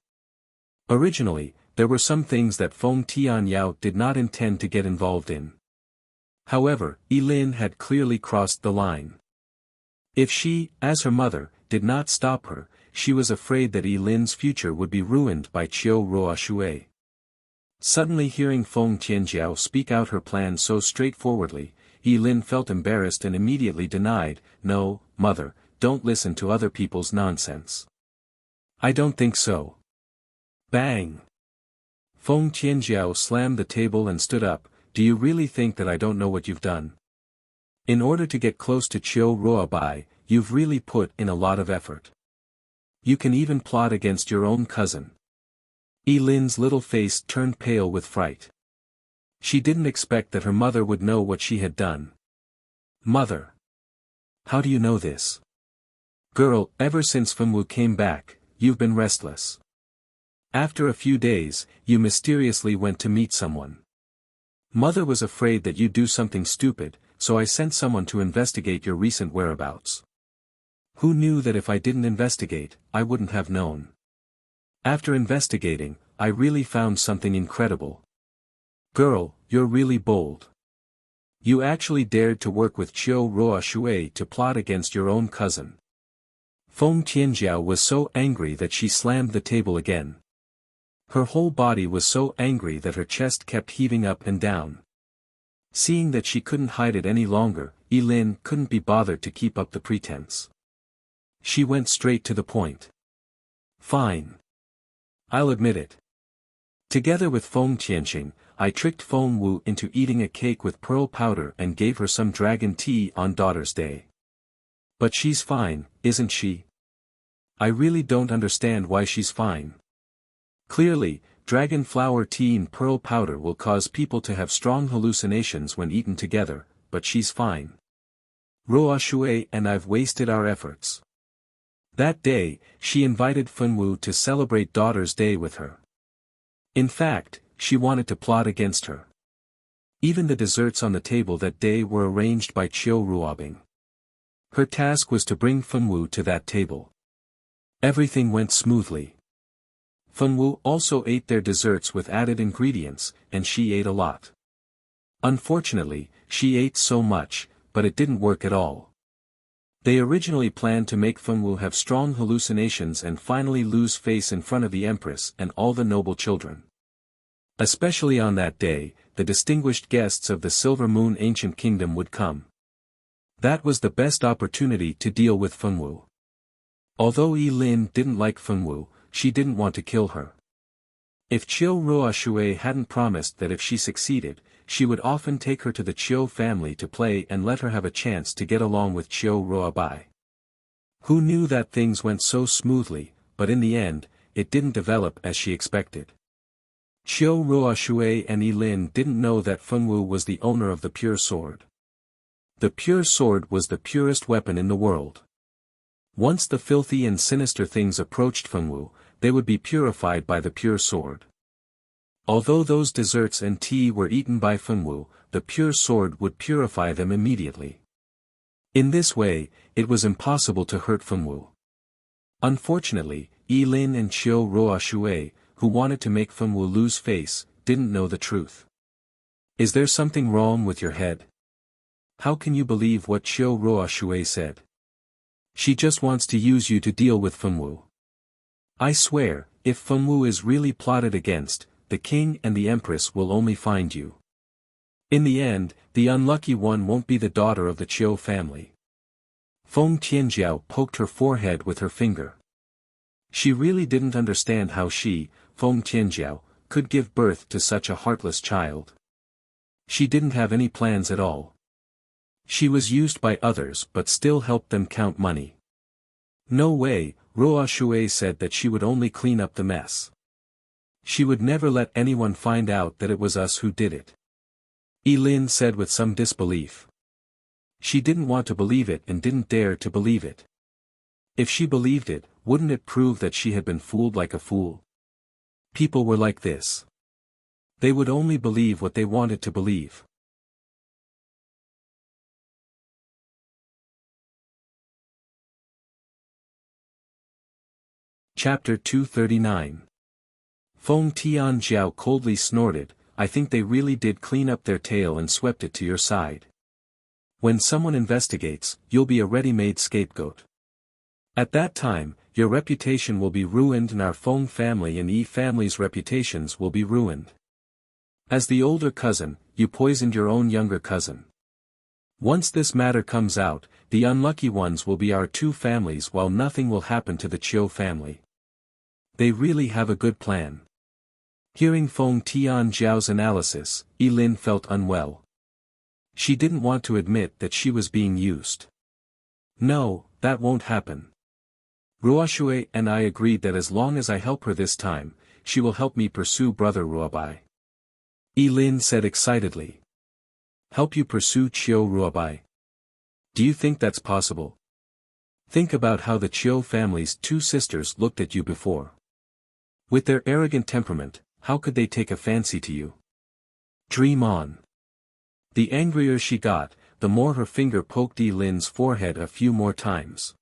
Originally, there were some things that Feng Tianyao did not intend to get involved in. However, Lin had clearly crossed the line. If she, as her mother, did not stop her, she was afraid that Lin's future would be ruined by Qiu Ruoshui. Suddenly hearing Feng Tianjiao speak out her plan so straightforwardly, Lin felt embarrassed and immediately denied, "No, mother, don't listen to other people's nonsense. I don't think so." Bang! Feng Tianjiao slammed the table and stood up. "Do you really think that I don't know what you've done? In order to get close to Qiu Ruobai, you've really put in a lot of effort. You can even plot against your own cousin." Lin's little face turned pale with fright. She didn't expect that her mother would know what she had done. "Mother! How do you know this? Girl, ever since Fenwu came back, you've been restless. After a few days, you mysteriously went to meet someone. Mother was afraid that you'd do something stupid, so I sent someone to investigate your recent whereabouts. Who knew that if I didn't investigate, I wouldn't have known. After investigating, I really found something incredible. Girl, you're really bold. You actually dared to work with Qiu Ruoshui to plot against your own cousin." Feng Tianjiao was so angry that she slammed the table again. Her whole body was so angry that her chest kept heaving up and down. Seeing that she couldn't hide it any longer, Lin couldn't be bothered to keep up the pretense. She went straight to the point. "Fine. I'll admit it. Together with Feng Tianqing, I tricked Feng Wu into eating a cake with pearl powder and gave her some dragon tea on Daughter's Day. But she's fine, isn't she? I really don't understand why she's fine. Clearly, dragon flower tea and pearl powder will cause people to have strong hallucinations when eaten together, but she's fine. Ruoshui and I've wasted our efforts." That day, she invited Fenwu to celebrate Daughter's Day with her. In fact, she wanted to plot against her. Even the desserts on the table that day were arranged by Qiu Ruobing. Her task was to bring Fengwu to that table. Everything went smoothly. Fengwu also ate their desserts with added ingredients, and she ate a lot. Unfortunately, she ate so much, but it didn't work at all. They originally planned to make Fengwu have strong hallucinations and finally lose face in front of the Empress and all the noble children. Especially on that day, the distinguished guests of the Silver Moon Ancient Kingdom would come. That was the best opportunity to deal with Fengwu. Although Yi Lin didn't like Fengwu, she didn't want to kill her. If Qiu Ruoshui hadn't promised that if she succeeded, she would often take her to the Qiu family to play and let her have a chance to get along with Qiu Ruobai. Who knew that things went so smoothly, but in the end, it didn't develop as she expected. Qiu Ruoshui and Yi Lin didn't know that Fengwu was the owner of the pure sword. The pure sword was the purest weapon in the world. Once the filthy and sinister things approached Fengwu, they would be purified by the pure sword. Although those desserts and tea were eaten by Fengwu, the pure sword would purify them immediately. In this way, it was impossible to hurt Fengwu. Unfortunately, Yi Lin and Qiu Ruoshui, who wanted to make Fengwu lose face, didn't know the truth. Is there something wrong with your head? How can you believe what Qiu Ruoshui said? She just wants to use you to deal with Fengwu. I swear, if Fengwu is really plotted against, the king and the empress will only find you. In the end, the unlucky one won't be the daughter of the Qiu family. Feng Tianjiao poked her forehead with her finger. She really didn't understand how she, Feng Tianjiao, could give birth to such a heartless child. She didn't have any plans at all. She was used by others but still helped them count money. No way, Ruoshui said that she would only clean up the mess. She would never let anyone find out that it was us who did it. Yi Lin said with some disbelief. She didn't want to believe it and didn't dare to believe it. If she believed it, wouldn't it prove that she had been fooled like a fool? People were like this. They would only believe what they wanted to believe. Chapter 239. Feng Tianjiao coldly snorted, I think they really did clean up their tail and swept it to your side. When someone investigates, you'll be a ready-made scapegoat. At that time, your reputation will be ruined and our Feng family and Yi family's reputations will be ruined. As the older cousin, you poisoned your own younger cousin. Once this matter comes out, the unlucky ones will be our two families while nothing will happen to the Qiu family. They really have a good plan. Hearing Feng Tianjiao's analysis, Yi Lin felt unwell. She didn't want to admit that she was being used. No, that won't happen. Ruoshui and I agreed that as long as I help her this time, she will help me pursue Brother Ruobai. Yi Lin said excitedly. Help you pursue Qiu Ruobai? Do you think that's possible? Think about how the Qiu family's two sisters looked at you before. With their arrogant temperament, how could they take a fancy to you? Dream on. The angrier she got, the more her finger poked Yi Lin's forehead a few more times.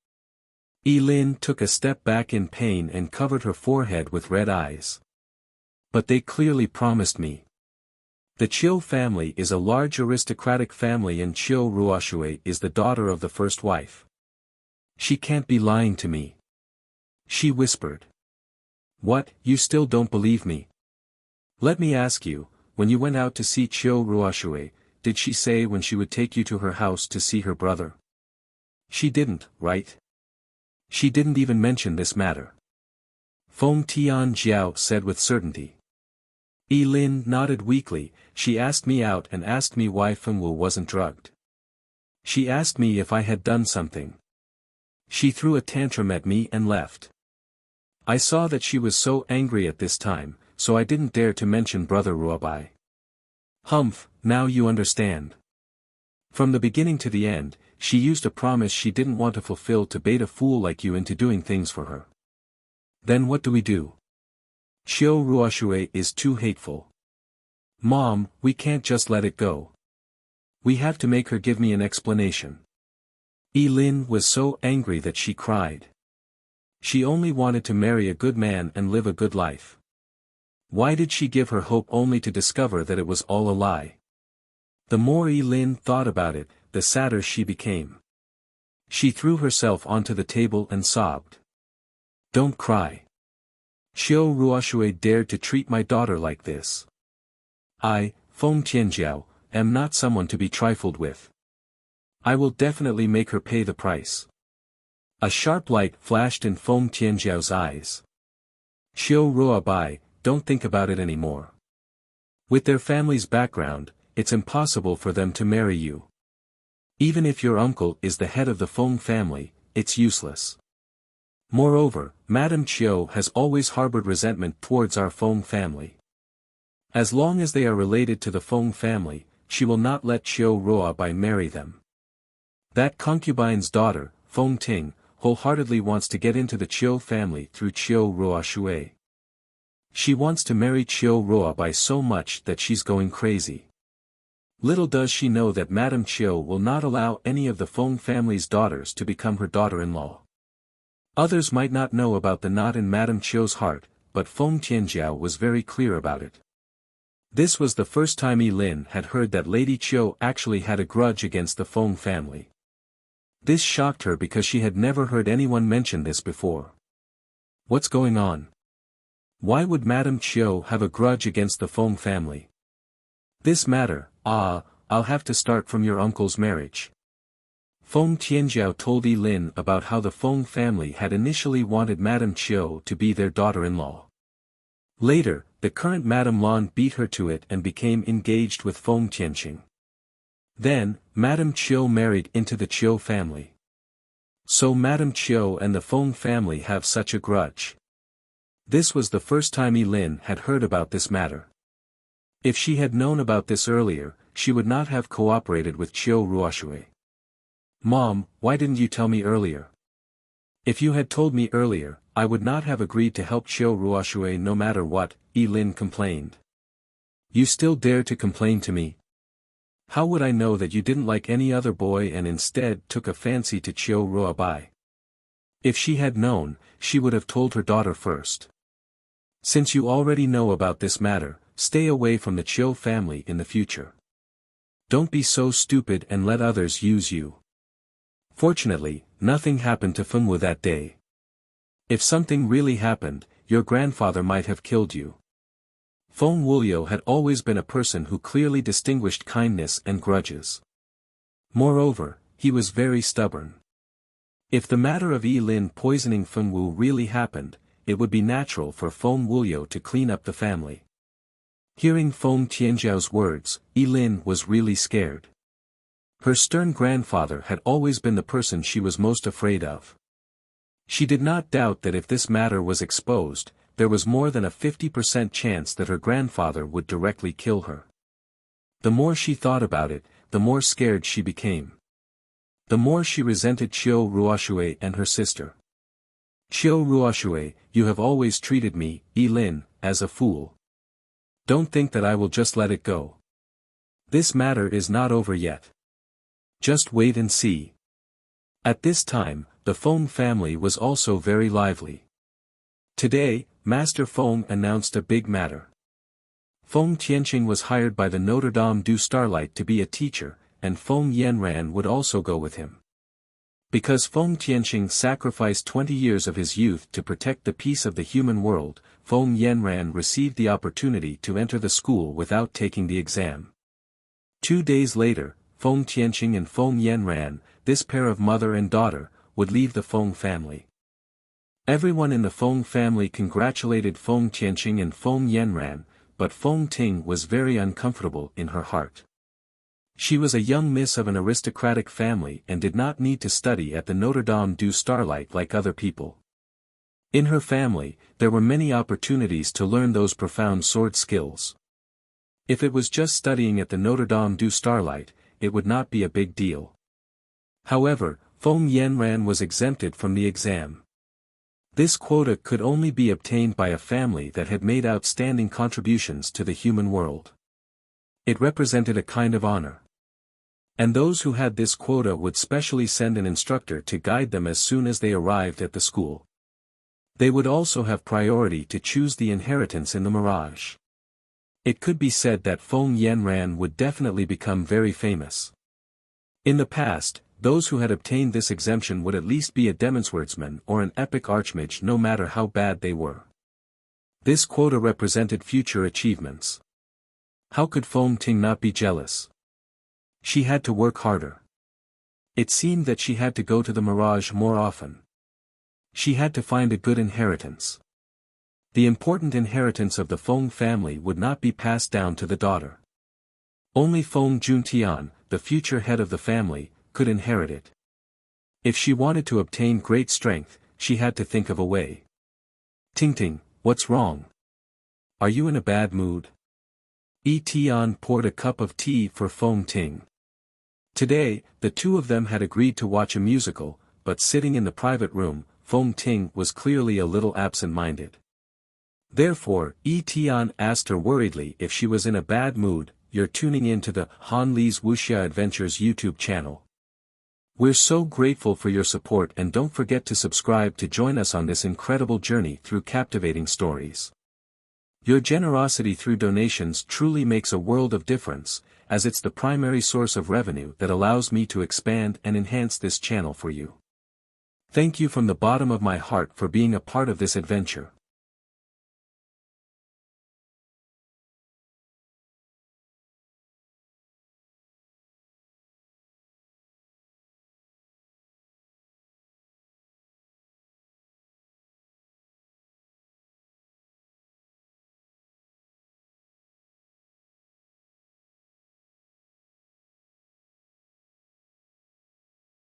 Yi Lin took a step back in pain and covered her forehead with red eyes. But they clearly promised me. The Qiu family is a large aristocratic family and Qiu Ruoshui is the daughter of the first wife. She can't be lying to me. She whispered. What, you still don't believe me? Let me ask you, when you went out to see Qiu Ruoshui, did she say when she would take you to her house to see her brother? She didn't, right? She didn't even mention this matter. Feng Tianjiao said with certainty. Yi Lin nodded weakly, she asked me out and asked me why Fengwu wasn't drugged. She asked me if I had done something. She threw a tantrum at me and left. I saw that she was so angry at this time, so I didn't dare to mention Brother Ruobai. Humph, now you understand. From the beginning to the end, she used a promise she didn't want to fulfill to bait a fool like you into doing things for her. Then what do we do? Qiu Ruoshui is too hateful. Mom, we can't just let it go. We have to make her give me an explanation. Lin was so angry that she cried. She only wanted to marry a good man and live a good life. Why did she give her hope only to discover that it was all a lie? The more Lin thought about it, the sadder she became. She threw herself onto the table and sobbed. Don't cry. Qiu Ruoxue dared to treat my daughter like this. I, Feng Tianjiao, am not someone to be trifled with. I will definitely make her pay the price. A sharp light flashed in Feng Tianjiao's eyes. Qiu Ruobai, don't think about it anymore. With their family's background, it's impossible for them to marry you. Even if your uncle is the head of the Feng family, it's useless. Moreover, Madame Qiu has always harbored resentment towards our Feng family. As long as they are related to the Feng family, she will not let Qiu Ruobai marry them. That concubine's daughter, Feng Ting, wholeheartedly wants to get into the Qiu family through Qiu Ruoxue. She wants to marry Qiu Ruobai so much that she's going crazy. Little does she know that Madame Qiu will not allow any of the Feng family's daughters to become her daughter-in-law. Others might not know about the knot in Madame Qiu's heart, but Feng Tianjiao was very clear about it. This was the first time Lin had heard that Lady Qiu actually had a grudge against the Feng family. This shocked her because she had never heard anyone mention this before. What's going on? Why would Madame Qiu have a grudge against the Feng family? This matter, I'll have to start from your uncle's marriage. Feng Tianjiao told Lin about how the Feng family had initially wanted Madame Qiu to be their daughter-in-law. Later, the current Madame Lan beat her to it and became engaged with Feng Tianqing. Then, Madame Qiu married into the Qiu family. So Madame Qiu and the Feng family have such a grudge. This was the first time Lin had heard about this matter. If she had known about this earlier, she would not have cooperated with Qiu Ruoxue. Mom, why didn't you tell me earlier? If you had told me earlier, I would not have agreed to help Qiu Ruoxue no matter what, Lin complained. You still dare to complain to me? How would I know that you didn't like any other boy and instead took a fancy to Qiu Ruobai? If she had known, she would have told her daughter first. Since you already know about this matter, stay away from the Qiu family in the future. Don't be so stupid and let others use you. Fortunately, nothing happened to Fengwu that day. If something really happened, your grandfather might have killed you. Feng Wuliu had always been a person who clearly distinguished kindness and grudges. Moreover, he was very stubborn. If the matter of Lin poisoning Fengwu really happened, it would be natural for Feng Wuliu to clean up the family. Hearing Feng Tianjiao's words, Lin was really scared. Her stern grandfather had always been the person she was most afraid of. She did not doubt that if this matter was exposed, there was more than a 50% chance that her grandfather would directly kill her. The more she thought about it, the more scared she became. The more she resented Qiu Ruoxue and her sister. Qiu Ruoxue, you have always treated me, Lin, as a fool. Don't think that I will just let it go. This matter is not over yet. Just wait and see. At this time, the Feng family was also very lively. Today, Master Feng announced a big matter. Feng Tianqing was hired by the Notre Dame du Starlight to be a teacher, and Feng Yanran would also go with him. Because Feng Tianqing sacrificed 20 years of his youth to protect the peace of the human world, Feng Yanran received the opportunity to enter the school without taking the exam. 2 days later, Feng Tianqing and Feng Yanran, this pair of mother and daughter, would leave the Feng family. Everyone in the Feng family congratulated Feng Tianqing and Feng Yanran, but Feng Ting was very uncomfortable in her heart. She was a young miss of an aristocratic family and did not need to study at the Notre Dame du Starlight like other people. In her family, there were many opportunities to learn those profound sword skills. If it was just studying at the Notre Dame du Starlight, it would not be a big deal. However, Feng Yanran was exempted from the exam. This quota could only be obtained by a family that had made outstanding contributions to the human world. It represented a kind of honor. And those who had this quota would specially send an instructor to guide them as soon as they arrived at the school. They would also have priority to choose the inheritance in the mirage. It could be said that Feng Yanran would definitely become very famous. In the past, those who had obtained this exemption would at least be a demonstratsman or an epic archmage no matter how bad they were. This quota represented future achievements. How could Feng Ting not be jealous? She had to work harder. It seemed that she had to go to the mirage more often. She had to find a good inheritance. The important inheritance of the Feng family would not be passed down to the daughter. Only Feng Juntian, the future head of the family, could inherit it. If she wanted to obtain great strength, she had to think of a way. Ting, what's wrong? Are you in a bad mood? Tian poured a cup of tea for Feng Ting. Today, the two of them had agreed to watch a musical, but sitting in the private room, Feng Ting was clearly a little absent-minded. Therefore, Tian asked her worriedly if she was in a bad mood. You're tuning in to the Han Li's Wuxia Adventures YouTube channel. We're so grateful for your support, and don't forget to subscribe to join us on this incredible journey through captivating stories. Your generosity through donations truly makes a world of difference, as it's the primary source of revenue that allows me to expand and enhance this channel for you. Thank you from the bottom of my heart for being a part of this adventure.